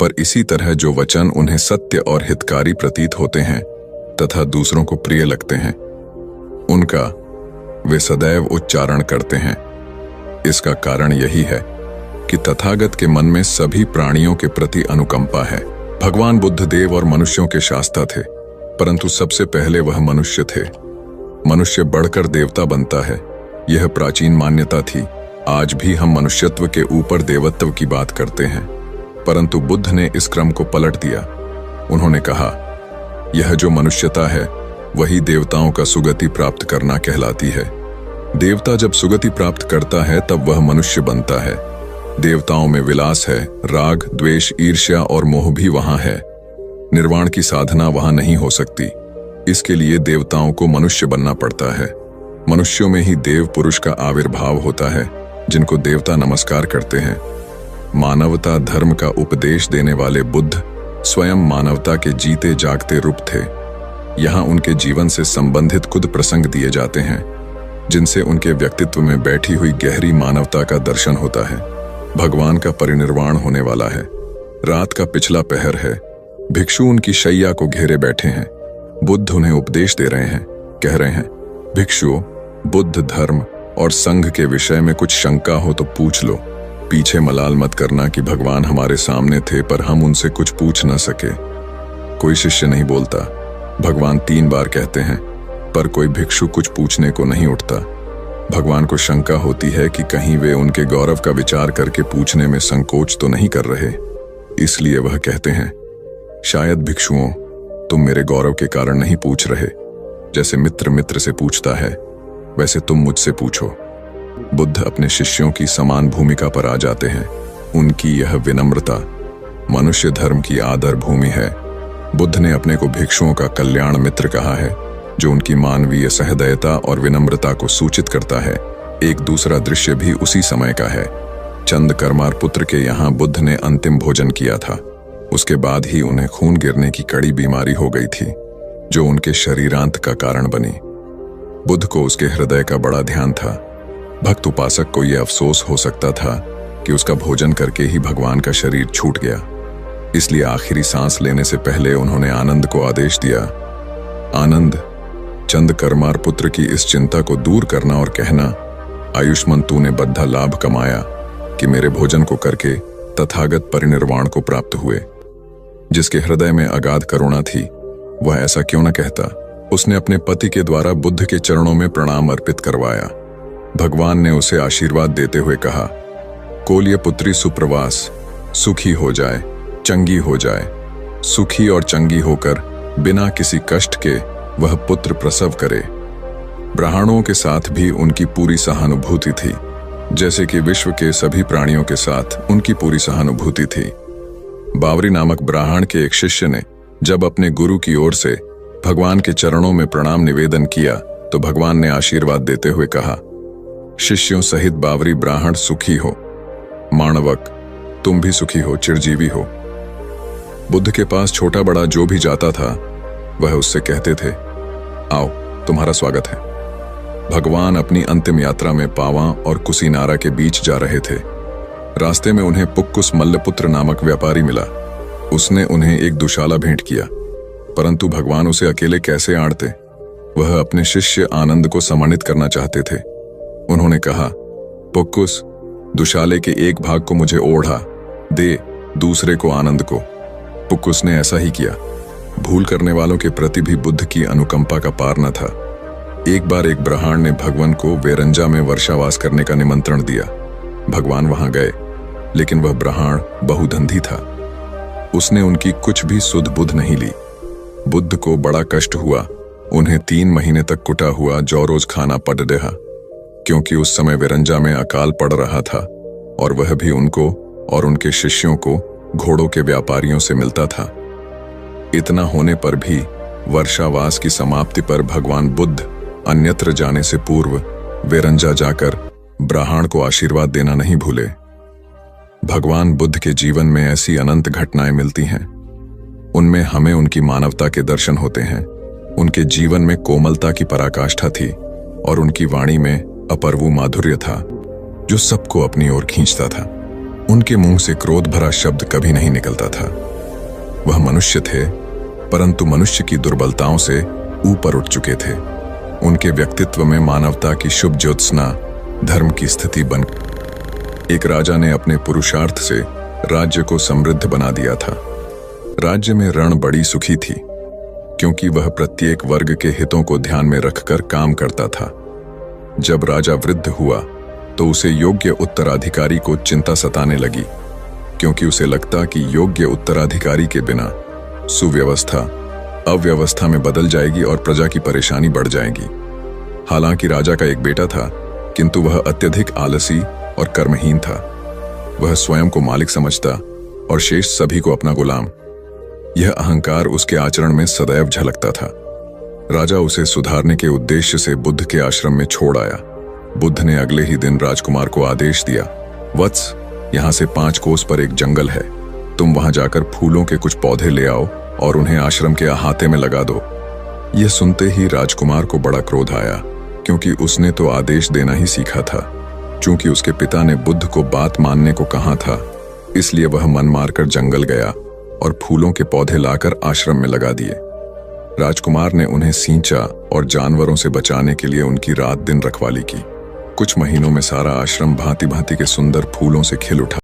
पर इसी तरह जो वचन उन्हें सत्य और हितकारी प्रतीत होते हैं तथा दूसरों को प्रिय लगते हैं, उनका वे सदैव उच्चारण करते हैं। इसका कारण यही है कि तथागत के मन में सभी प्राणियों के प्रति अनुकंपा है। भगवान बुद्ध देव और मनुष्यों के शास्ता थे, परंतु सबसे पहले वह मनुष्य थे। मनुष्य बढ़कर देवता बनता है, यह प्राचीन मान्यता थी। आज भी हम मनुष्यत्व के ऊपर देवत्व की बात करते हैं, परंतु बुद्ध ने इस क्रम को पलट दिया। उन्होंने कहा, यह जो मनुष्यता है वही देवताओं का सुगति प्राप्त करना कहलाती है। देवता जब सुगति प्राप्त करता है तब वह मनुष्य बनता है। देवताओं में विलास है, राग, द्वेष, ईर्ष्या और मोह भी वहां है। निर्वाण की साधना वहां नहीं हो सकती। इसके लिए देवताओं को मनुष्य बनना पड़ता है। मनुष्यों में ही देव पुरुष का आविर्भाव होता है, जिनको देवता नमस्कार करते हैं। मानवता धर्म का उपदेश देने वाले बुद्ध स्वयं मानवता के जीते जागते रूप थे। यहाँ उनके जीवन से संबंधित कुछ प्रसंग दिए जाते हैं, जिनसे उनके व्यक्तित्व में बैठी हुई गहरी मानवता का दर्शन होता है। भगवान का परिनिर्वाण होने वाला है। रात का पिछला पहर है। भिक्षु उनकी शैया को घेरे बैठे हैं। बुद्ध उन्हें उपदेश दे रहे हैं। कह रहे हैं, भिक्षुओं, बुद्ध धर्म और संघ के विषय में कुछ शंका हो तो पूछ लो। पीछे मलाल मत करना कि भगवान हमारे सामने थे पर हम उनसे कुछ पूछ न सके। कोई शिष्य नहीं बोलता। भगवान 3 बार कहते हैं, पर कोई भिक्षु कुछ पूछने को नहीं उठता। भगवान को शंका होती है कि कहीं वे उनके गौरव का विचार करके पूछने में संकोच तो नहीं कर रहे। इसलिए वह कहते हैं, शायद भिक्षुओं, तुम मेरे गौरव के कारण नहीं पूछ रहे। जैसे मित्र मित्र से पूछता है, वैसे तुम मुझसे पूछो। बुद्ध अपने शिष्यों की समान भूमिका पर आ जाते हैं। उनकी यह विनम्रता मनुष्य धर्म की आदर भूमि है। बुद्ध ने अपने को भिक्षुओं का कल्याण मित्र कहा है, जो उनकी मानवीय सहृदयता और विनम्रता को सूचित करता है। एक दूसरा दृश्य भी उसी समय का है। चंद कर्मार पुत्र के यहाँ बुद्ध ने अंतिम भोजन किया था। उसके बाद ही उन्हें खून गिरने की कड़ी बीमारी हो गई थी, जो उनके शरीरांत का कारण बनी। बुद्ध को उसके हृदय का बड़ा ध्यान था। भक्त उपासक को यह अफसोस हो सकता था कि उसका भोजन करके ही भगवान का शरीर छूट गया। इसलिए आखिरी सांस लेने से पहले उन्होंने आनंद को आदेश दिया, आनंद, चंद कर्मार पुत्र की इस चिंता को दूर करना और कहना, आयुष्मान तूने बद्धा लाभ कमाया कि मेरे भोजन को करके तथागत परिनिर्वाण को प्राप्त हुए। जिसके हृदय में अगाध करुणा थी, वह ऐसा क्यों न कहता। उसने अपने पति के द्वारा बुद्ध के चरणों में प्रणाम अर्पित करवाया। भगवान ने उसे आशीर्वाद देते हुए कहा, कोल्य पुत्री सुप्रवास, सुखी हो जाए, चंगी हो जाए। सुखी और चंगी होकर बिना किसी कष्ट के वह पुत्र प्रसव करे। ब्राह्मणों के साथ भी उनकी पूरी सहानुभूति थी, जैसे कि विश्व के सभी प्राणियों के साथ उनकी पूरी सहानुभूति थी। बावरी नामक ब्राह्मण के एक शिष्य ने जब अपने गुरु की ओर से भगवान के चरणों में प्रणाम निवेदन किया, तो भगवान ने आशीर्वाद देते हुए कहा, शिष्यों सहित बावरी ब्राह्मण सुखी हो। माणवक, तुम भी सुखी हो, चिरजीवी हो। बुद्ध के पास छोटा बड़ा जो भी जाता था, वह उससे कहते थे, आओ, तुम्हारा स्वागत है। भगवान अपनी अंतिम यात्रा में पावा और कुशीनारा के बीच जा रहे थे। रास्ते में उन्हें पुक्कुस मल्लपुत्र नामक व्यापारी मिला। उसने उन्हें एक दुशाला भेंट किया, परंतु भगवान उसे अकेले कैसे आड़ते। वह अपने शिष्य आनंद को सम्मानित करना चाहते थे। उन्होंने कहा, पुक्कुस, दुशाले के एक भाग को मुझे ओढ़ा दे, दूसरे को आनंद को। पुक्कुस ने ऐसा ही किया। भूल करने वालों के प्रति भी बुद्ध की अनुकंपा का पार न था। एक बार एक ब्राह्मण ने भगवान को वेरंजा में वर्षावास करने का निमंत्रण दिया। भगवान वहां गए, लेकिन वह ब्राह्मण बहुधंधी था। उसने उनकी कुछ भी सुध बुध नहीं ली। बुद्ध को बड़ा कष्ट हुआ। उन्हें 3 महीने तक कुटा हुआ जौ रोज खाना पड़ रहा, क्योंकि उस समय वेरंजा में अकाल पड़ रहा था और वह भी उनको और उनके शिष्यों को घोड़ों के व्यापारियों से मिलता था। इतना होने पर भी वर्षावास की समाप्ति पर भगवान बुद्ध अन्यत्र जाने से पूर्व वेरंजा जाकर ब्राह्मण को आशीर्वाद देना नहीं भूले। भगवान बुद्ध के जीवन में ऐसी अनंत घटनाएं मिलती हैं। उनमें हमें उनकी मानवता के दर्शन होते हैं। उनके जीवन में कोमलता की पराकाष्ठा थी और उनकी वाणी में अपर्वु माधुर्य था जो सबको अपनी ओर खींचता था। उनके मुंह से क्रोध भरा शब्द कभी नहीं निकलता था। वह मनुष्य थे, परंतु मनुष्य की दुर्बलताओं से ऊपर उठ चुके थे। उनके व्यक्तित्व में मानवता की शुभ ज्योत्सना धर्म की स्थिति बन। एक राजा ने अपने पुरुषार्थ से राज्य को समृद्ध बना दिया था। राज्य में रण बड़ी सुखी थी, क्योंकि वह प्रत्येक वर्ग के हितों को ध्यान में रखकर काम करता था। जब राजा वृद्ध हुआ तो उसे योग्य उत्तराधिकारी को चिंता सताने लगी, क्योंकि उसे लगता कि योग्य उत्तराधिकारी के बिना सुव्यवस्था अव्यवस्था में बदल जाएगी और प्रजा की परेशानी बढ़ जाएगी। हालांकि राजा का एक बेटा था, किंतु वह अत्यधिक आलसी और कर्महीन था। वह स्वयं को मालिक समझता और शेष सभी को अपना गुलाम। यह अहंकार उसके आचरण में सदैव झलकता था। राजा उसे सुधारने के उद्देश्य से बुद्ध के आश्रम में छोड़ आया। बुद्ध ने अगले ही दिन राजकुमार को आदेश दिया, वत्स, यहाँ से 5 कोस पर एक जंगल है। तुम वहां जाकर फूलों के कुछ पौधे ले आओ और उन्हें आश्रम के अहाते में लगा दो। यह सुनते ही राजकुमार को बड़ा क्रोध आया, क्योंकि उसने तो आदेश देना ही सीखा था। चूंकि उसके पिता ने बुद्ध को बात मानने को कहा था, इसलिए वह मन मारकर जंगल गया और फूलों के पौधे लाकर आश्रम में लगा दिए। राजकुमार ने उन्हें सींचा और जानवरों से बचाने के लिए उनकी रात दिन रखवाली की। कुछ महीनों में सारा आश्रम भांति भांति के सुंदर फूलों से खिल उठा।